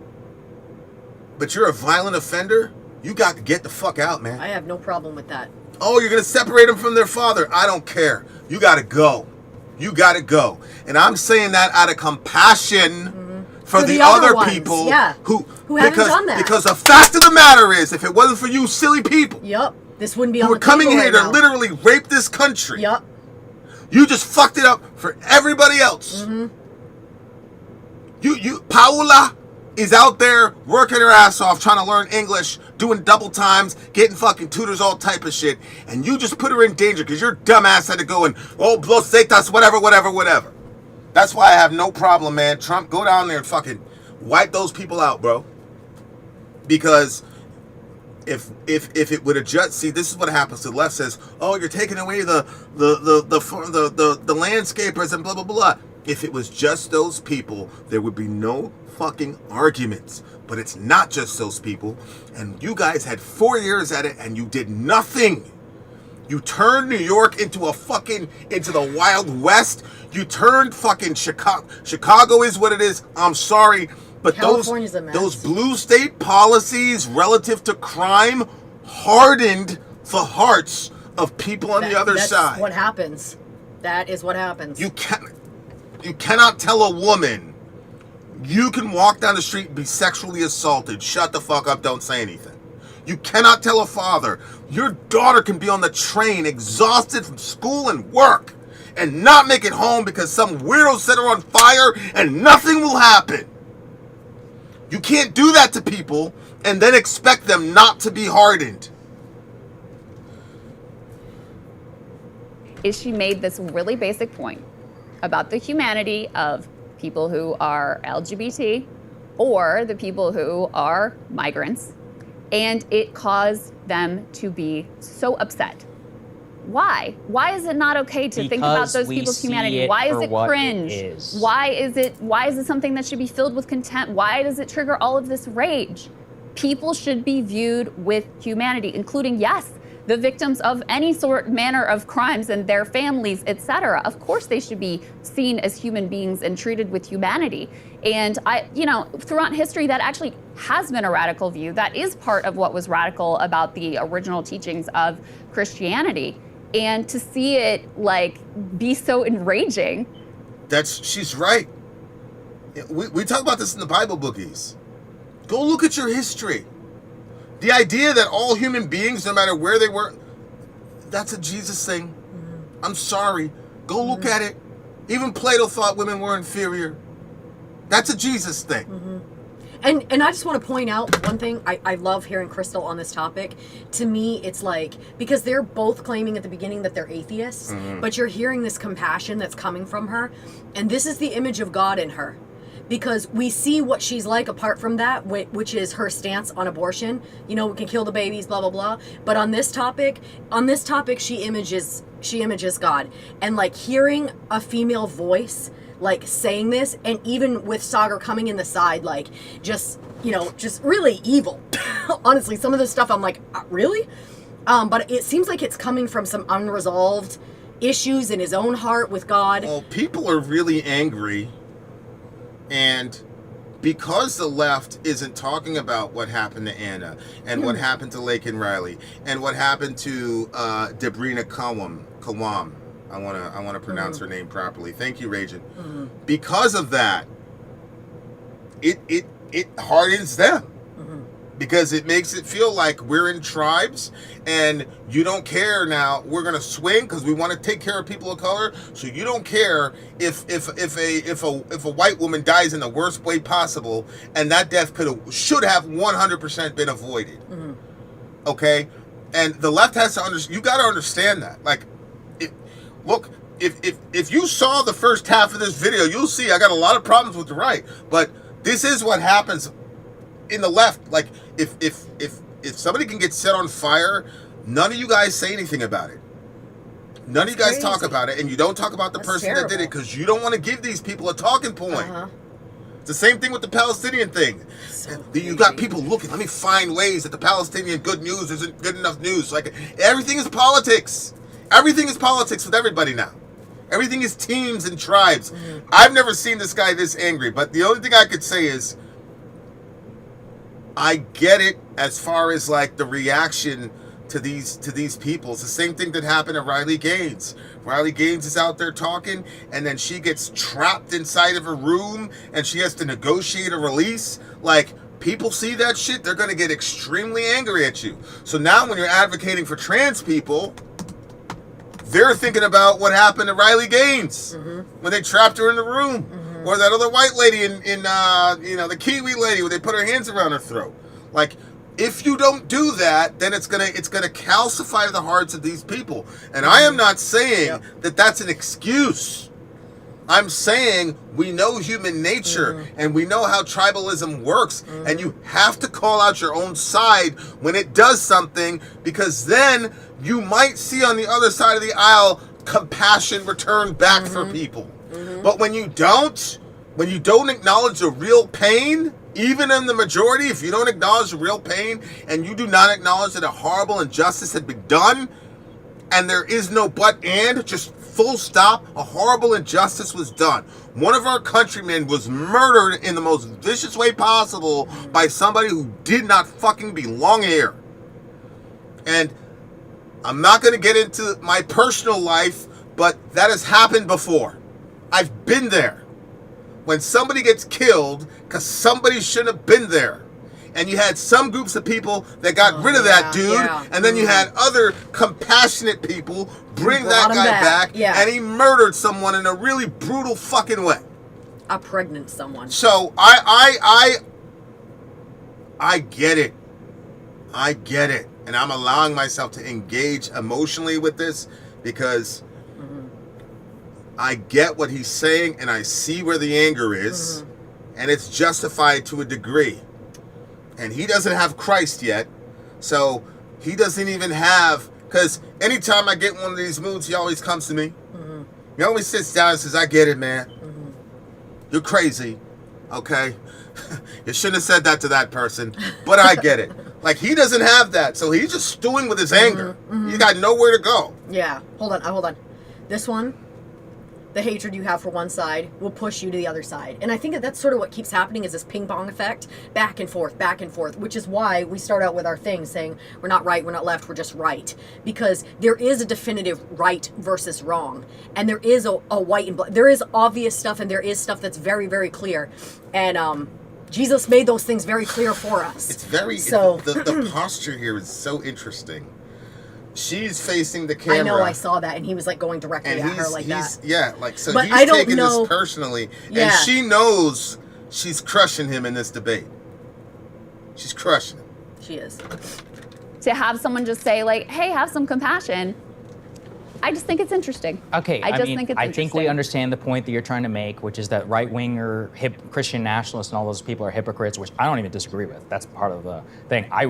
but you're a violent offender, you got to get the fuck out, man. I have no problem with that. Oh, you're going to separate them from their father. I don't care. You got to go. You got to go. And I'm saying that out of compassion for the other ones, people who haven't done that. Because the fact of the matter is, if it wasn't for you silly people this wouldn't be who on are the coming table here right to now. literally rape this country, Yep. you just fucked it up for everybody else. Paola is out there working her ass off trying to learn English, doing double times, getting fucking tutors, all type of shit, and you just put her in danger because your dumbass had to go and, oh, Los Zetas, whatever. That's why I have no problem, man. Trump, go down there and fucking wipe those people out, bro. Because if it would adjust, see, this is what happens. The left says, oh, you're taking away the landscapers and blah blah blah. If it was just those people, there would be no fucking arguments. But it's not just those people. And you guys had 4 years at it and you did nothing. You turned New York into the Wild West. You turned fucking Chicago. Chicago is what it is. I'm sorry. But California's a mess. those blue state policies relative to crime hardened the hearts of people on the other That's side. what happens. That is what happens. You cannot tell a woman you can walk down the street and be sexually assaulted. Shut the fuck up, don't say anything. You cannot tell a father your daughter can be on the train exhausted from school and work and not make it home because some weirdo set her on fire and nothing will happen. You can't do that to people and then expect them not to be hardened. She made this really basic point about the humanity of people who are LGBT or the people who are migrants, and it caused them to be so upset. Why? Why is it not okay to think about Because those we people's see humanity? it Why is for it what it cringe? is. Why is it something that should be filled with contempt? Why does it trigger all of this rage? People should be viewed with humanity, including, yes, the victims of any manner of crimes and their families, etc. Of course, they should be seen as human beings and treated with humanity. And throughout history, that actually has been a radical view. That is part of what was radical about the original teachings of Christianity. And to see it be so enraging. She's right. We talk about this in the Bible bookies. Go look at your history. The idea that all human beings, no matter where they were, that's a Jesus thing. I'm sorry. Go look at it. Even Plato thought women were inferior. That's a Jesus thing. And I just want to point out one thing. I love hearing Crystal on this topic. To me, it's because they're both claiming at the beginning that they're atheists, but you're hearing this compassion that's coming from her. And this is the image of God in her. Because we see what she's like apart from that, which is her stance on abortion. We can kill the babies, blah, blah, blah. But on this topic, she images God. And hearing a female voice saying this, and even with Saagar coming in the side, just really evil. Honestly, some of this stuff I'm like, really? But it seems like it's coming from some unresolved issues in his own heart with God. Well, people are really angry, and because the left isn't talking about what happened to Anna and what happened to Laken Riley and what happened to Debrina Kawam. I want to pronounce her name properly. Thank you, Rajan. Because of that, it hardens them. Because it makes it feel like we're in tribes and you don't care now. We're gonna swing because we want to take care of people of color. So you don't care if a white woman dies in the worst way possible, and that death should have 100% been avoided. Okay, and the left has to understand. You got to understand that. Look, if you saw the first half of this video, you'll see I got a lot of problems with the right. But this is what happens in the left. Like if somebody can get set on fire, none of you guys say anything about it. None of you guys talk about it, and you don't talk about the person that did it because you don't want to give these people a talking point. It's the same thing with the Palestinian thing. You got people looking. Let me find ways that the Palestinian good news isn't good enough news. Like everything is politics. Everything is politics with everybody now. Everything is teams and tribes. I've never seen this guy this angry, but the only thing I could say is I get it as far as like the reaction to these people. It's the same thing that happened to Riley Gaines. Riley Gaines is out there talking, and then she gets trapped inside of a room, and she has to negotiate a release. Like, people see that shit, they're going to get extremely angry at you. So now when you're advocating for trans people, they're thinking about what happened to Riley Gaines when they trapped her in the room. Or that other white lady in the Kiwi lady where they put her hands around her throat. Like, if you don't do that, then it's gonna calcify the hearts of these people. And I am not saying that that's an excuse. I'm saying we know human nature and we know how tribalism works, and you have to call out your own side when it does something, because then you might see on the other side of the aisle compassion return back for people. But when you don't acknowledge the real pain, even in the majority, if you don't acknowledge the real pain and you do not acknowledge that a horrible injustice had been done, and there is no but and, just full stop, a horrible injustice was done. One of our countrymen was murdered in the most vicious way possible by somebody who did not fucking belong here. And I'm not going to get into my personal life, but that has happened before. I've been there. When somebody gets killed because somebody shouldn't have been there. And you had some groups of people that got rid of that dude, and then you had other compassionate people bring that guy back, and he murdered someone in a really brutal fucking way. A pregnant someone. So I get it. I get it. And I'm allowing myself to engage emotionally with this because I get what he's saying, and I see where the anger is, and it's justified to a degree. And he doesn't have Christ yet, so he doesn't even have, because anytime I get one of these moods, he always comes to me. He always sits down and says, I get it, man. You're crazy, okay? You shouldn't have said that to that person, but I get it. Like, he doesn't have that, so he's just stewing with his anger. He's got nowhere to go. Yeah, hold on. This one, the hatred you have for one side will push you to the other side. And I think that's sort of what keeps happening, is this ping pong effect, back and forth, which is why we start out with our thing saying we're not right, we're not left, we're just right. Because there is a definitive right versus wrong. And there is a white and black. There is obvious stuff, and there is stuff that's very, very clear. And Jesus made those things very clear for us. It's very, the posture here is so interesting. She's facing the camera. I know, I saw that, and he was like going directly at her like that. Yeah, like, so but he's taking this personally, and she knows she's crushing him in this debate. She's crushing him. She is. To have someone just say, like, hey, have some compassion, I just think it's interesting. Okay, I think we understand the point that you're trying to make, which is that right-winger Christian nationalists and all those people are hypocrites, which I don't even disagree with. That's part of the thing. I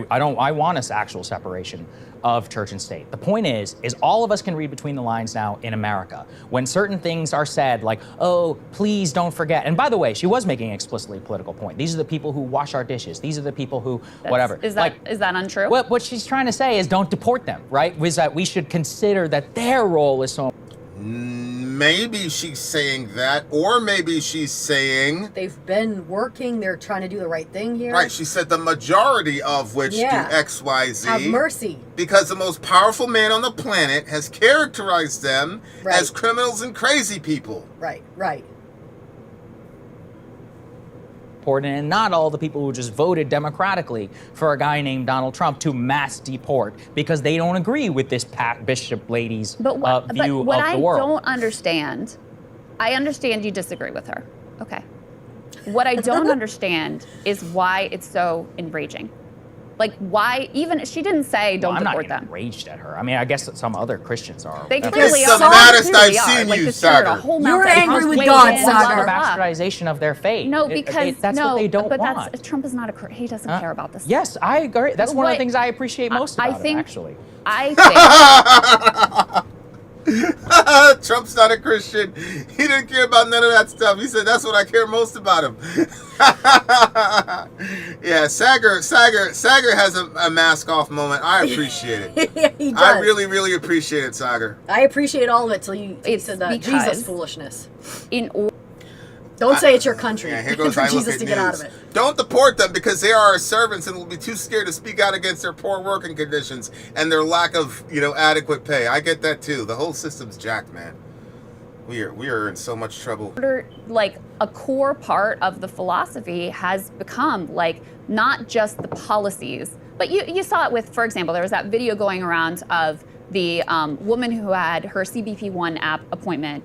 want us actual separation of church and state. The point is all of us can read between the lines now in America. When certain things are said, like, oh, please don't forget. And by the way, she was making an explicitly political point. These are the people who wash our dishes. These are the people who whatever. Is that untrue? Well, what she's trying to say is don't deport them, right? Is that we should consider that their role is so. Maybe she's saying that, or maybe she's saying they've been working, they're trying to do the right thing here. Right, she said the majority of which do X, Y, Z. Have mercy. Because the most powerful man on the planet has characterized them as criminals and crazy people. Right. And not all the people who just voted democratically for a guy named Donald Trump to mass deport because they don't agree with this Pat Bishop lady's view of the world. But what I don't understand, I understand you disagree with her. Okay. What I don't understand is why it's so enraging. Like, why? Even she didn't say don't I'm not deport even them. enraged at her. I mean, I guess that some other Christians are. They That's- clearly It's are. the maddest Clearly I've are. seen Like, you, this triggered a Sagar. whole You're meltdown. angry with Way God, in, Sagar. blah, blah, blah. bastardization of their faith. No, because that's no, what they don't but want. Trump is not he doesn't care about this. Yes, I agree. That's one of the What- things I appreciate most about I think, him, actually. I think Trump's not a Christian. He didn't care about none of that stuff. He said, that's what I care most about him. Yeah, Sagar has a mask off moment. I appreciate it. Yeah, he does. I really, really appreciate it, Sagar. I appreciate all of it till you It's said that because Jesus foolishness. in Don't say it's your country. Yeah, here goes for I look Jesus at to news. get out of it. Don't deport them because they are our servants and will be too scared to speak out against their poor working conditions and their lack of, adequate pay. I get that too. The whole system's jacked, man. We are in so much trouble. like a core part of the philosophy has become like not just the policies, but you saw it with, for example, there was that video going around of the woman who had her CBP1 app appointment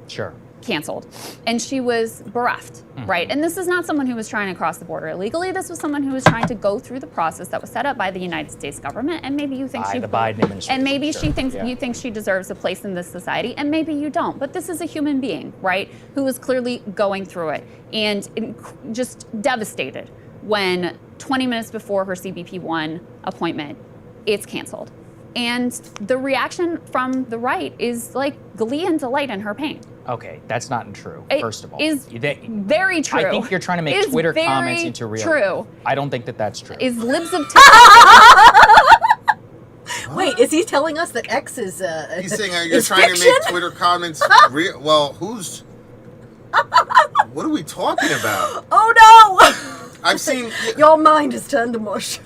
canceled, and she was bereft, right? And this is not someone who was trying to cross the border illegally. This was someone who was trying to go through the process that was set up by the United States government. And maybe you think By the Biden administration, and maybe she thinks yeah. you think she deserves a place in this society, and maybe you don't. But this is a human being, right, who is clearly going through it and just devastated when 20 minutes before her CBP1 appointment, it's canceled. And the reaction from the right is like glee and delight in her pain. Okay, that's not true, It first of all. is very true. I think you're trying to make Is Twitter very comments into real. true. I don't think that that's true. Is libs of TikTok. Wait, is he telling us that X is He's saying you're is trying fiction? to make Twitter comments real. Well, who's... What are we talking about? Oh no! I've seen... Your mind is turned to mush.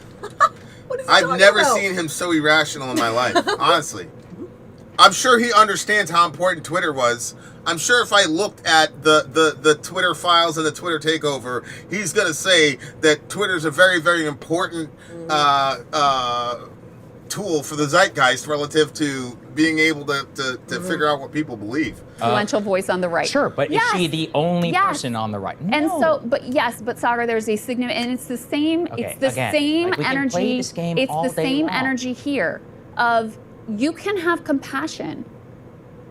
I've never about? seen him so irrational in my life, honestly. I'm sure he understands how important Twitter was. I'm sure if I looked at the Twitter files and the Twitter takeover, he's going to say that Twitter's a very, very important tool for the zeitgeist relative to being able to figure out what people believe. Influential voice on the right. Sure, but Yes. is she the only Yes. person on the right? And No. so, but Sagar, there's a significant, and it's the same. Okay, it's the again, same like, we can energy. play this game It's all the day same long. energy here of you can have compassion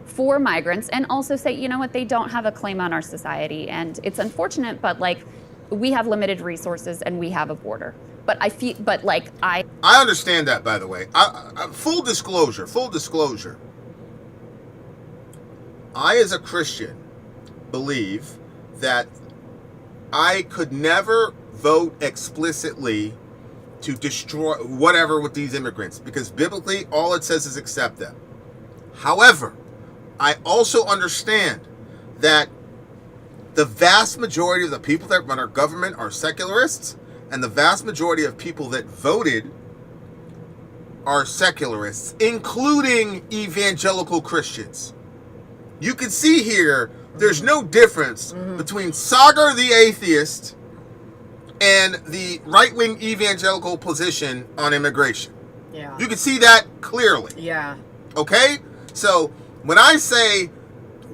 for migrants and also say, you know what, they don't have a claim on our society, and it's unfortunate, but like we have limited resources and we have a border. But I feel, but like I understand that, by the way. Full disclosure. I, as a Christian, believe that I could never vote explicitly to destroy whatever with these immigrants, because biblically, all it says is accept them. However, I also understand that the vast majority of the people that run our government are secularists, and the vast majority of people that voted are secularists, including evangelical Christians. You can see here, there's no difference between Sagar the atheist and the right-wing evangelical position on immigration. Yeah. You can see that clearly. Yeah. Okay? So when I say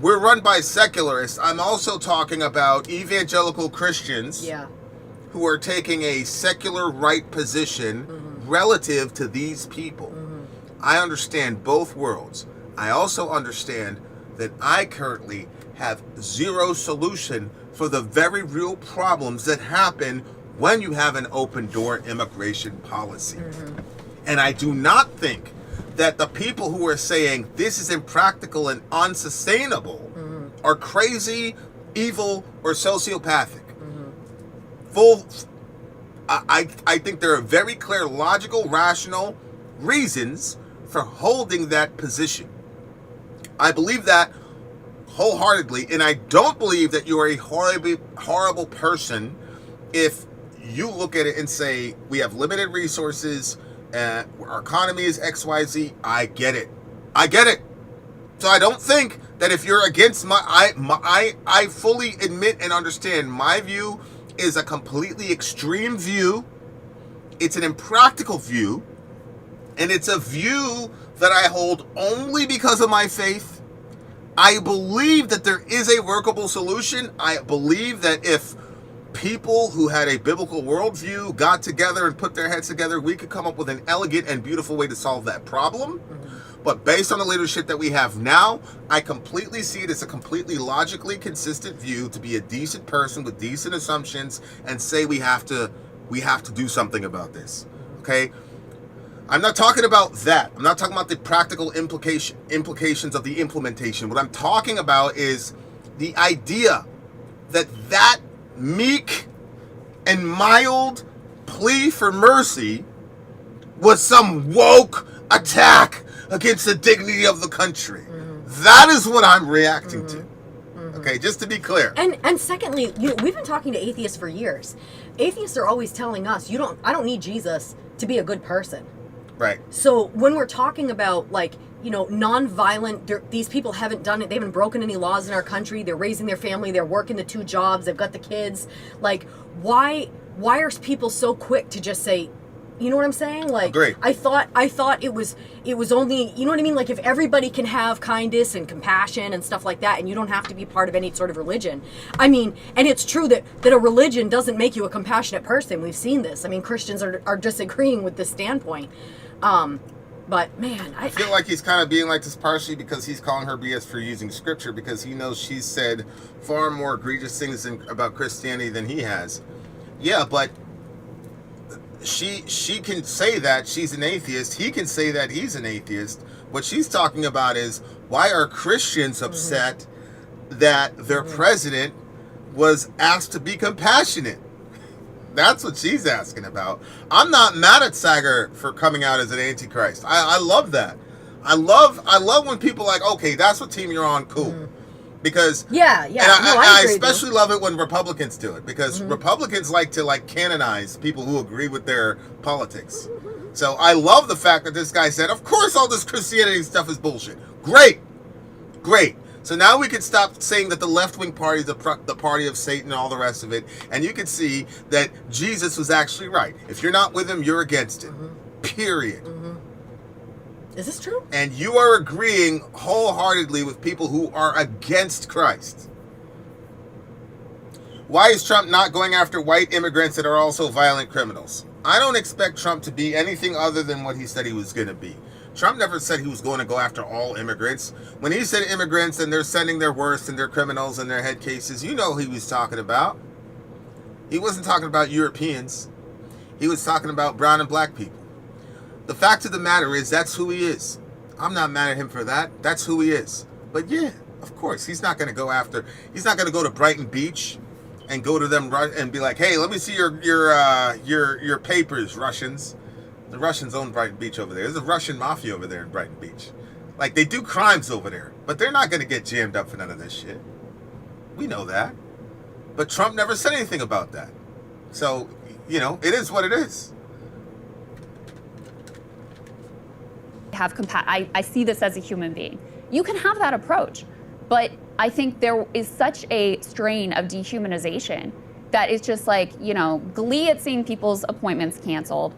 we're run by secularists, I'm also talking about evangelical Christians who are taking a secular right position relative to these people. I understand both worlds. I also understand that I currently have zero solution for the very real problems that happen when you have an open door immigration policy. And I do not think that the people who are saying this is impractical and unsustainable are crazy, evil, or sociopathic. I think there are very clear, logical, rational reasons for holding that position. I believe that wholeheartedly, and I don't believe that you are a horrible person if you look at it and say, we have limited resources, our economy is XYZ. I get it. So I don't think that if you're against I fully admit and understand my view is a completely extreme view. It's an impractical view. And it's a view that I hold only because of my faith. I believe that there is a workable solution. I believe that if people who had a biblical worldview got together and put their heads together, we could come up with an elegant and beautiful way to solve that problem. But based on the leadership that we have now, I completely see it as a completely logically consistent view to be a decent person with decent assumptions and say we have to do something about this. Okay? I'm not talking about that. I'm not talking about the practical implications of the implementation. What I'm talking about is the idea that meek and mild plea for mercy was some woke attack against the dignity of the country. That is what I'm reacting to. Okay, just to be clear. And secondly, we've been talking to atheists for years. Atheists are always telling us, I don't need Jesus to be a good person. Right. So when we're talking about nonviolent, these people haven't done it. They haven't broken any laws in our country. They're raising their family. They're working the 2 jobs. They've got the kids. Like, why are people so quick to just say, you know what I'm saying? Like, Great. I thought it was only, you know what I mean? Like, if everybody can have kindness and compassion and stuff like that, and you don't have to be part of any sort of religion. I mean, and it's true that a religion doesn't make you a compassionate person. We've seen this. I mean, Christians are disagreeing with this standpoint. But man, I feel like he's kind of being like this partially because he's calling her BS for using scripture, because he knows she's said far more egregious things about Christianity than he has. Yeah, but she can say that she's an atheist. He can say that he's an atheist. What she's talking about is, why are Christians upset that their president was asked to be compassionate? That's what she's asking about. I'm not mad at Saagar for coming out as an antichrist. I love that. I love when people are like, okay, that's what team you're on, cool. Because yeah. And I I agree especially love it when Republicans do it, because Republicans like to canonize people who agree with their politics. So I love the fact that this guy said, of course all this Christianity stuff is bullshit. Great. So now we can stop saying that the left-wing party is the party of Satan and all the rest of it, and you can see that Jesus was actually right. If you're not with him, you're against him. Period. Is this true? And you are agreeing wholeheartedly with people who are against Christ. Why is Trump not going after white immigrants that are also violent criminals? I don't expect Trump to be anything other than what he said he was going to be. Trump never said he was going to go after all immigrants. When he said immigrants and they're sending their worst and their criminals and their head cases, you know who he was talking about. He wasn't talking about Europeans. He was talking about brown and black people. The fact of the matter is, that's who he is. I'm not mad at him for that. That's who he is. But yeah, of course, he's not going to go to Brighton Beach and go to them and be like, hey, let me see your papers, Russians. The Russians own Brighton Beach over there. There's a Russian mafia over there in Brighton Beach. Like, they do crimes over there, but they're not going to get jammed up for none of this shit. We know that. But Trump never said anything about that. So, it is what it is. I see this as a human being. You can have that approach, but I think there is such a strain of dehumanization that is just like, glee at seeing people's appointments canceled.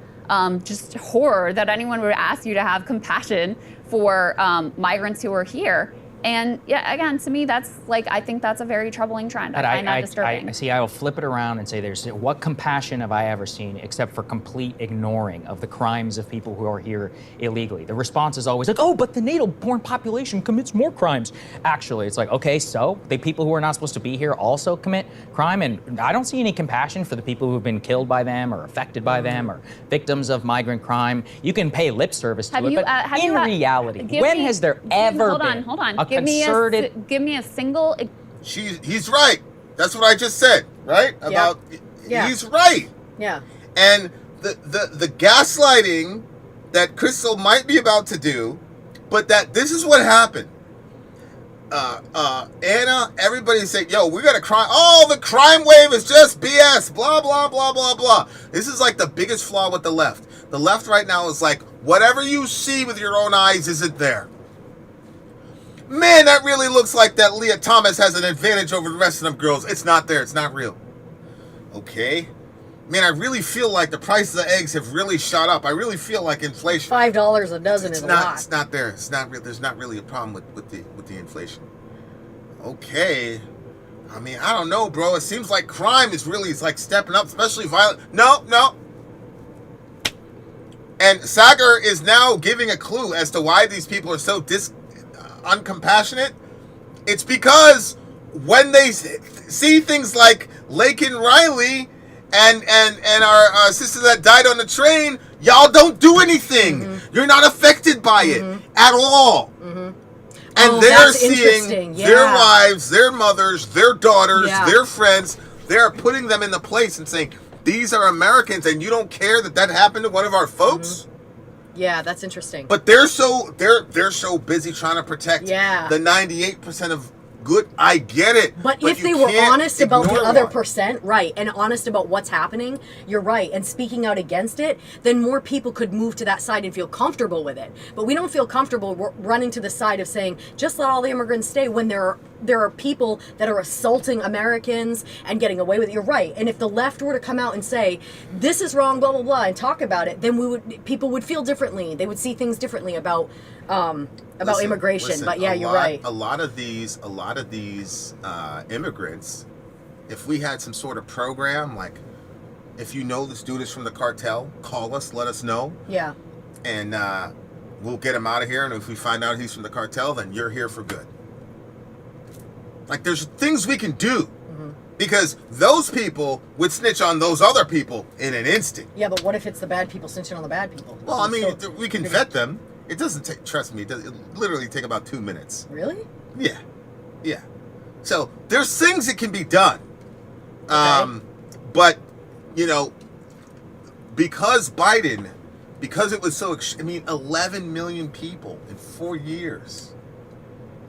Just horror that anyone would ask you to have compassion for migrants who are here. And yeah, again, to me, that's I think that's a very troubling trend. I find that disturbing. I will flip it around and say, what compassion have I ever seen except for complete ignoring of the crimes of people who are here illegally? The response is always like, oh, but the native-born population commits more crimes. Actually, it's like, okay, so the people who are not supposed to be here also commit crime, and I don't see any compassion for the people who have been killed by them or affected by them or victims of migrant crime. You can pay lip service to it, but in reality, when has there ever been hold on. a concerted... Give me a single... He's right. That's what I just said, right? About he's right. Yeah. And the gaslighting that Crystal might be about to do, but that this is what happened. Anna, everybody said, yo, we got a crime. Oh, the crime wave is just BS. Blah, blah, blah, blah, blah. This is like the biggest flaw with the left. The left right now is like, whatever you see with your own eyes isn't there. Man, that really looks like that Leah Thomas has an advantage over the rest of them girls. It's not there. It's not real. Okay. Man, I really feel like the prices of eggs have really shot up. I really feel like inflation. $5 a dozen is a lot. It's not there. It's not. There's not really a problem with the inflation. Okay. I mean, I don't know, bro. It seems like crime is really like stepping up, especially violent. No. And Saagar is now giving a clue as to why these people are so uncompassionate. It's because when they see things like Laken Riley and our sister that died on the train, y'all don't do anything. Mm-hmm. You're not affected by it at all. Mm-hmm. And they're seeing their wives, their mothers, their daughters, their friends. They're putting them in the place and saying, these are Americans, and you don't care that happened to one of our folks? Mm-hmm. Yeah, that's interesting. But they're so busy trying to protect the 98% of good. I get it. But if they were honest about the other percent, right, and honest about what's happening, you're right, and speaking out against it, then more people could move to that side and feel comfortable with it. But we don't feel comfortable running to the side of saying, just let all the immigrants stay when there are people that are assaulting Americans and getting away with it. You're right. And if the left were to come out and say, this is wrong, blah, blah, blah, and talk about it, then people would feel differently. They would see things differently about immigration. Listen, but yeah, you're right. A lot of these immigrants, if we had some sort of program, like if you know this dude is from the cartel, call us, let us know. Yeah. And we'll get him out of here. And if we find out he's from the cartel, then you're here for good. Like, there's things we can do. Because those people would snitch on those other people in an instant. Yeah, but what if it's the bad people snitching on the bad people? Well, I mean, we can vet them. It doesn't take, trust me, it literally take about 2 minutes. Really? Yeah. So, there's things that can be done. Okay. But, because Biden, because it was so, 11 million people in 4 years.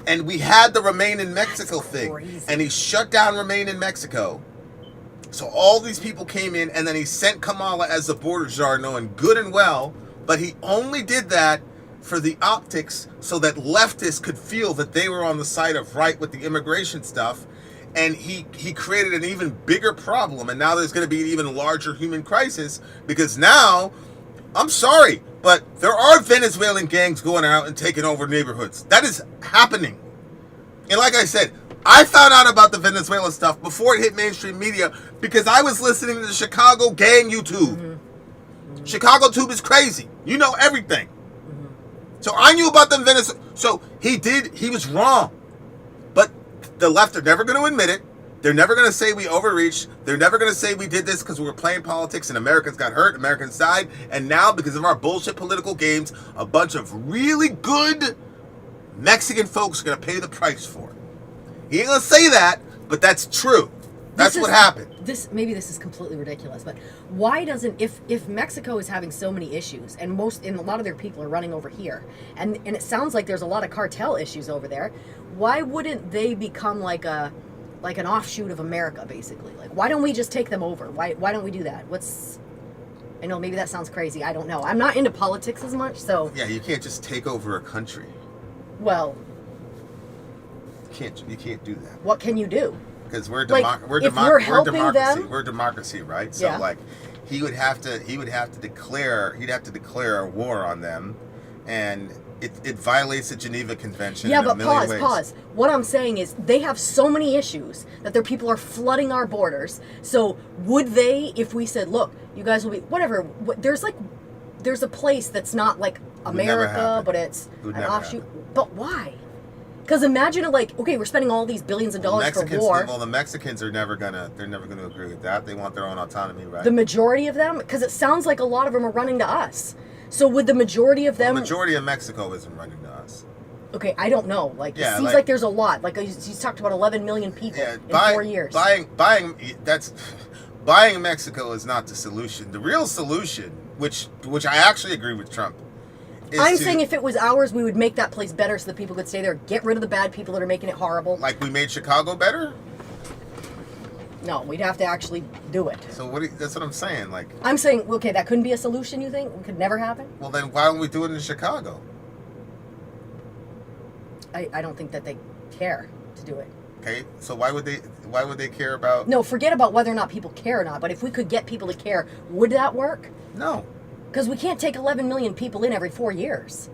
And we had the Remain in Mexico thing. And he shut down Remain in Mexico. So all these people came in, and then he sent Kamala as the border czar, knowing good and well, but he only did that for the optics so that leftists could feel that they were on the side of right with the immigration stuff. And he created an even bigger problem. And now there's going to be an even larger human crisis, because now, I'm sorry, but there are Venezuelan gangs going out and taking over neighborhoods. That is happening. And like I said, I found out about the Venezuela stuff before it hit mainstream media because I was listening to the Chicago gang YouTube. Chicago Tube is crazy. You know everything. So I knew about them Venezuela. So he was wrong. But the left are never going to admit it. They're never going to say we overreached. They're never going to say we did this because we were playing politics and Americans got hurt, Americans died. And now, because of our bullshit political games, a bunch of really good Mexican folks are going to pay the price for it. He ain't going to say that, but that's true. That's what happened. Maybe this is completely ridiculous, but why doesn't, if Mexico is having so many issues and a lot of their people are running over here, and it sounds like there's a lot of cartel issues over there, why wouldn't they become like an offshoot of America, basically? Like, why don't we just take them over? Why don't we do that? I know maybe that sounds crazy. I don't know. I'm not into politics as much, so. Yeah, you can't just take over a country. Well. You can't do that. What can you do? Because we're democracy. We're democracy, right? So he would have to declare a war on them, and it violates the Geneva Convention. Yeah, in a million ways. Pause. What I'm saying is they have so many issues that their people are flooding our borders. So would they, if we said, look, you guys will be whatever? There's a place that's not like America, but it's an offshoot. But why? Because imagine okay, we're spending all these billions of dollars for war. Well, the Mexicans are never gonna agree with that. They want their own autonomy, right? The majority of them, because it sounds like a lot of them are running to us. So would the majority of them? The majority of Mexico isn't running to us. Okay, I don't know. It seems like there's a lot. Like you talked about 11 million people in 4 years. Buying Mexico is not the solution. The real solution, which I actually agree with Trump. I'm saying if it was ours, we would make that place better so that people could stay there. Get rid of the bad people that are making it horrible. Like we made Chicago better? No, we'd have to actually do it. So that's what I'm saying. I'm saying, okay, that couldn't be a solution, you think? It could never happen? Well, then why don't we do it in Chicago? I don't think that they care to do it. Okay, so why would they care about... No, forget about whether or not people care or not, but if we could get people to care, would that work? No. Because we can't take 11 million people in every 4 years.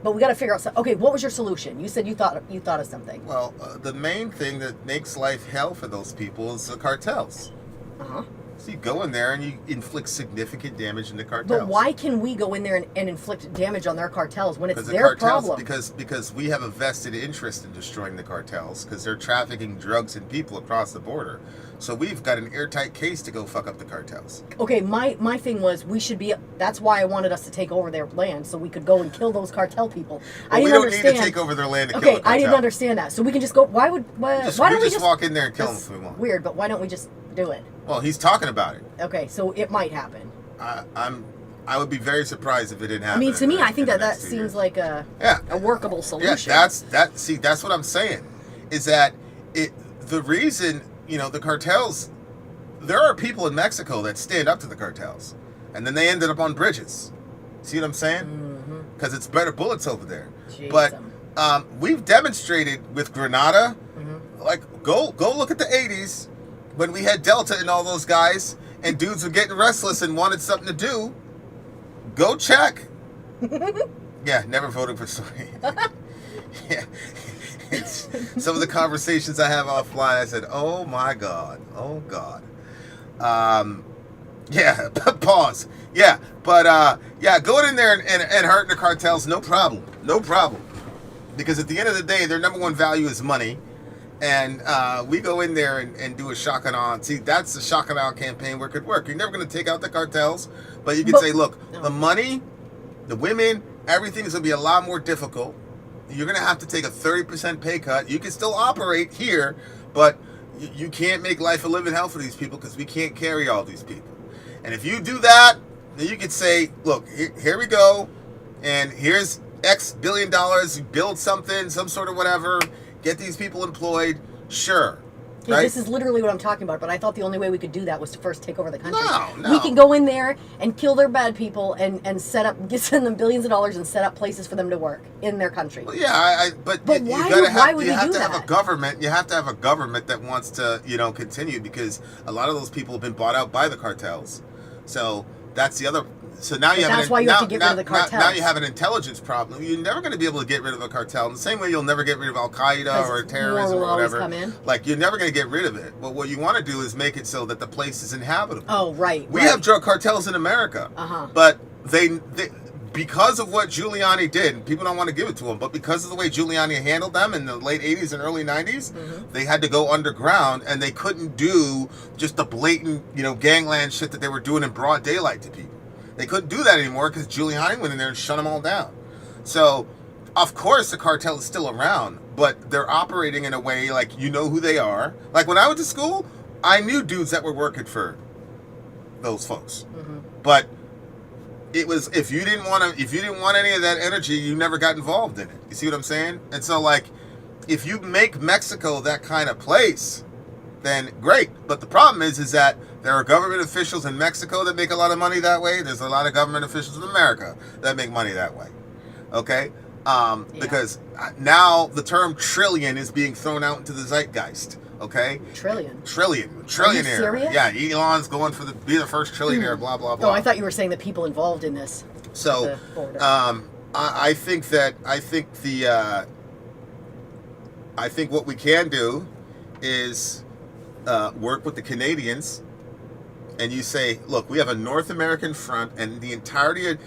But we got to figure out. Okay, what was your solution? You said you thought of something. Well, the main thing that makes life hell for those people is the cartels. Uh-huh. So you go in there and you inflict significant damage in the cartels. But why can we go in there and inflict damage on their cartels when it's the their cartels, problem? Because we have a vested interest in destroying the cartels because they're trafficking drugs and people across the border. So we've got an airtight case to go fuck up the cartels. Okay, my thing was we should be. That's why I wanted us to take over their land so we could go and kill those cartel people. Well, I we didn't don't understand. need to take over their land to kill Okay, the cartel. I didn't understand that. So we can just go. Why don't we just walk in there and kill them that's if we want? Weird, but why don't we just do it? Well, he's talking about it. Okay, so it might happen. I would be very surprised if it didn't I happen. mean, to me, I think that next 2 seems years. like a workable solution. Yeah, that's what I'm saying. Is that the reason, the cartels, there are people in Mexico that stand up to the cartels. And then they ended up on bridges. See what I'm saying? Because it's better bullets over there. Jeez. But we've demonstrated with Grenada, like go look at the 80s when we had Delta and all those guys and dudes were getting restless and wanted something to do. Go check. Yeah, never voted for Soy. Yeah. Some of the conversations I have offline, I said, oh my God. Oh God. Yeah, pause. Yeah, but going in there and hurting the cartels, no problem. No problem. Because at the end of the day, their number one value is money. And we go in there and do a shock and awe. See, that's the shock and awe campaign where it could work. You're never going to take out the cartels, but you can say, look, the money, the women, everything is going to be a lot more difficult. You're going to have to take a 30% pay cut. You can still operate here, but you can't make life a living hell for these people because we can't carry all these people. And if you do that, then you could say, look, here we go, and here's X billion dollars. You build something, some sort of whatever, get these people employed, sure. Yeah, right? this is literally what I'm talking about, but I thought the only way we could do that was to first take over the country. No. We can go in there and kill their bad people and send them billions of dollars and set up places for them to work in their country. Well, yeah, but you why gotta why would you we have do to have that? a government. You have to have a government that wants to, continue because a lot of those people have been bought out by the cartels. So that's the other. So now you have that's why you have to get rid of the cartels. Now you have an intelligence problem. You're never going to be able to get rid of a cartel in the same way you'll never get rid of Al Qaeda or terrorism or whatever. Come in. Like you're never going to get rid of it. But what you want to do is make it so that the place is inhabitable. Oh, right. We have drug cartels in America, but they because of what Giuliani did, people don't want to give it to him, but because of the way Giuliani handled them in the late 80s and early 90s, they had to go underground and they couldn't do just the blatant, gangland shit that they were doing in broad daylight to people. They couldn't do that anymore because Giuliani went in there and shut them all down. So, of course, the cartel is still around, but they're operating in a way like who they are. Like when I went to school, I knew dudes that were working for those folks, but it was if you didn't want any of that energy, you never got involved in it. You see what I'm saying? And so, like, if you make Mexico that kind of place, then great. But the problem is that there are government officials in Mexico that make a lot of money that way. There's a lot of government officials in America that make money that way. Okay? Because now the term trillion is being thrown out into the zeitgeist. Okay? Trillionaire. Are you serious? Yeah, Elon's going for be the first trillionaire, blah, blah, blah. Oh, I thought you were saying the people involved in this. So, I think what we can do is work with the Canadians, and you say, look, we have a North American front, and the entirety of,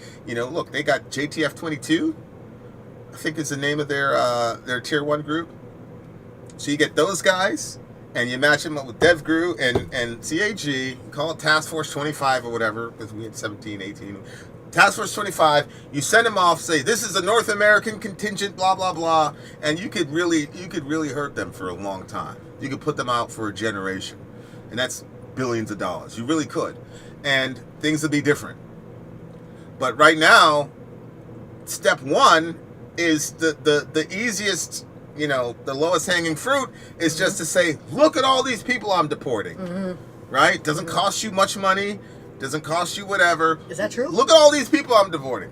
look, they got JTF 22, I think is the name of their Tier 1 group. So you get those guys, and you match them up with DevGru and CAG, call it Task Force 25 or whatever, because we had 17, 18. Task Force 25, you send them off, say, this is a North American contingent, blah, blah, blah, and you could really hurt them for a long time. You could put them out for a generation, and that's billions of dollars. You really could, and things would be different. But right now, step one is the easiest, the lowest hanging fruit is just to say, look at all these people I'm deporting, right? Doesn't cost you much money, doesn't cost you whatever. Is that true? Look at all these people I'm deporting.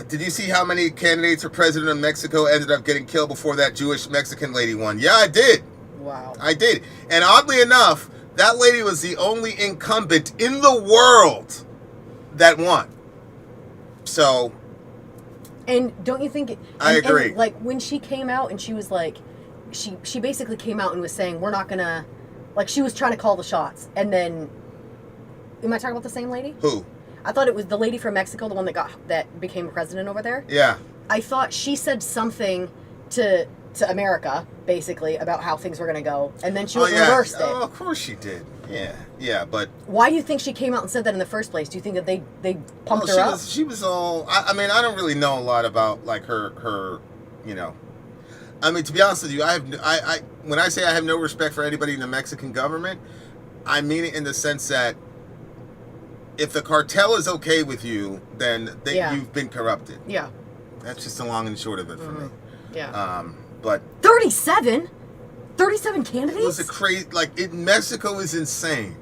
Did you see how many candidates for president of Mexico ended up getting killed before that Jewish Mexican lady won? Yeah, I did. Wow. I did. And oddly enough, that lady was the only incumbent in the world that won. So. And don't you think? I agree. And, like when she came out and she was like, she basically came out and was saying we're not gonna, like she was trying to call the shots, and then, am I talking about the same lady? Who? I thought it was the lady from Mexico, the one that became president over there. Yeah. I thought she said something to America basically about how things were gonna go, and then she reversed it. Oh, of course she did. Yeah, but why do you think she came out and said that in the first place? Do you think that they pumped her up? She was all. I mean, I don't really know a lot about like her, you know. I mean, to be honest with you, I when I say I have no respect for anybody in the Mexican government, I mean it in the sense that if the cartel is okay with you, then you've been corrupted. Yeah. That's just the long and short of it for me. Yeah. But 37 candidates? It was a crazy, Mexico is insane.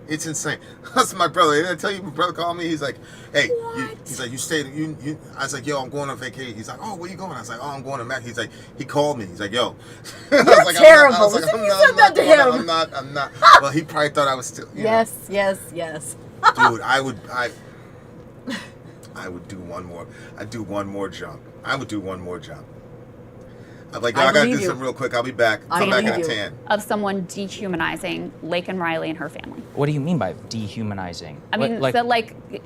It's insane. That's my brother. Didn't I tell you my brother called me? He's like, hey, he's like, you stayed, you, I was like, yo, I'm going on vacation. He's like, oh, where you going? I was like, oh, I'm going to Mexico. He's like, he called me. He's like, yo. You're like, terrible. I was like, you said that to him. I'm not. Well, he probably thought I was still. Yes. Dude, I would do one more. I'd do one more jump. I would do one more jump. I'm like, I gotta do something real quick. I'll be back. Come back in a tan. Of someone dehumanizing Laken Riley and her family. What do you mean by dehumanizing? I mean,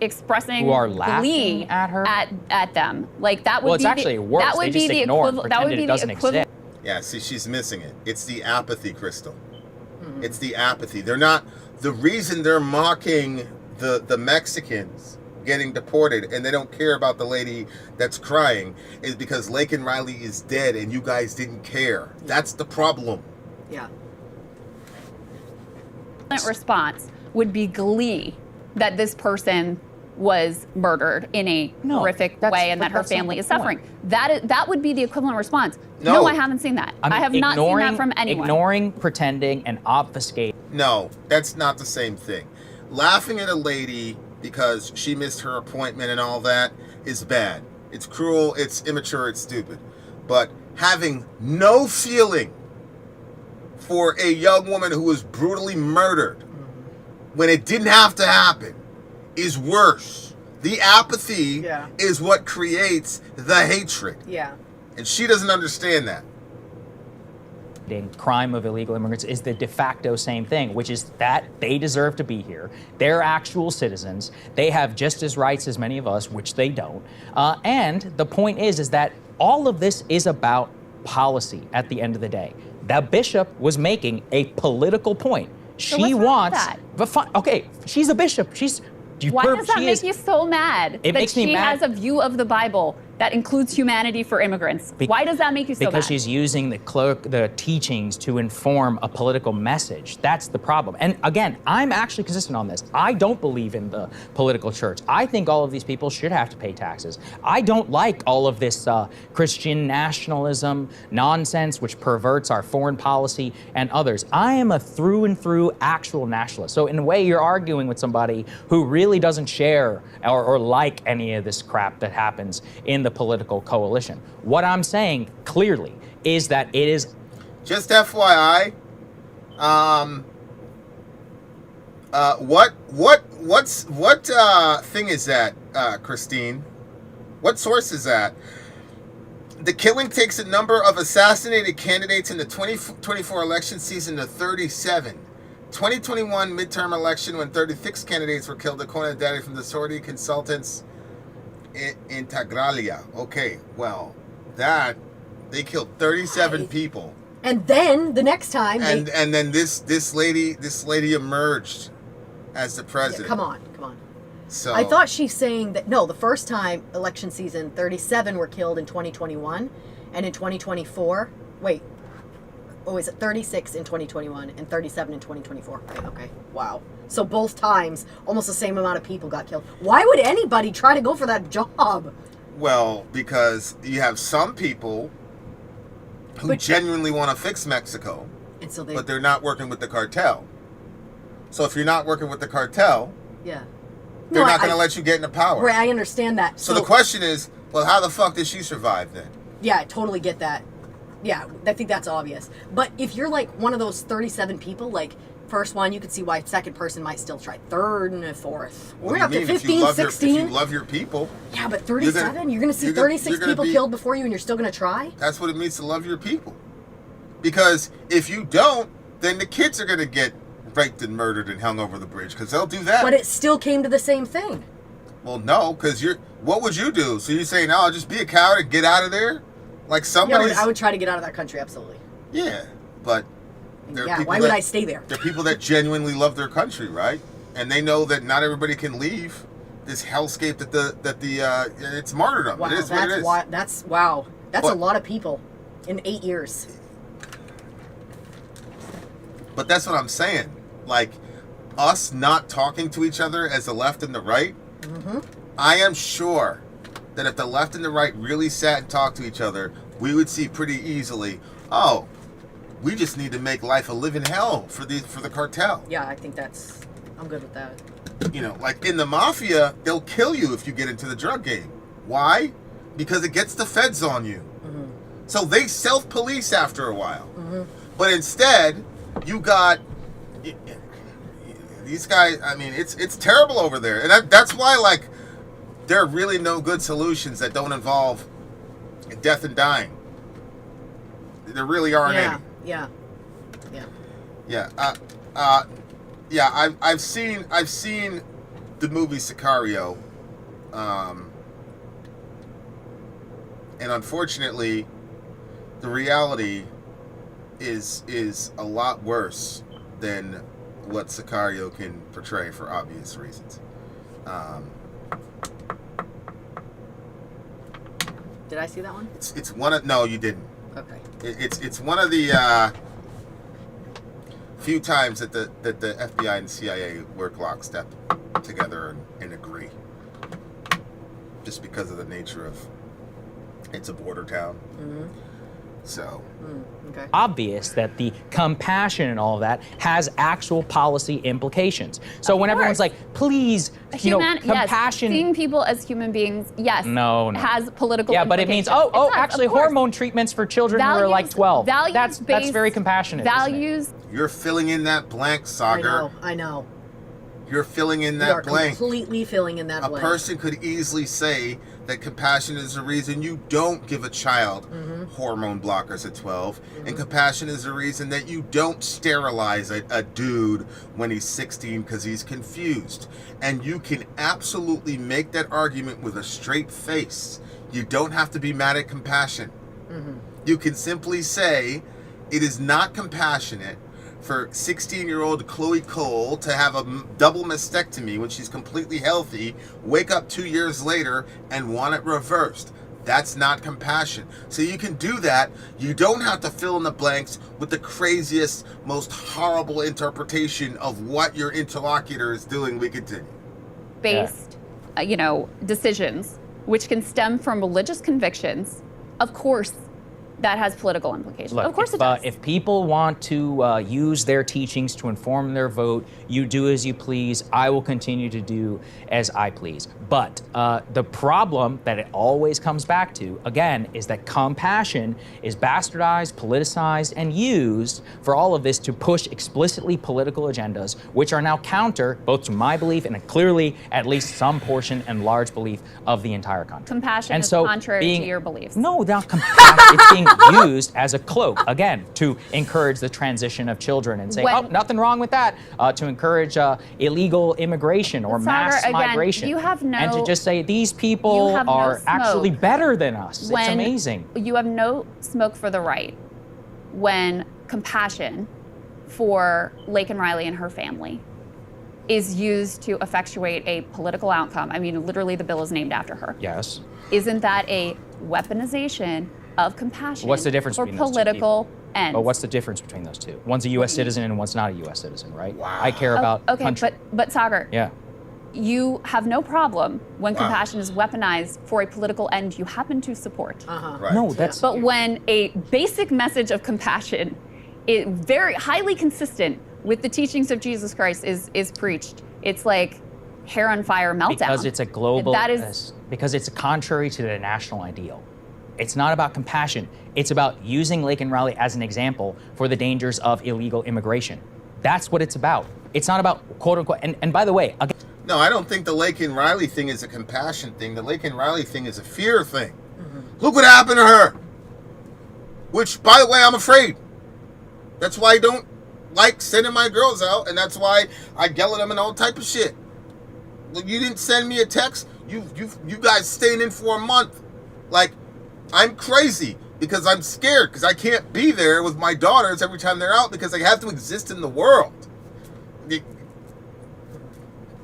expressing who are glee laughing at her at them. Like that would well, be it's actually worse. That would they be just the ignore equivalent. it, That would pretend be it the doesn't equivalent. exist. Yeah, see, she's missing it. It's the apathy, Crystal. It's the apathy. They're not. The reason they're mocking the Mexicans getting deported and they don't care about the lady that's crying is because Laken Riley is dead and you guys didn't care. That's the problem. Yeah. Response would be glee that this person was murdered in a horrific way and that her family is suffering. That would be the equivalent response. No, I haven't seen that. I have not seen that from anyone. Ignoring, pretending, and obfuscating. No, that's not the same thing. Laughing at a lady because she missed her appointment and all that is bad. It's cruel, it's immature, it's stupid. But having no feeling for a young woman who was brutally murdered when it didn't have to happen is worse. The apathy is what creates the hatred. Yeah. And she doesn't understand that. Crime of illegal immigrants is the de facto same thing, which is that they deserve to be here. They're actual citizens. They have just as rights as many of us, which they don't. And the point is that all of this is about policy at the end of the day. The bishop was making a political point. So She what's wrong wants. with But fine, okay, she's a bishop. Why does that make you so mad? It makes me mad. She has a view of the Bible that includes humanity for immigrants. Why does that make you so mad? Because she's using the teachings to inform a political message. That's the problem. And again, I'm actually consistent on this. I don't believe in the political church. I think all of these people should have to pay taxes. I don't like all of this Christian nationalism nonsense, which perverts our foreign policy and others. I am a through and through actual nationalist. So in a way, you're arguing with somebody who really doesn't share or like any of this crap that happens in the political coalition. What I'm saying clearly is that it is just FYI. What thing is that, Christine? What source is that? The killing takes a number of assassinated candidates in the 2024 election season to 37. 2021 midterm election when 36 candidates were killed, according to data from the sorority consultants Integralia. Okay, well, they killed 37 people. And then the next time, and then this lady emerged as the president. Yeah, come on. So I thought she's saying that the first time election season, 37 were killed in 2021, and in 2024, is it 36 in 2021 and 37 in 2024? Okay, wow. So both times, almost the same amount of people got killed. Why would anybody try to go for that job? Well, because you have some people who genuinely want to fix Mexico, and so but they're not working with the cartel. So if you're not working with the cartel, they're not going to let you get into power. Right, I understand that. So the question is, well, how the fuck did she survive then? Yeah, I totally get that. Yeah, I think that's obvious. But if you're like one of those 37 people, like first one, you could see why second person might still try. Third and a fourth. We're up to 15, 16. If you love your people. Yeah, but 37? You're going to see 36 people killed before you and you're still going to try? That's what it means to love your people. Because if you don't, then the kids are going to get raped and murdered and hung over the bridge because they'll do that. But it still came to the same thing. Well, no, because what would you do? So you're saying, no, just be a coward and get out of there? Like somebody. Yeah, I would try to get out of that country, absolutely. Yeah, but why would I stay there? There are people that genuinely love their country, right? And they know that not everybody can leave this hellscape that it's martyrdom. Wow, it is what it is. That's a lot of people in 8 years. But that's what I'm saying. Like, us not talking to each other as the left and the right, I am sure that if the left and the right really sat and talked to each other, we would see pretty easily, oh, we just need to make life a living hell for the cartel. Yeah, I think I'm good with that. You know, like in the mafia, they'll kill you if you get into the drug game. Why? Because it gets the feds on you. So they self-police after a while. But instead, you got these guys. I mean, it's terrible over there, and that's why, like, there are really no good solutions that don't involve death and dying. There really aren't any. Yeah. I've seen the movie Sicario, and unfortunately, the reality is a lot worse than what Sicario can portray for obvious reasons. Did I see that one? It's one of no, you didn't. Okay. It's one of the few times that the FBI and CIA work lockstep together and agree. Just because of the nature of it's a border town. So okay. Obvious that the compassion and all of that has actual policy implications. So when everyone's like, please, compassion. Yes, seeing people as human beings, yes, no. has political Yeah, but it means, actually hormone treatments for children who are like 12. That's very compassionate. Values. You're filling in that blank, Sagar. I know. You're filling in that blank. Completely filling in that blank. A person could easily say that compassion is the reason you don't give a child hormone blockers at 12, and compassion is the reason that you don't sterilize a dude when he's 16 because he's confused. And you can absolutely make that argument with a straight face. You don't have to be mad at compassion. You can simply say it is not compassionate for 16-year-old Chloe Cole to have a double mastectomy when she's completely healthy, wake up 2 years later and want it reversed. That's not compassion. So you can do that. You don't have to fill in the blanks with the craziest, most horrible interpretation of what your interlocutor is doing. We continue. Based, decisions, which can stem from religious convictions, of course, that has political implications. Look, of course it does. If people want to use their teachings to inform their vote, you do as you please. I will continue to do as I please. But the problem that it always comes back to, again, is that compassion is bastardized, politicized, and used for all of this to push explicitly political agendas, which are now counter both to my belief and clearly at least some portion and large belief of the entire country. Compassion is contrary to your beliefs. No, not compassion. It's being used as a cloak, again, to encourage the transition of children and say, nothing wrong with that, to encourage illegal immigration or mass migration. And to just say, these people are actually better than us. It's amazing. You have no smoke for the right when compassion for Laken Riley and her family is used to effectuate a political outcome. I mean, literally the bill is named after her. Yes. Isn't that a weaponization of compassion? What's the difference for between those two political ends? But what's the difference between those two? One's a U.S. citizen and one's not a U.S. citizen, right? Wow. I care about country. But Sagar, yeah, you have no problem when compassion is weaponized for a political end you happen to support. Right. No, that's. But when a basic message of compassion is very highly consistent with the teachings of Jesus Christ is preached, it's like hair on fire meltdown. Because it's a global. That is because it's contrary to the national ideal. It's not about compassion. It's about using Laken Riley as an example for the dangers of illegal immigration. That's what it's about. It's not about quote unquote. And by the way, again, No, I don't think the Laken Riley thing is a compassion thing. The Laken Riley thing is a fear thing. Look what happened to her. Which, by the way, I'm afraid. That's why I don't like sending my girls out, and that's why I yell at them and all type of shit. Look, you didn't send me a text. You guys staying in for a month. Like, I'm crazy because I'm scared because I can't be there with my daughters every time they're out because they have to exist in the world.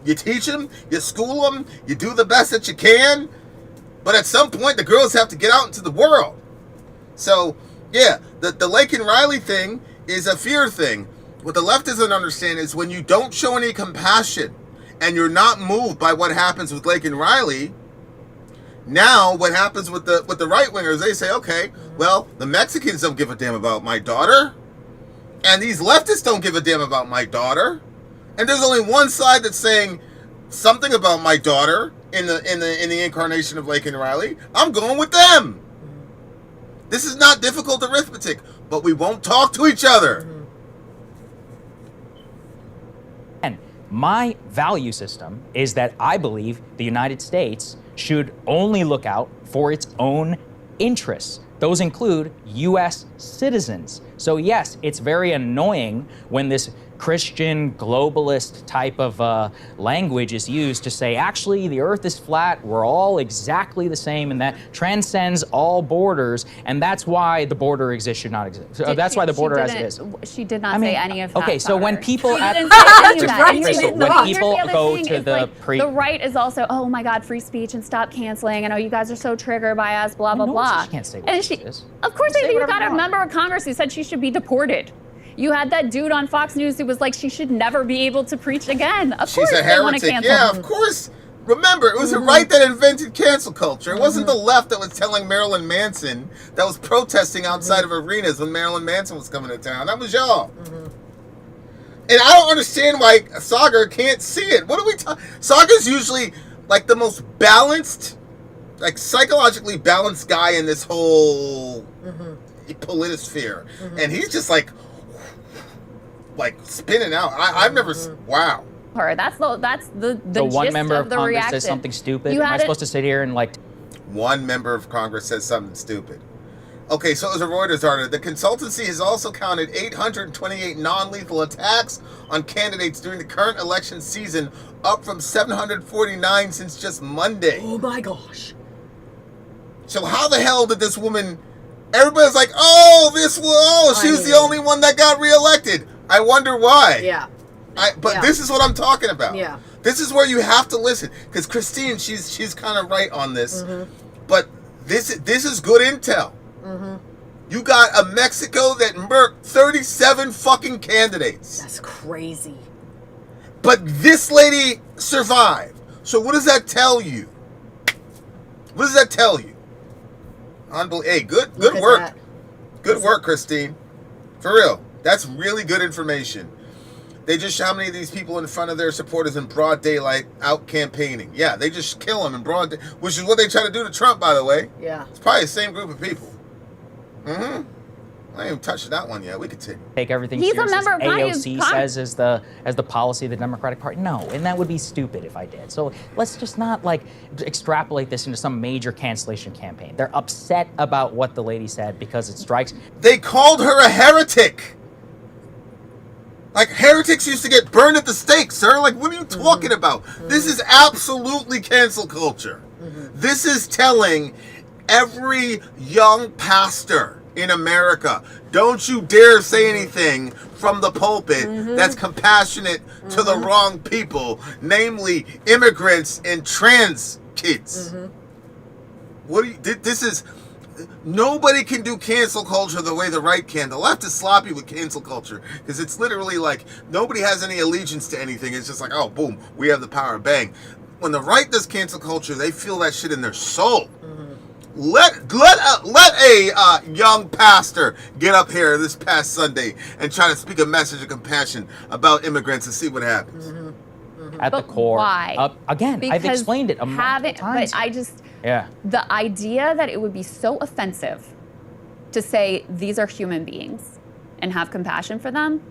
You teach them, you school them, you do the best that you can, but at some point the girls have to get out into the world. So, yeah, the Laken Riley thing is a fear thing. What the left doesn't understand is when you don't show any compassion and you're not moved by what happens with Laken Riley, now what happens with the right-wingers, they say, okay, well, the Mexicans don't give a damn about my daughter, and these leftists don't give a damn about my daughter. And there's only one side that's saying something about my daughter in the incarnation of Laken Riley. I'm going with them. This is not difficult arithmetic, but we won't talk to each other. and my value system is that I believe the United States should only look out for its own interests. Those include U.S. citizens. So yes, it's very annoying when this Christian globalist type of language is used to say, actually, the earth is flat, we're all exactly the same, and that transcends all borders, and that's why the border exists should not exist. That's why the border as it is. She did not say any of that. Okay, so when people She didn't say any of that. And Crystal, you when didn't- people here's the other go thing to is, the like, the right is also, oh my God, free speech and stop canceling. I know you guys are so triggered by us, blah, blah, No one says blah. she can't say what And she is. Of course, Say you whatever got you a want. member of Congress who said she should be deported. You had that dude on Fox News who was like, she should never be able to preach again. Of course She's a they want to heretic. cancel Yeah, her. of course. Remember, it was the right that invented cancel culture. It wasn't the left that was telling Marilyn Manson that was protesting outside of arenas when Marilyn Manson was coming to town. That was y'all. And I don't understand why Saagar can't see it. What are we talking? Saagar's usually like the most balanced, like psychologically balanced guy in this whole politosphere. And he's just like spinning out. I've never, wow. Her. That's the So one gist member of of the Congress reaction. says something stupid. You Am I had supposed to sit here and like? One member of Congress says something stupid. Okay, so it was a Reuters article. The consultancy has also counted 828 non-lethal attacks on candidates during the current election season, up from 749 since just Monday. Oh my gosh. So how the hell did this woman... Everybody's like, she was the only one that got reelected. I wonder why. Yeah. This is what I'm talking about. Yeah. This is where you have to listen. Because Christine, she's kind of right on this. But this is good intel. You got a Mexico that murked 37 fucking candidates. That's crazy. But this lady survived. So what does that tell you? What does that tell you? Hey, good Look at work. that. Good work, Christine. For real. That's really good information. They just shot how many of these people in front of their supporters in broad daylight out campaigning. Yeah, they just kill them in broad day, which is what they try to do to Trump, by the way. Yeah. It's probably the same group of people. I ain't even touched that one yet. We could Take everything He's a serious as member of AOC Congress. says as the policy of the Democratic Party. No, and that would be stupid if I did. So let's just not like extrapolate this into some major cancellation campaign. They're upset about what the lady said because it strikes. They called her a heretic. Like, heretics used to get burned at the stake, sir. Like, what are you talking about? This is absolutely cancel culture. This is telling every young pastor in America, don't you dare say anything from the pulpit that's compassionate to the wrong people, namely immigrants and trans kids. What do you, this is... Nobody can do cancel culture the way the right can. The left is sloppy with cancel culture because it's literally like nobody has any allegiance to anything. It's just like, oh, boom, we have the power, bang. When the right does cancel culture, they feel that shit in their soul. Let a young pastor get up here this past Sunday and try to speak a message of compassion about immigrants and see what happens. at the But core. why? Again, I've Because explained it multiple times. But I just, Yeah. the idea that it would be so offensive to say these are human beings and have compassion for them,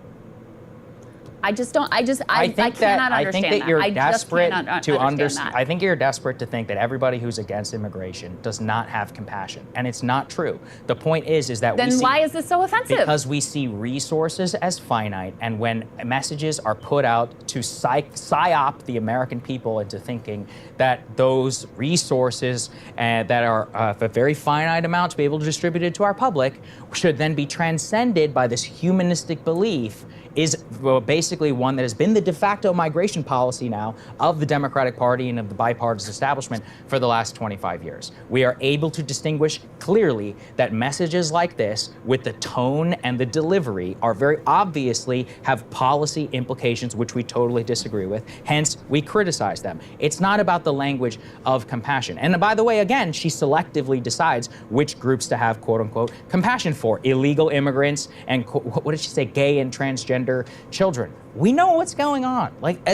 I just don't. I cannot understand I think that you're I desperate just cannot to understand that. I think you're desperate to think that everybody who's against immigration does not have compassion, and it's not true. The point is that Then we see, why is this so offensive? Because we see resources as finite, and when messages are put out to psyop the American people into thinking that those resources that are of a very finite amount to be able to distribute it to our public should then be transcended by this humanistic belief is basically one that has been the de facto migration policy now of the Democratic Party and of the bipartisan establishment for the last 25 years. We are able to distinguish clearly that messages like this, with the tone and the delivery, are very obviously have policy implications which we totally disagree with. Hence, we criticize them. It's not about the language of compassion. And by the way, again, she selectively decides which groups to have, quote unquote, compassion for. Illegal immigrants and, what did she say, gay and transgender children. We know what's going on.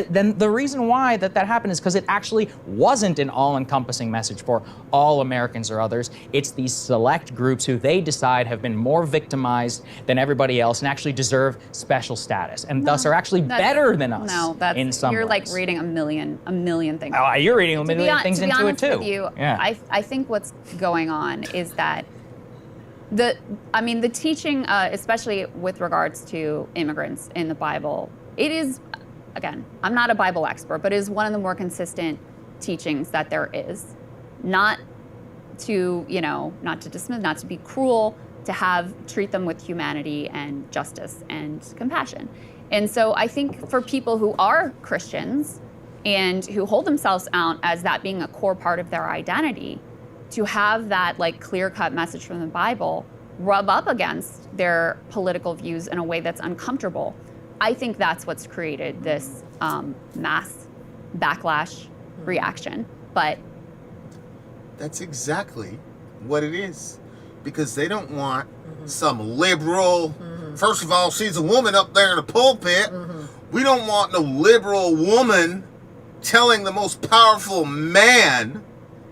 Then the reason why that happened is because it actually wasn't an all-encompassing message for all Americans or others. It's these select groups who they decide have been more victimized than everybody else and actually deserve special status, and thus are actually better than us. No, that's in some you're ways. like reading a million things. Oh, you're reading a million things into it honest too. With you, Yeah. I think what's going on is that the teaching, especially with regards to immigrants in the Bible, it is, again, I'm not a Bible expert, but it is one of the more consistent teachings that there is. Not to dismiss, not to be cruel, to treat them with humanity and justice and compassion. And so I think for people who are Christians and who hold themselves out as that being a core part of their identity, to have that clear-cut message from the Bible rub up against their political views in a way that's uncomfortable, I think that's what's created this mass backlash reaction. But that's exactly what it is, because they don't want some liberal. First of all, she's a woman up there in the pulpit. We don't want no liberal woman telling the most powerful man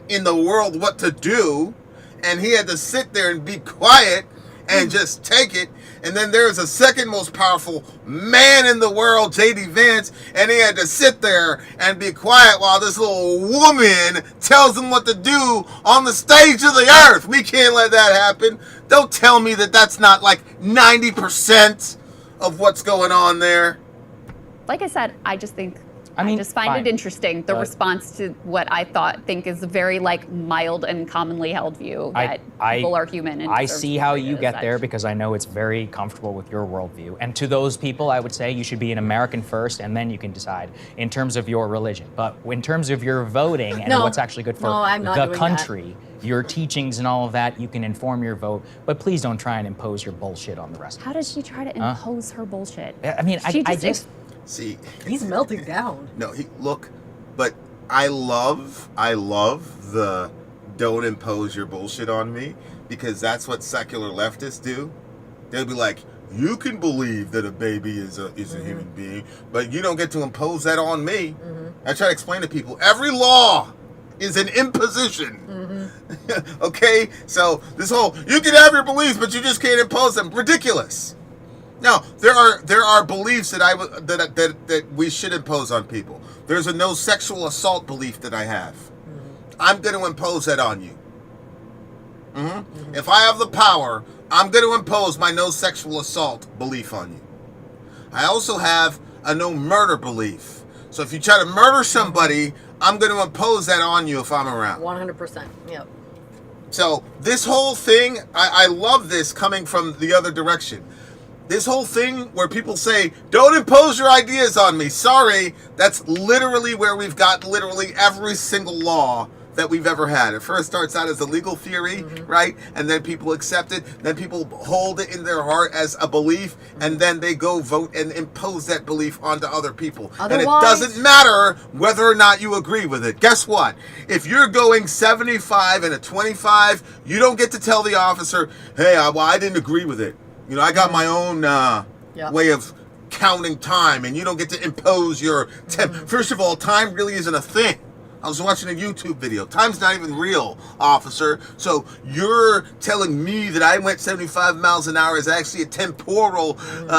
in the world what to do, and he had to sit there and be quiet and just take it. And then there's a second most powerful man in the world, J.D. Vance, and he had to sit there and be quiet while this little woman tells him what to do on the stage of the earth. We can't let that happen. Don't tell me that that's not 90% of what's going on there. like I said, I just find it interesting, the response to what I think is a very mild and commonly held view that people are human. And I see how you get there because I know it's very comfortable with your worldview. And to those people, I would say you should be an American first, and then you can decide in terms of your religion. But in terms of your voting and what's actually good for the country, your teachings and all of that, you can inform your vote. But please don't try and impose your bullshit on the rest of us. How does she try to impose her bullshit? I mean, I just... See, he's melting down. No, but I love the don't impose your bullshit on me, because that's what secular leftists do. They'll be like, you can believe that a baby is a human being, but you don't get to impose that on me. I try to explain to people, every law is an imposition. Okay, so this whole you can have your beliefs, but you just can't impose them, ridiculous. Now, there are beliefs that we should impose on people. There's a no sexual assault belief that I have. I'm going to impose that on you. If I have the power, I'm going to impose my no sexual assault belief on you. I also have a no murder belief. So if you try to murder somebody, I'm going to impose that on you if I'm around. 100%. Yep. So this whole thing, I love this coming from the other direction. This whole thing where people say, don't impose your ideas on me. Sorry, that's literally where we've got literally every single law that we've ever had. It first starts out as a legal theory, right? And then people accept it. Then people hold it in their heart as a belief. And then they go vote and impose that belief onto other people. Otherwise, and it doesn't matter whether or not you agree with it. Guess what? If you're going 75 and a 25, you don't get to tell the officer, hey, I didn't agree with it. You know, I got my own way of counting time, and you don't get to impose your First of all, time really isn't a thing. I was watching a YouTube video. Time's not even real, officer. So you're telling me that I went 75 miles an hour is actually a temporal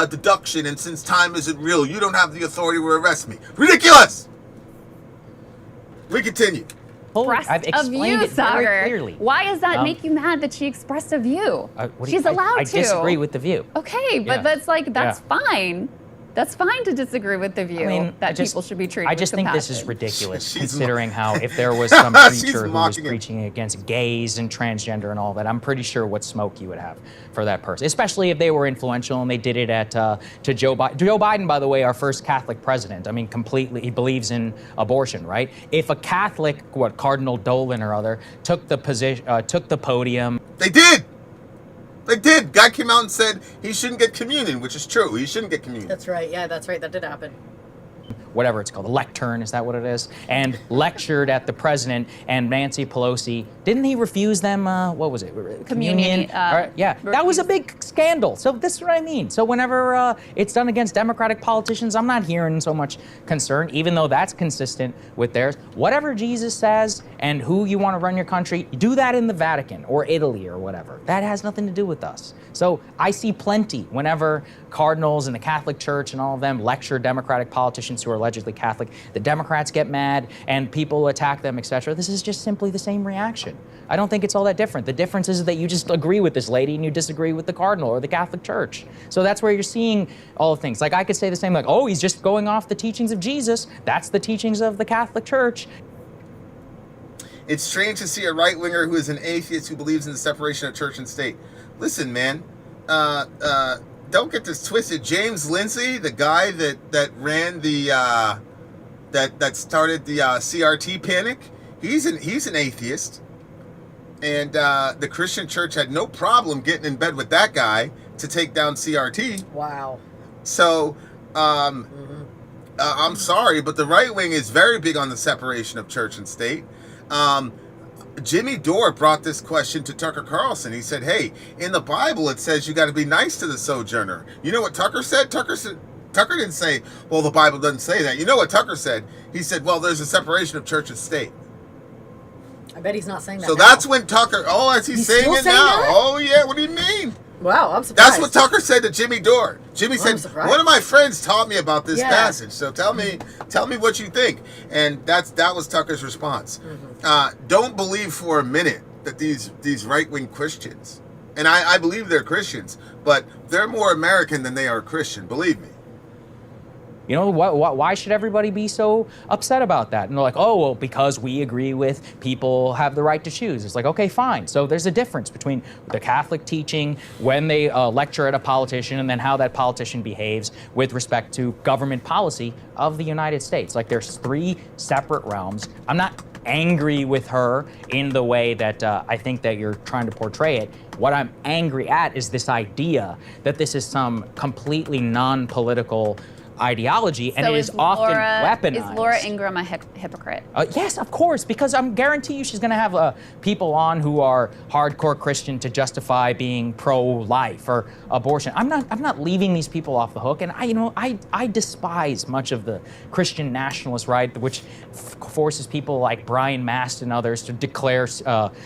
deduction, and since time isn't real, you don't have the authority to arrest me. Ridiculous! We continue. Expressed I've a explained view, it very Sagar. clearly. Why does that make you mad that she expressed a view? She's allowed I to. disagree with the view. Okay, but Yeah. that's fine. That's fine to disagree with the view that people should be treated I just with think this is compassion. ridiculous, She's considering how if there was some preacher who was mocking him. preaching against gays and transgender and all that, I'm pretty sure what smoke you would have for that person, especially if they were influential and they did it at to Joe Biden. Joe Biden, by the way, our first Catholic president. I mean, completely, he believes in abortion, right? If a Catholic, Cardinal Dolan or other, took the podium, They did. They did. Guy came out and said he shouldn't get communion, which is true. He shouldn't get communion. That's right. Yeah, that's right. That did happen. whatever it's called, a lectern, is that what it is? And lectured at the president and Nancy Pelosi. Didn't he refuse them, what was it? Communion. Yeah, that was a big scandal. So this is what I mean. So whenever it's done against Democratic politicians, I'm not hearing so much concern, even though that's consistent with theirs. Whatever Jesus says and who you want to run your country, do that in the Vatican or Italy or whatever. That has nothing to do with us. So I see plenty whenever cardinals and the Catholic Church and all of them lecture Democratic politicians who are allegedly Catholic, the Democrats get mad and people attack them, etc. This is just simply the same reaction. I don't think it's all that different. The difference is that you just agree with this lady and you disagree with the cardinal or the Catholic Church. So that's where you're seeing all the things. Like I could say the same, like, oh, he's just going off the teachings of Jesus. That's the teachings of the Catholic Church. It's strange to see a right-winger who is an atheist who believes in the separation of church and state. Listen, man, don't get this twisted. James Lindsay, the guy that ran the that started the CRT panic, he's an atheist, and the Christian Church had no problem getting in bed with that guy to take down CRT. Wow. So I'm sorry, but the right wing is very big on the separation of church and state. Jimmy Dore brought this question to Tucker Carlson. He said, hey, in the Bible it says you got to be nice to the sojourner. You know what Tucker said? Tucker didn't say, well, the Bible doesn't say that. You know what Tucker said? He said, well, there's a separation of church and state. I bet he's not saying that So now. that's when Tucker, is he saying still it saying now? that? Oh, yeah, what do you mean? Wow, I'm surprised. That's what Tucker said to Jimmy Dore. Jimmy said, surprised. one of my friends taught me about this Yeah. passage, so tell me what you think. And that was Tucker's response. Don't believe for a minute that these right-wing Christians, and I believe they're Christians, but they're more American than they are Christian, believe me. You know, why should everybody be so upset about that? And they're like, oh, well, because we agree with people have the right to choose. It's like, okay, fine. So there's a difference between the Catholic teaching when they lecture at a politician and then how that politician behaves with respect to government policy of the United States. Like there's three separate realms. I'm not angry with her in the way that I think that you're trying to portray it. What I'm angry at is this idea that this is some completely non-political ideology, and So it is often weaponized. Is Laura Ingraham a hypocrite? Yes, of course, because I'm guarantee you she's going to have people on who are hardcore Christian to justify being pro-life or abortion. I'm not leaving these people off the hook, and I despise much of the Christian nationalist right, which forces people like Brian Mast and others to declare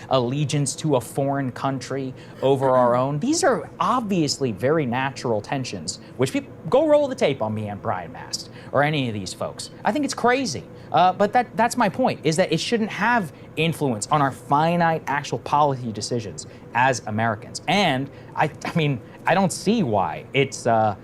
allegiance to a foreign country over our own. These are obviously very natural tensions, which people go roll the tape on me and Brian Mast or any of these folks. I think it's crazy. But that's my point, is that it shouldn't have influence on our finite actual policy decisions as Americans. And I mean, I don't see why it's I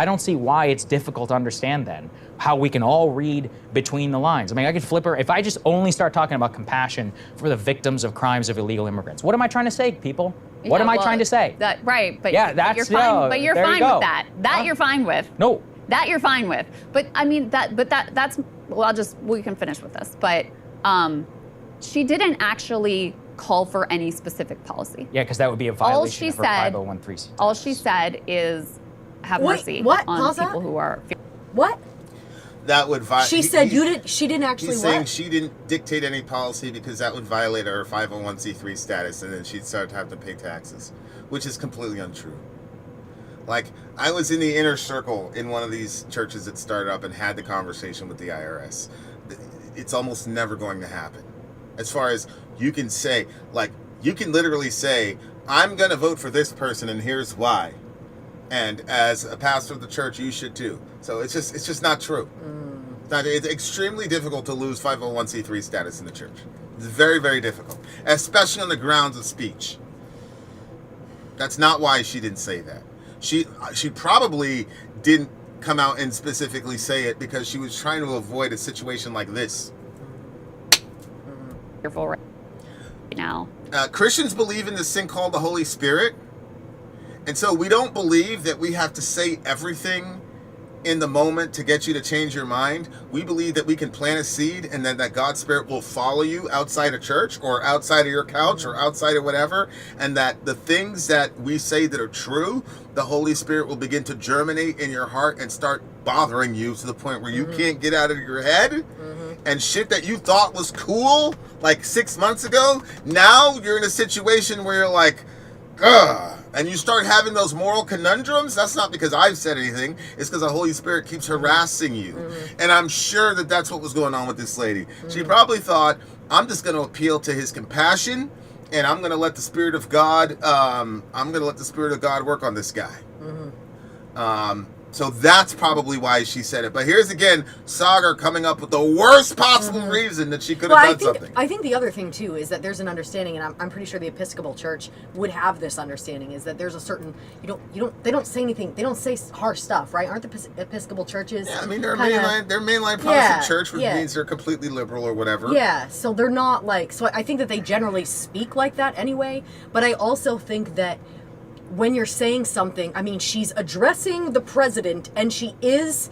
don't see why it's difficult to understand then how we can all read between the lines. I mean, I could flip her if I just only start talking about compassion for the victims of crimes of illegal immigrants. What am I trying to say, people? What am I trying to say? Right, but Yeah, but you're that's- fine. no, But you're there you fine go. with that. That you're fine with. No. That you're fine with. But I mean that's well, we can finish with this. But she didn't actually call for any specific policy. Yeah, because that would be a violation of her 501(c)(3). All she said is have Wait, mercy what? on Pause that? people who are. What? That would violate. She said she didn't actually He's what? saying she didn't dictate any policy because that would violate her 501(c)(3) status, and then she'd start to have to pay taxes, which is completely untrue. Like, I was in the inner circle in one of these churches that started up and had the conversation with the IRS. It's almost never going to happen. As far as you can say, like, you can literally say, I'm going to vote for this person and here's why. And as a pastor of the church, you should too. So it's just not true. It's extremely difficult to lose 501c3 status in the church. It's very, very difficult, especially on the grounds of speech. That's not why she didn't say that. She probably didn't come out and specifically say it because she was trying to avoid a situation like this. Careful right now. Christians believe in this thing called the Holy Spirit. And so we don't believe that we have to say everything in the moment to get you to change your mind. We believe that we can plant a seed and then that God's Spirit will follow you outside of church or outside of your couch or outside of whatever. And that the things that we say that are true, the Holy Spirit will begin to germinate in your heart and start bothering you to the point where you can't get out of your head. And shit that you thought was cool like 6 months ago, now you're in a situation where you're like, ugh. And you start having those moral conundrums. That's not because I've said anything. It's because the Holy Spirit keeps harassing you. And I'm sure that that's what was going on with this lady. She probably thought, I'm just going to appeal to his compassion, and I'm going to let the Spirit of God, work on this guy. So that's probably why she said it. But here's again, Saagar coming up with the worst possible reason that she could have done something. I think the other thing too is that there's an understanding, and I'm pretty sure the Episcopal Church would have this understanding, is that there's a certain they don't say anything, they don't say harsh stuff, right? Aren't the Episcopal churches? Yeah, I mean they're mainline Protestant church, which means they're completely liberal or whatever. Yeah, so they're not like. So I think that they generally speak like that anyway. But I also think that when you're saying something, I mean, she's addressing the president and she is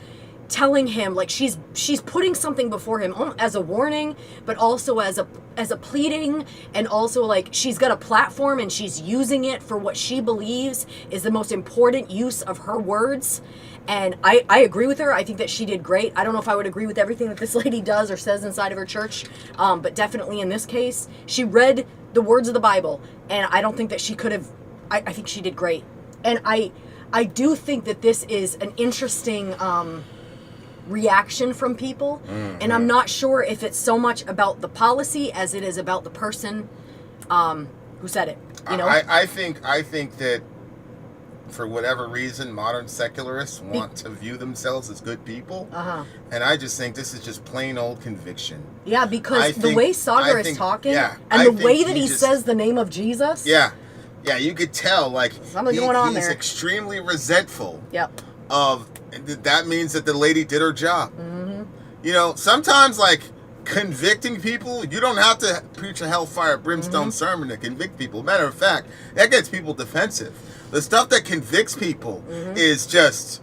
telling him, like, she's putting something before him as a warning, but also as a pleading, and also like she's got a platform and she's using it for what she believes is the most important use of her words. And I agree with her. I think that she did great. I don't know if I would agree with everything that this lady does or says inside of her church, but definitely in this case, she read the words of the Bible, and I don't think that she could have. I think she did great. And I do think that this is an interesting reaction from people. And I'm not sure if it's so much about the policy as it is about the person who said it. You know? I think that for whatever reason, modern secularists want to view themselves as good people. And I just think this is just plain old conviction. Yeah, because the way Saagar is talking, and the way that he says the name of Jesus. Yeah, you could tell, like, something going on he's there. Extremely resentful. Yep. That means that the lady did her job. You know, sometimes, like, convicting people, you don't have to preach a hellfire brimstone sermon to convict people. Matter of fact, that gets people defensive. The stuff that convicts people is just,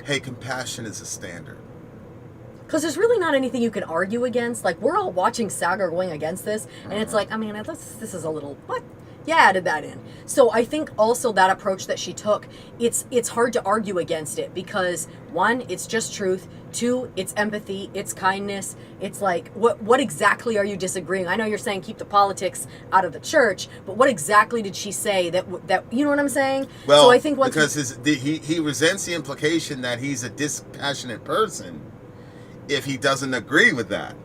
hey, compassion is a standard. Because there's really not anything you can argue against. Like, we're all watching Saagar going against this, and it's like, I mean, this is a little, what? Yeah, added that in. So I think also that approach that she took, it's hard to argue against it because, one, it's just truth. Two, it's empathy, it's kindness. It's like, what exactly are you disagreeing? I know you're saying keep the politics out of the church, but what exactly did she say that you know what I'm saying? Well, so I think because he resents the implication that he's a dispassionate person if he doesn't agree with that.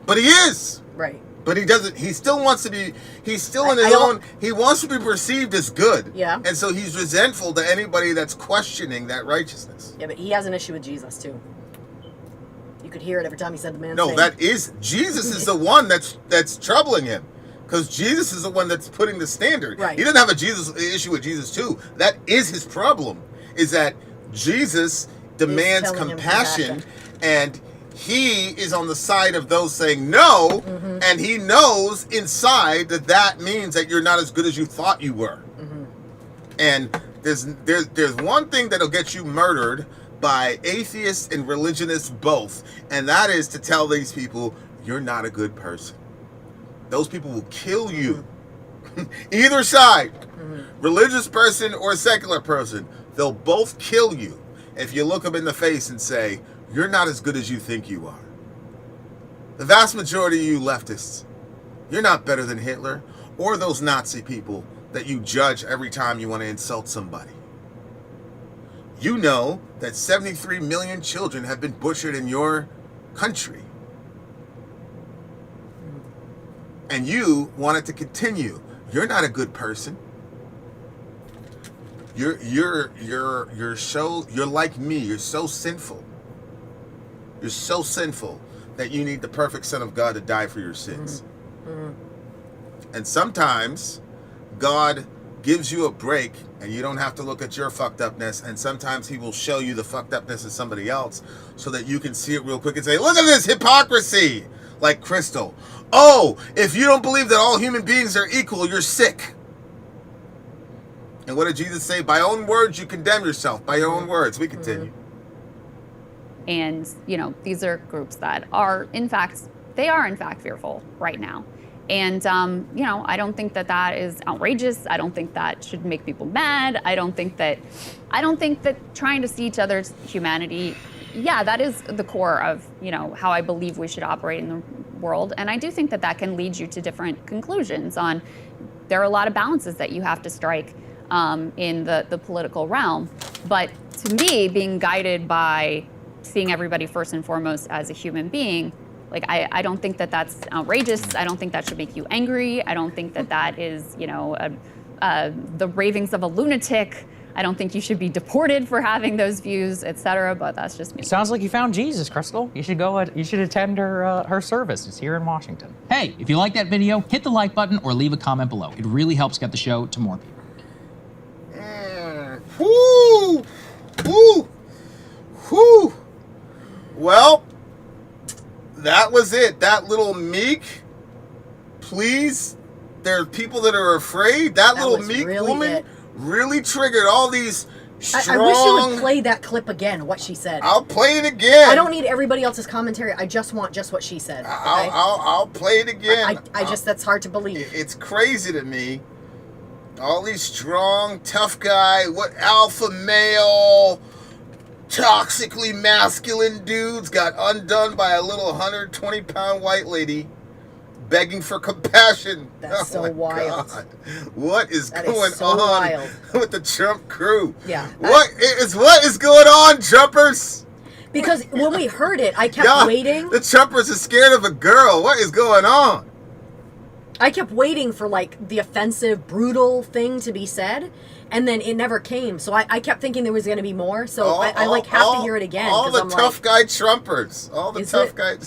But he is. Right. But he doesn't. He still wants to be. He's still in his own. He wants to be perceived as good. Yeah. And so he's resentful to anybody that's questioning that righteousness. Yeah, but he has an issue with Jesus too. You could hear it every time he said the man's name. name. That is Jesus is the one that's troubling him, because Jesus is the one that's putting the standard. Right. He doesn't have issue with Jesus too. That is his problem. Is that Jesus demands compassion, and he is on the side of those saying no, and he knows inside that means that you're not as good as you thought you were. And there's one thing that'll get you murdered by atheists and religionists both, and that is to tell these people you're not a good person. Those people will kill you. Either side, religious person or secular person, they'll both kill you if you look them in the face and say, you're not as good as you think you are. The vast majority of you leftists, you're not better than Hitler or those Nazi people that you judge every time you want to insult somebody. You know that 73 million children have been butchered in your country. And you want it to continue. You're not a good person. You're like me. You're so sinful. You're so sinful that you need the perfect Son of God to die for your sins. And sometimes God gives you a break and you don't have to look at your fucked upness, and sometimes he will show you the fucked upness of somebody else so that you can see it real quick and say, look at this hypocrisy, like Crystal. Oh, if you don't believe that all human beings are equal, you're sick. And what did Jesus say? By own words you condemn yourself. By your own words. We continue. And, you know, these are groups that are, in fact, fearful right now. And, you know, I don't think that that is outrageous. I don't think that should make people mad. I don't think that trying to see each other's humanity, yeah, that is the core of, you know, how I believe we should operate in the world. And I do think that that can lead you to different conclusions on, there are a lot of balances that you have to strike in the political realm. But to me, being guided by seeing everybody first and foremost as a human being, like, I don't think that that's outrageous. I don't think that should make you angry. I don't think that that is, you know, the ravings of a lunatic. I don't think you should be deported for having those views, etc. But that's just me. Sounds like you found Jesus, Crystal. You should go. You should attend her service. It's here in Washington. Hey, if you like that video, hit the like button or leave a comment below. It really helps get the show to more people. Whoo! Whoo! Whoo! Well, that was it. That little meek, please. There are people that are afraid. That little meek really woman really triggered all these strong... I wish you would play that clip again, what she said. I'll play it again. I don't need everybody else's commentary. I just want just what she said. Okay? I'll play it again. I just, that's hard to believe. It's crazy to me. All these strong, tough guy, what alpha male, toxically masculine dudes got undone by a little 120-pound white lady begging for compassion. That's so wild. God. What is that going is so on wild. with the Trump crew? Yeah. What is going on, Trumpers? Because when we heard it, I kept waiting. The Trumpers are scared of a girl. What is going on? I kept waiting for, like, the offensive, brutal thing to be said, and then it never came. So I kept thinking there was going to be more. So I have to hear it again. All the I'm tough guy Trumpers. All the tough guy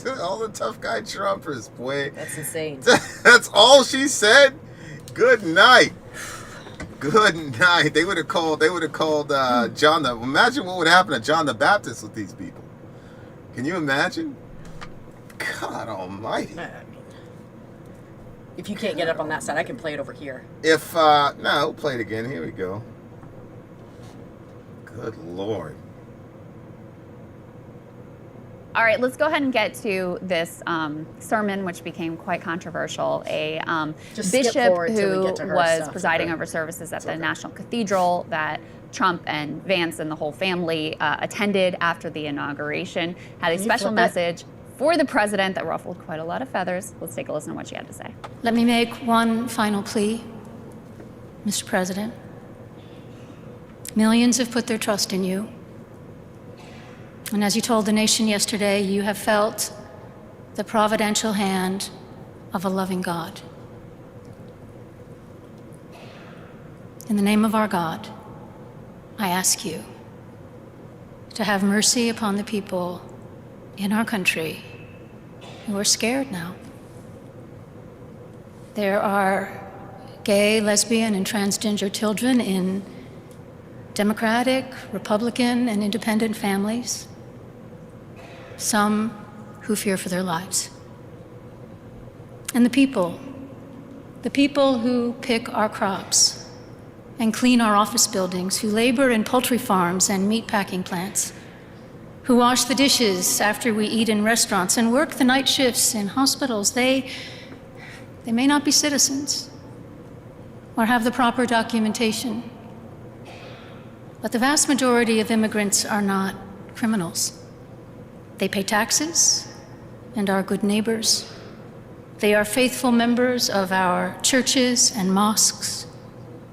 Trumpers, boy. That's insane. That's all she said. Good night. Good night. They would have called John the... Imagine what would happen to John the Baptist with these people. Can you imagine? God almighty. If you can't get up on that side, I can play it over here. No, we'll play it again. Here we go. Good Lord. All right, let's go ahead and get to this sermon, which became quite controversial. A bishop who was presiding over services at the National Cathedral that Trump and Vance and the whole family attended after the inauguration had a special message for the president that ruffled quite a lot of feathers. Let's take a listen to what she had to say. Let me make one final plea, Mr. President. Millions have put their trust in you. And as you told the nation yesterday, you have felt the providential hand of a loving God. In the name of our God, I ask you to have mercy upon the people in our country who are scared now. There are gay, lesbian, and transgender children in Democratic, Republican, and independent families, some who fear for their lives. And the people who pick our crops and clean our office buildings, who labor in poultry farms and meat packing plants, who wash the dishes after we eat in restaurants and work the night shifts in hospitals, they may not be citizens or have the proper documentation. But the vast majority of immigrants are not criminals. They pay taxes and are good neighbors. They are faithful members of our churches and mosques,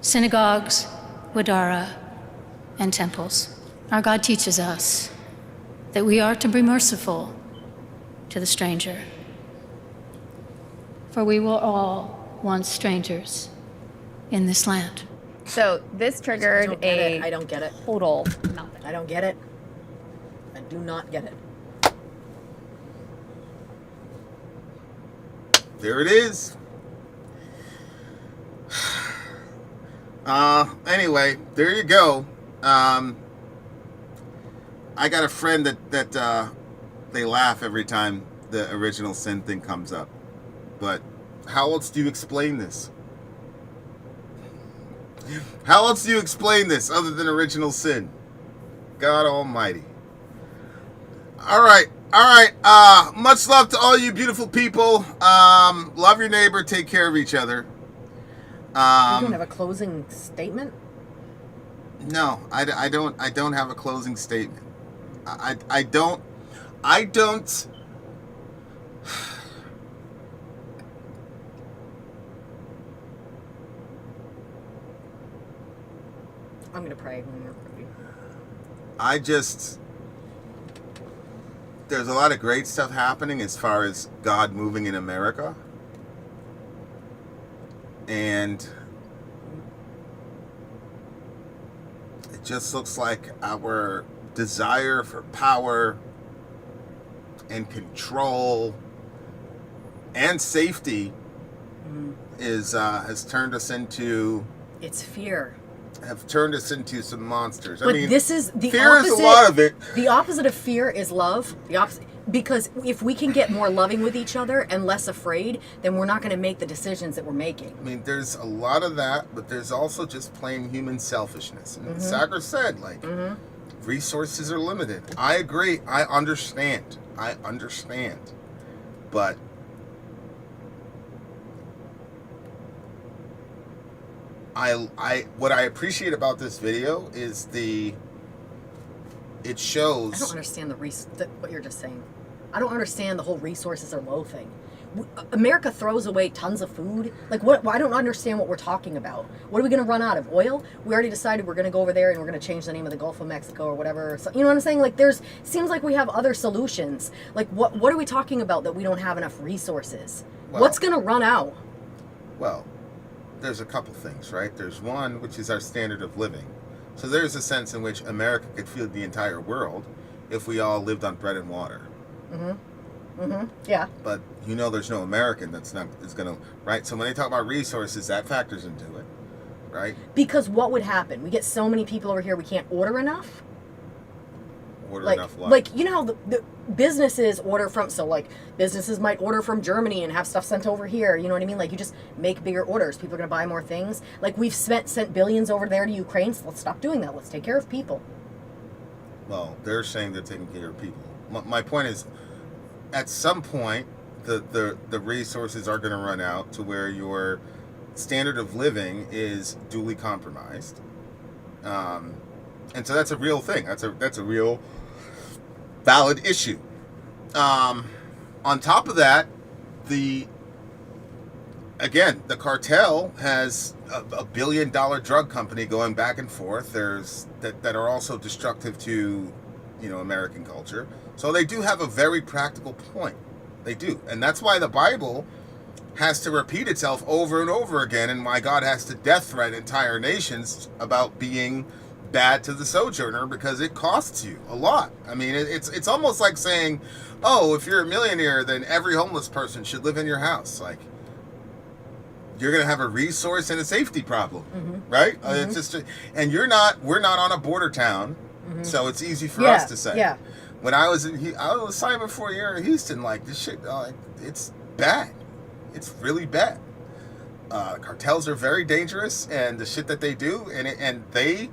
synagogues, wadara, and temples. Our God teaches us that we are to be merciful to the stranger, for we were all once strangers in this land. So this triggered I don't get it. total meltdown. I don't get it. I do not get it. There it is. Anyway, there you go. I got a friend that they laugh every time the original sin thing comes up. But how else do you explain this? How else do you explain this other than original sin? God almighty. All right. Much love to all you beautiful people. Love your neighbor. Take care of each other. You don't have a closing statement? No, I don't have a closing statement. I don't. I'm gonna pray when you're ready. There's a lot of great stuff happening as far as God moving in America. And it just looks like our desire for power and control and safety has turned us into... It's fear. Have turned us into some monsters. But this is the fear opposite. Is a lot of it. The opposite of fear is love. The opposite, because if we can get more loving with each other and less afraid, then we're not going to make the decisions that we're making. I mean, there's a lot of that, but there's also just plain human selfishness. And Sagar said, resources are limited. I agree. I understand. But what I appreciate about this video is it shows... I don't understand what you're just saying. I don't understand the whole resources are low thing. America throws away tons of food. Like, what? I don't understand what we're talking about. What are we going to run out of? Oil? We already decided we're going to go over there and we're going to change the name of the Gulf of Mexico or whatever. So, you know what I'm saying? Like, seems like we have other solutions. Like, what are we talking about that we don't have enough resources? What's going to run out? Well, there's a couple things, right? There's one, which is our standard of living. So there's a sense in which America could feed the entire world if we all lived on bread and water. Yeah. But there's no American is gonna, right? So when they talk about resources, that factors into it, right? Because what would happen? We get so many people over here, we can't order enough. Enough what? Like, how the businesses order from, businesses might order from Germany and have stuff sent over here, you know what I mean? Like, you just make bigger orders. People are going to buy more things. Like, we've sent billions over there to Ukraine, so let's stop doing that. Let's take care of people. Well, they're saying they're taking care of people. My point is, at some point, the resources are going to run out to where your standard of living is duly compromised. And so that's a real thing. That's a real valid issue. On top of that, the cartel has a $1 billion drug company going back and forth. There's that are also destructive to, American culture. So they do have a very practical point. They do. And that's why the Bible has to repeat itself over and over again, and why God has to death threat entire nations about being bad to the sojourner, because it costs you a lot. I mean, it's almost like saying, oh, if you're a millionaire, then every homeless person should live in your house. Like, you're gonna have a resource and a safety problem, right? It's just, and we're not on a border town, so it's easy for us to say. Yeah. When I was assignment for a year in Houston, like, this shit, it's bad. It's really bad. Cartels are very dangerous, and the shit that they do, and they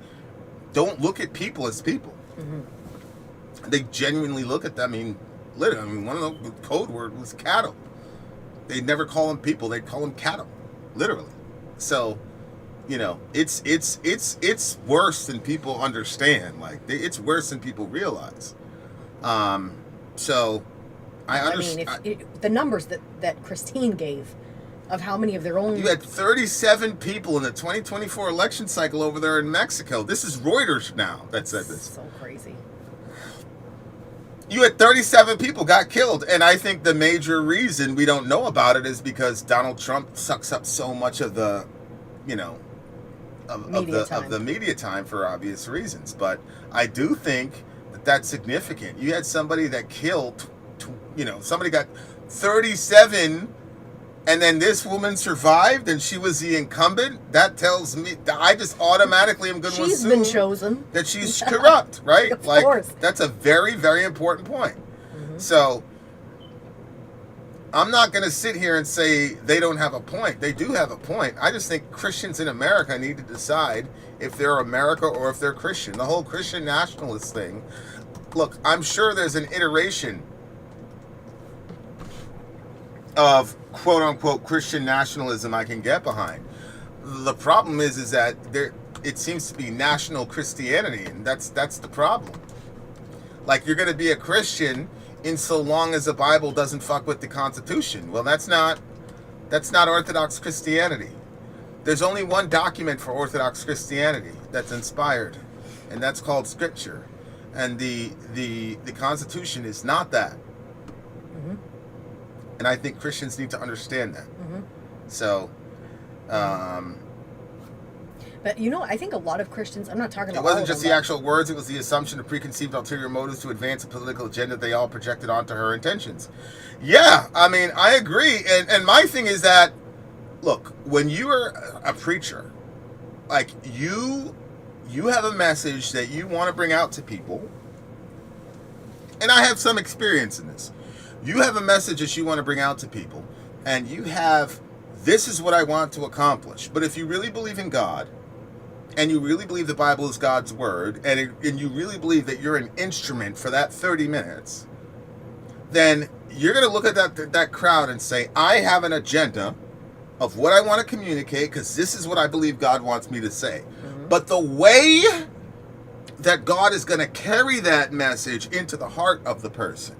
don't look at people as people. They genuinely look at them. I mean, literally, one of the code word was cattle. They'd never call them people; they'd call them cattle, literally. So, it's worse than people understand. Like, it's worse than people realize. So, I understand. I mean, the numbers that Christine gave, of how many of their own. You had 37 people in the 2024 election cycle over there in Mexico. This is Reuters now that said this. So crazy. You had 37 people got killed, and I think the major reason we don't know about it is because Donald Trump sucks up so much of the, of the media time for obvious reasons. But I do think that that's significant. You had somebody that killed, somebody got 37, and then this woman survived, and she was the incumbent. That tells me that I just automatically am going to assume she's been chosen, that she's corrupt, right? Of course. That's a very, very important point. So I'm not going to sit here and say they don't have a point. They do have a point. I just think Christians in America need to decide if they're America or if they're Christian. The whole Christian nationalist thing. Look, I'm sure there's an iteration of quote-unquote Christian nationalism I can get behind. The problem is that it seems to be national Christianity, and that's the problem. Like, you're going to be a Christian in so long as the Bible doesn't fuck with the Constitution. Well, that's not Orthodox Christianity. There's only one document for Orthodox Christianity that's inspired, and that's called Scripture. And the Constitution is not that. And I think Christians need to understand that. So, but I think a lot of Christians, I'm not talking about it wasn't all of just them, the actual words, it was the assumption of preconceived ulterior motives to advance a political agenda they all projected onto her intentions. Yeah, I mean, I agree. And my thing is that, look, when you are a preacher, like you have a message that you want to bring out to people, and I have some experience in this. You have a message that you want to bring out to people, and you have, this is what I want to accomplish. But if you really believe in God, and you really believe the Bible is God's word, and you really believe that you're an instrument for that 30 minutes, then you're going to look at that crowd and say, I have an agenda of what I want to communicate, because this is what I believe God wants me to say. But the way that God is going to carry that message into the heart of the person,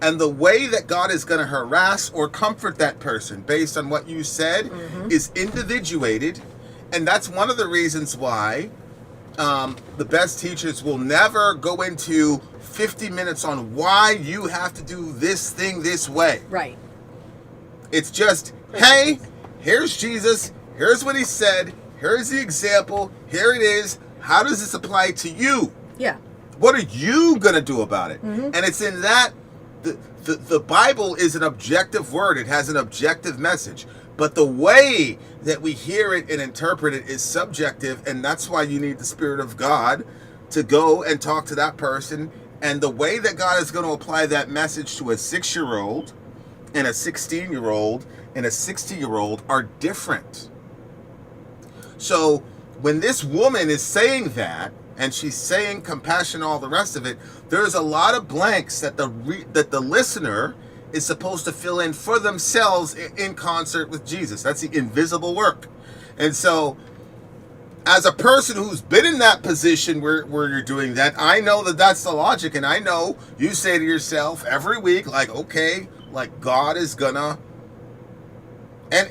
and the way that God is going to harass or comfort that person based on what you said is individuated. And that's one of the reasons why the best teachers will never go into 50 minutes on why you have to do this thing this way. Right. It's just, hey, here's Jesus. Here's what he said. Here's the example. Here it is. How does this apply to you? Yeah. What are you going to do about it? And it's in that the Bible is an objective word. It has an objective message. But the way that we hear it and interpret it is subjective, and that's why you need the Spirit of God to go and talk to that person. And the way that God is going to apply that message to a 6-year-old and a 16-year-old and a 60-year-old are different. So when this woman is saying that, and she's saying compassion, all the rest of it, there's a lot of blanks that the listener is supposed to fill in for themselves in concert with Jesus. That's the invisible work. And so, as a person who's been in that position where you're doing that, I know that that's the logic, and I know you say to yourself every week, like, okay, like God is gonna. And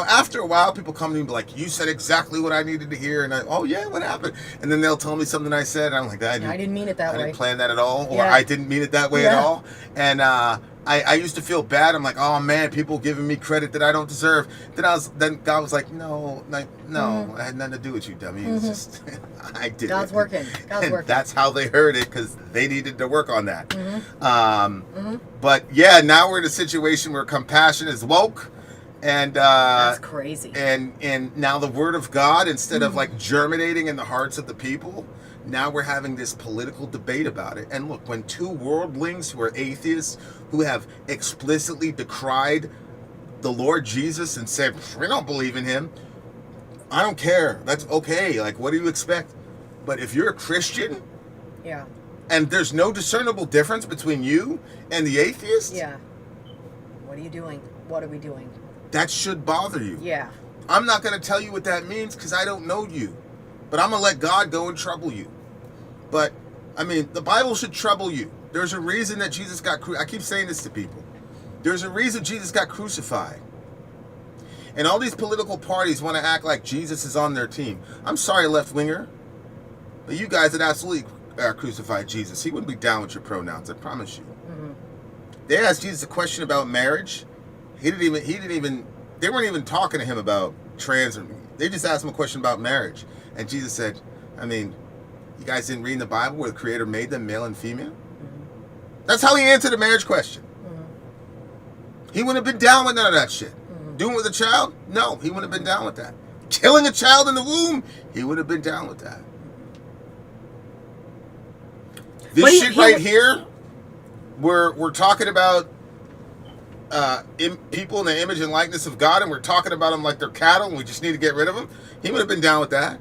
after a while, people come to me and be like, you said exactly what I needed to hear. And oh, yeah, what happened? And then they'll tell me something I said. And I'm like, I didn't mean it that way. I didn't plan that at all. Or I didn't mean it that way at all. And I used to feel bad. I'm like, oh, man, people giving me credit that I don't deserve. Then God was like, no, I had nothing to do with you, dummy. It's just, I did God's it. working. God's working. That's how they heard it, because they needed to work on that. But, yeah, now we're in a situation where compassion is woke. And that's crazy. And now the word of God, instead of like germinating in the hearts of the people, now we're having this political debate about it. And look, when two worldlings who are atheists, who have explicitly decried the Lord Jesus and said, we don't believe in him, I don't care. That's okay. Like, what do you expect? But if you're a Christian, and there's no discernible difference between you and the atheist, what are you doing? What are we doing? That should bother you. Yeah. I'm not going to tell you what that means because I don't know you. But I'm going to let God go and trouble you. But, I mean, the Bible should trouble you. There's a reason that Jesus got crucified. I keep saying this to people. There's a reason Jesus got crucified. And all these political parties want to act like Jesus is on their team. I'm sorry, left-winger, but you guys had absolutely crucified Jesus. He wouldn't be down with your pronouns, I promise you. Mm-hmm. They asked Jesus a question about marriage. They weren't even talking to him about trans. They just asked him a question about marriage. And Jesus said, I mean, you guys didn't read in the Bible where the Creator made them male and female? That's how he answered the marriage question. He wouldn't have been down with none of that shit. Doing it with a child? No, he wouldn't have been down with that. Killing a child in the womb? He would have been down with that. This shit right here, we're talking about people in the image and likeness of God, and we're talking about them like they're cattle, and we just need to get rid of them. He would have been down with that.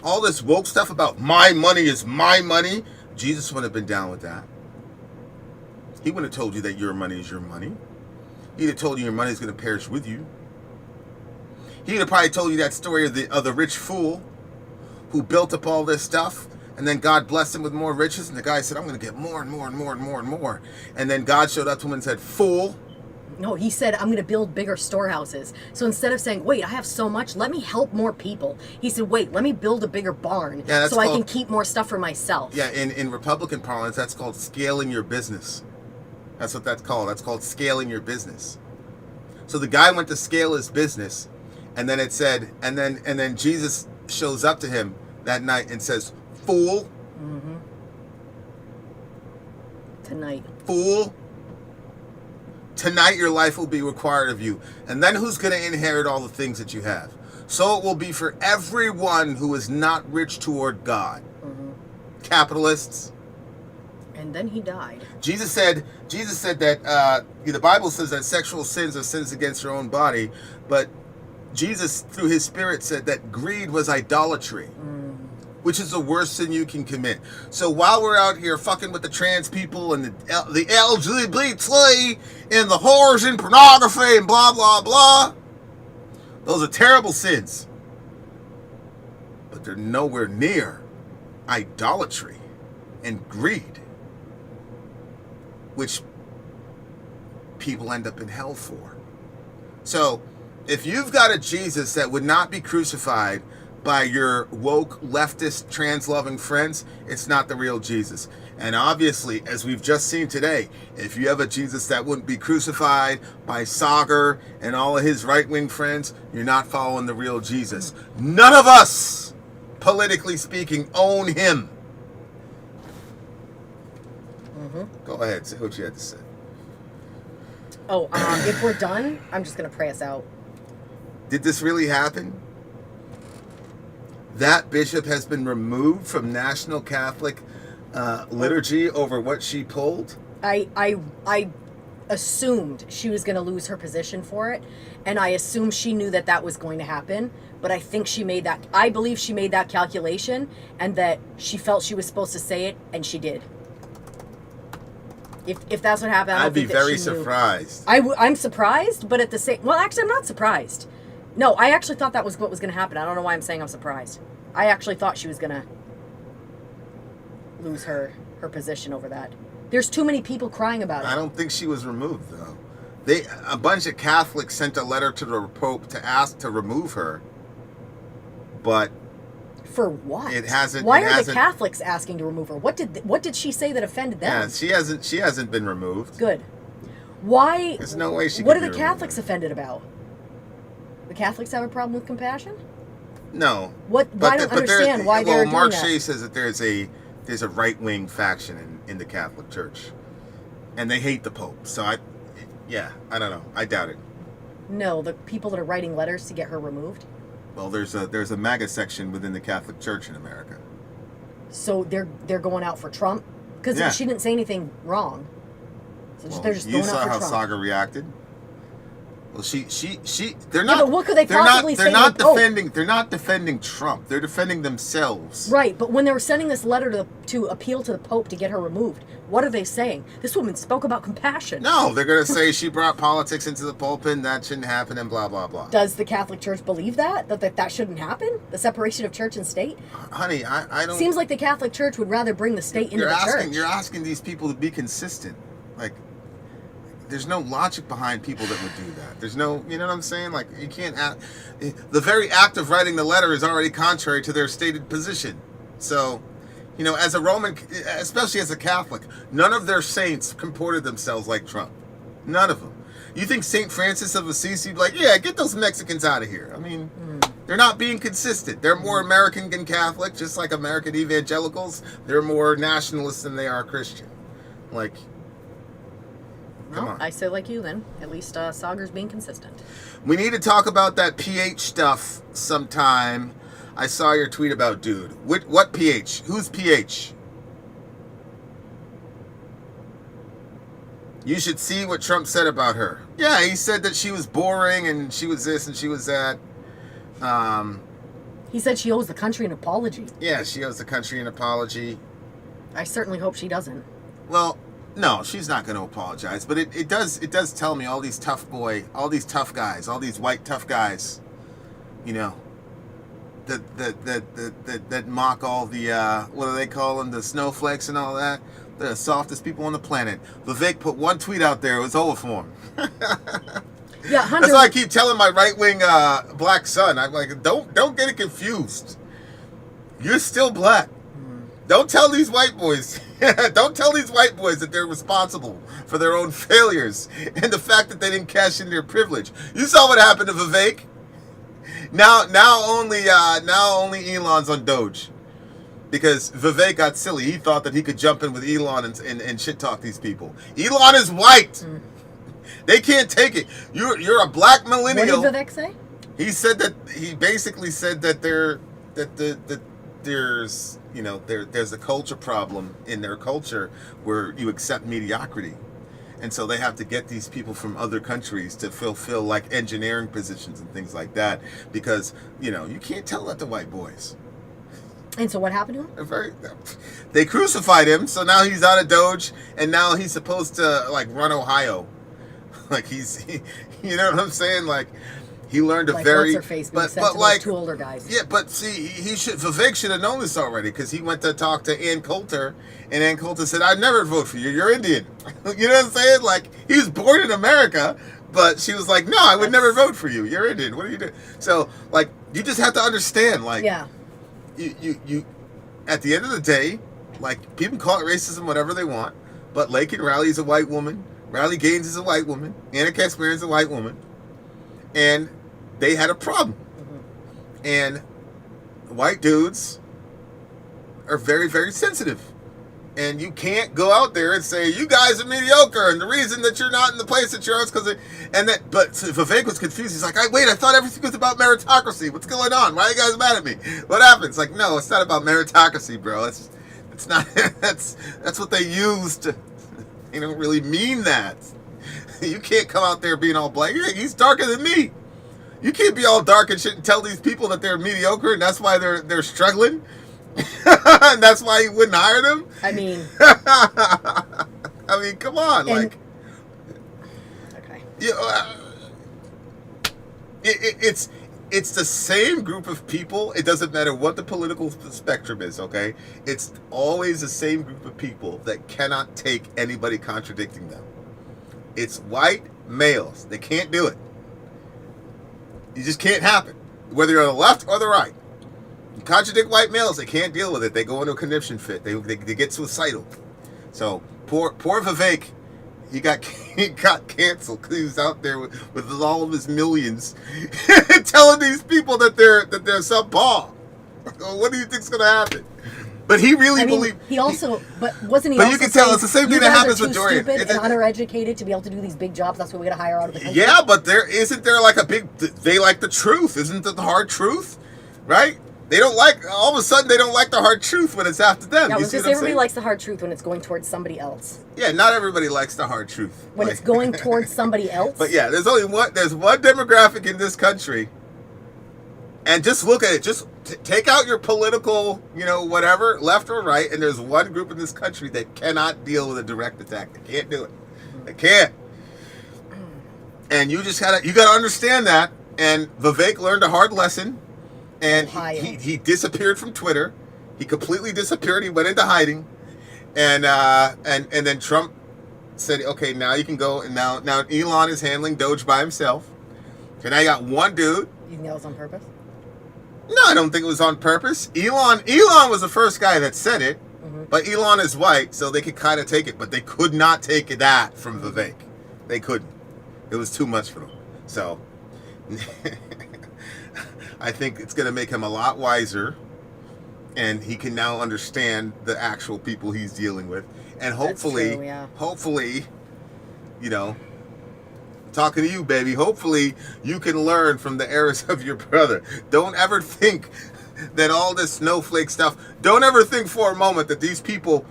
All this woke stuff about my money is my money, Jesus wouldn't have been down with that. He wouldn't have told you that your money is your money. He'd have told you your money is going to perish with you. He'd have probably told you that story of the rich fool who built up all this stuff, and then God blessed him with more riches, and the guy said, I'm going to get more and more and more and more and more. And then God showed up to him and said, fool. No, he said, I'm going to build bigger storehouses. So instead of saying, wait, I have so much, let me help more people. He said, wait, let me build a bigger barn so I can keep more stuff for myself. Yeah, in Republican parlance, that's called scaling your business. That's what that's called. That's called scaling your business. So the guy went to scale his business, and then it said, and then Jesus shows up to him that night and says, fool. Mm-hmm. Tonight. Fool. Tonight your life will be required of you. And then who's going to inherit all the things that you have? So it will be for everyone who is not rich toward God. Mm-hmm. Capitalists. And then he died. Jesus said that the Bible says that sexual sins are sins against your own body, but Jesus, through his Spirit, said that greed was idolatry, which is the worst sin you can commit. So while we're out here fucking with the trans people and the LGBT and the whores and pornography and blah, blah, blah, those are terrible sins. But they're nowhere near idolatry and greed, which people end up in hell for. So if you've got a Jesus that would not be crucified by your woke, leftist, trans-loving friends, it's not the real Jesus. And obviously, as we've just seen today, if you have a Jesus that wouldn't be crucified by Saagar and all of his right-wing friends, you're not following the real Jesus. None of us, politically speaking, own him. Mm-hmm. Go ahead, say what you had to say. Oh, if we're done, I'm just going to pray us out. Did this really happen? That bishop has been removed from National Catholic liturgy over what she pulled? I assumed she was going to lose her position for it, and I assumed she knew that that was going to happen, but I think I believe she made that calculation, and that she felt she was supposed to say it, and she did. If that's what happened, I don't think that I'd be very she knew. surprised. I'm surprised, but at the same... Well, actually, I'm not surprised. No, I actually thought that was what was going to happen. I don't know why I'm saying I'm surprised. I actually thought she was going to lose her position over that. There's too many people crying about it. I don't think she was removed, though. A bunch of Catholics sent a letter to the Pope to ask to remove her, but... For what? It hasn't... Why are the Catholics asking to remove her? What did she say that offended them? Yeah, she hasn't been removed. Good. Why... There's no way she What can are be the Catholics offended about? The Catholics have a problem with compassion? No. I don't understand why they're doing Mark that. Shea says that there's a right-wing faction in the Catholic Church, and they hate the Pope. So I don't know. I doubt it. No, the people that are writing letters to get her removed. Well, there's a MAGA section within the Catholic Church in America. So they're going out for Trump because she didn't say anything wrong. So they're just going out for Trump. You saw how Saagar reacted. Well, they're not. But what could they possibly say? They're not defending Trump. They're defending themselves. Right, but when they were sending this letter to appeal to the Pope to get her removed, what are they saying? This woman spoke about compassion. No, they're going to say she brought politics into the pulpit and that shouldn't happen and blah, blah, blah. Does the Catholic Church believe that shouldn't happen? The separation of church and state? Honey, I don't... Seems like the Catholic Church would rather bring the state into the church. You're asking these people to be consistent. Like, there's no logic behind people that would do that. There's no, you know what I'm saying? Like, you can't the very act of writing the letter is already contrary to their stated position. So, you know, as a Roman, especially as a Catholic, none of their saints comported themselves like Trump. None of them. You think St. Francis of Assisi would be like, yeah, get those Mexicans out of here? I mean, they're not being consistent. They're more American than Catholic, just like American evangelicals. They're more nationalist than they are Christian. Like, come on. I say like you then. At least Saagar's being consistent. We need to talk about that PH stuff sometime. I saw your tweet about dude. What PH? Who's PH? You should see what Trump said about her. Yeah, he said that she was boring and she was this and she was that. He said she owes the country an apology. Yeah, she owes the country an apology. I certainly hope she doesn't. Well, no, she's not going to apologize. But it does tell me all these tough guys, all these white tough guys, you know, that mock all the what do they call them, the snowflakes and all that. They're the softest people on the planet. Vivek put one tweet out there. It was over for him. Yeah, Hunter. That's why I keep telling my right-wing black son. I'm like, don't get it confused. You're still black. Don't tell these white boys. Don't tell these white boys that they're responsible for their own failures and the fact that they didn't cash in their privilege. You saw what happened to Vivek. Now only Elon's on Doge. Because Vivek got silly. He thought that he could jump in with Elon and shit talk these people. Elon is white. They can't take it. You're a black millennial. What did Vivek say? He basically said that there's a culture problem in their culture where you accept mediocrity. And so they have to get these people from other countries to fulfill like engineering positions and things like that because, you know, you can't tell that to white boys. And so what happened to him? They crucified him, so now he's out of Doge, and now he's supposed to like run Ohio. Like you know what I'm saying? Like he learned a like, very, what's her face being but sent to like those two older guys. Yeah, but see, Vivek should have known this already because he went to talk to Ann Coulter, and Ann Coulter said, "I'd never vote for you. You're Indian." You know what I'm saying? Like he was born in America, but she was like, "No, I would never vote for you. You're Indian. What are you doing?" So like you just have to understand, like yeah. You at the end of the day, like people call it racism whatever they want, but Laken Riley is a white woman, Riley Gaines is a white woman, Anna Kasparian is a white woman, and they had a problem. And white dudes are very, very sensitive. And you can't go out there and say, you guys are mediocre, and the reason that you're not in the place that you're is because but Vivek was confused. He's like, I thought everything was about meritocracy. What's going on? Why are you guys mad at me? What happened? It's like, no, it's not about meritocracy, bro. It's not, that's what they used. They don't really mean that. You can't come out there being all black. He's darker than me. You can't be all dark and shit and tell these people that they're mediocre and that's why they're struggling. And that's why he wouldn't hire them. I mean, come on, okay. It's the same group of people. It doesn't matter what the political spectrum is. Okay, it's always the same group of people that cannot take anybody contradicting them. It's white males. They can't do it. You just can't happen, whether you're on the left or the right. You contradict white males, they can't deal with it. They go into a conniption fit. They get suicidal. So poor Vivek, he got canceled because he was out there with all of his millions, telling these people that they're subpar. What do you think's gonna happen? But he really believed. He also, but wasn't he? But also you can tell it's the same thing that happens with Dorian. Stupid and undereducated to be able to do these big jobs. That's what we got to hire out of the country. Yeah, but isn't there like a big? They like the truth, isn't it? The hard truth, right? They don't like. All of a sudden, they don't like the hard truth when it's after them. Yeah, you because everybody likes the hard truth when it's going towards somebody else. Yeah, not everybody likes the hard truth when it's going towards somebody else. But yeah, there's one demographic in this country, and just look at it. Just take out your political, whatever, left or right, and there's one group in this country that cannot deal with a direct attack. They can't do it. They can't. And you gotta understand that. And Vivek learned a hard lesson, and he disappeared from Twitter. He completely disappeared. He went into hiding, and then Trump said, okay, now you can go, and now Elon is handling Doge by himself. Okay, now you got one dude. You think that was on purpose? No, I don't think it was on purpose. Elon was the first guy that said it, but Elon is white, so they could kind of take it, but they could not take that from Vivek. They couldn't. It was too much for them. So I think it's going to make him a lot wiser, and he can now understand the actual people he's dealing with. And hopefully, hopefully, you know, talking to you, baby, hopefully you can learn from the errors of your brother. Don't ever think that all this snowflake stuff, don't ever think for a moment that these people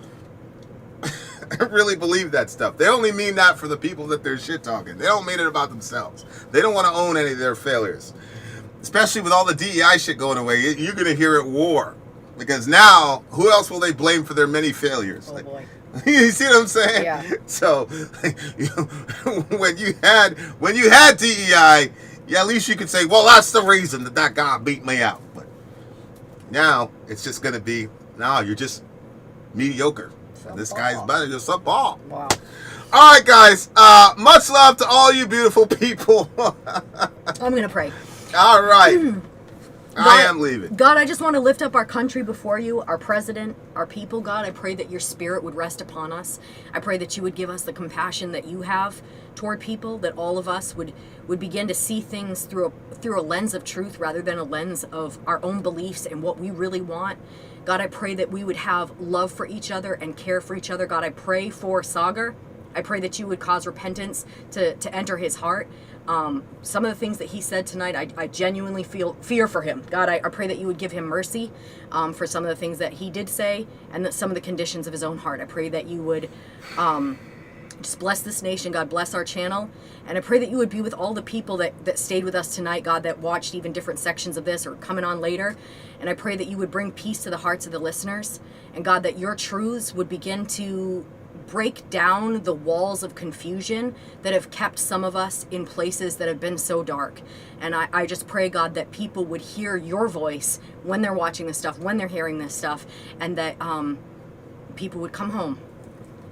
really believe that stuff. They only mean that for the people that they're shit talking. They don't mean it about themselves. They don't want to own any of their failures. Especially with all the DEI shit going away, you're going to hear it war. Because now, who else will they blame for their many failures? Oh, boy. You see what I'm saying? Yeah. So when you had DEI, yeah, at least you could say, well, that's the reason that guy beat me out. But now it's just gonna be, no, you're just mediocre. This guy's better. You're subpar. Wow. All right, guys. Much love to all you beautiful people. I'm gonna pray. All right. I am leaving. God, I just want to lift up our country before you, our president, our people, God. I pray that your spirit would rest upon us. I pray that you would give us the compassion that you have toward people, that all of us would begin to see things through a lens of truth rather than a lens of our own beliefs and what we really want. God, I pray that we would have love for each other and care for each other. God, I pray for Sagar. I pray that you would cause repentance to enter his heart. Some of the things that he said tonight, I genuinely feel fear for him. God, I pray that you would give him mercy for some of the things that he did say and that some of the conditions of his own heart. I pray that you would just bless this nation. God, bless our channel. And I pray that you would be with all the people that stayed with us tonight, God, that watched even different sections of this or coming on later. And I pray that you would bring peace to the hearts of the listeners. And God, that your truths would begin to break down the walls of confusion that have kept some of us in places that have been so dark. And I just pray, God, that people would hear your voice when they're watching this stuff, when they're hearing this stuff, and that people would come home.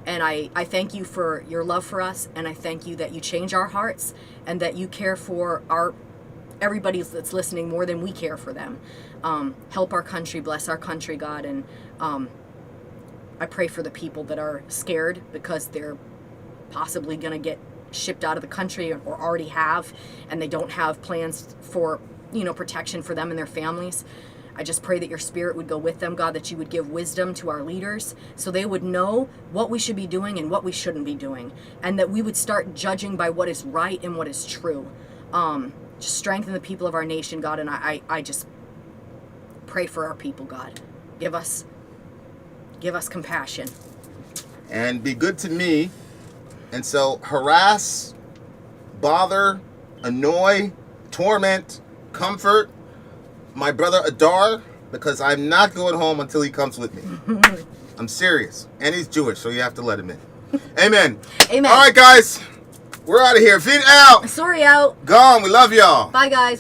And I thank you for your love for us, and I thank you that you change our hearts and that you care for everybody that's listening more than we care for them. Help our country, bless our country, God, and I pray for the people that are scared because they're possibly going to get shipped out of the country or already have, and they don't have plans for, protection for them and their families. I just pray that your spirit would go with them, God, that you would give wisdom to our leaders so they would know what we should be doing and what we shouldn't be doing, and that we would start judging by what is right and what is true. Just strengthen the people of our nation, God, and I just pray for our people, God. Give us compassion. And be good to me. And so harass, bother, annoy, torment, comfort my brother Adar, because I'm not going home until he comes with me. I'm serious. And he's Jewish, so you have to let him in. Amen. Amen. All right, guys. We're out of here. Vin out. Sorry out. Gone. We love y'all. Bye, guys.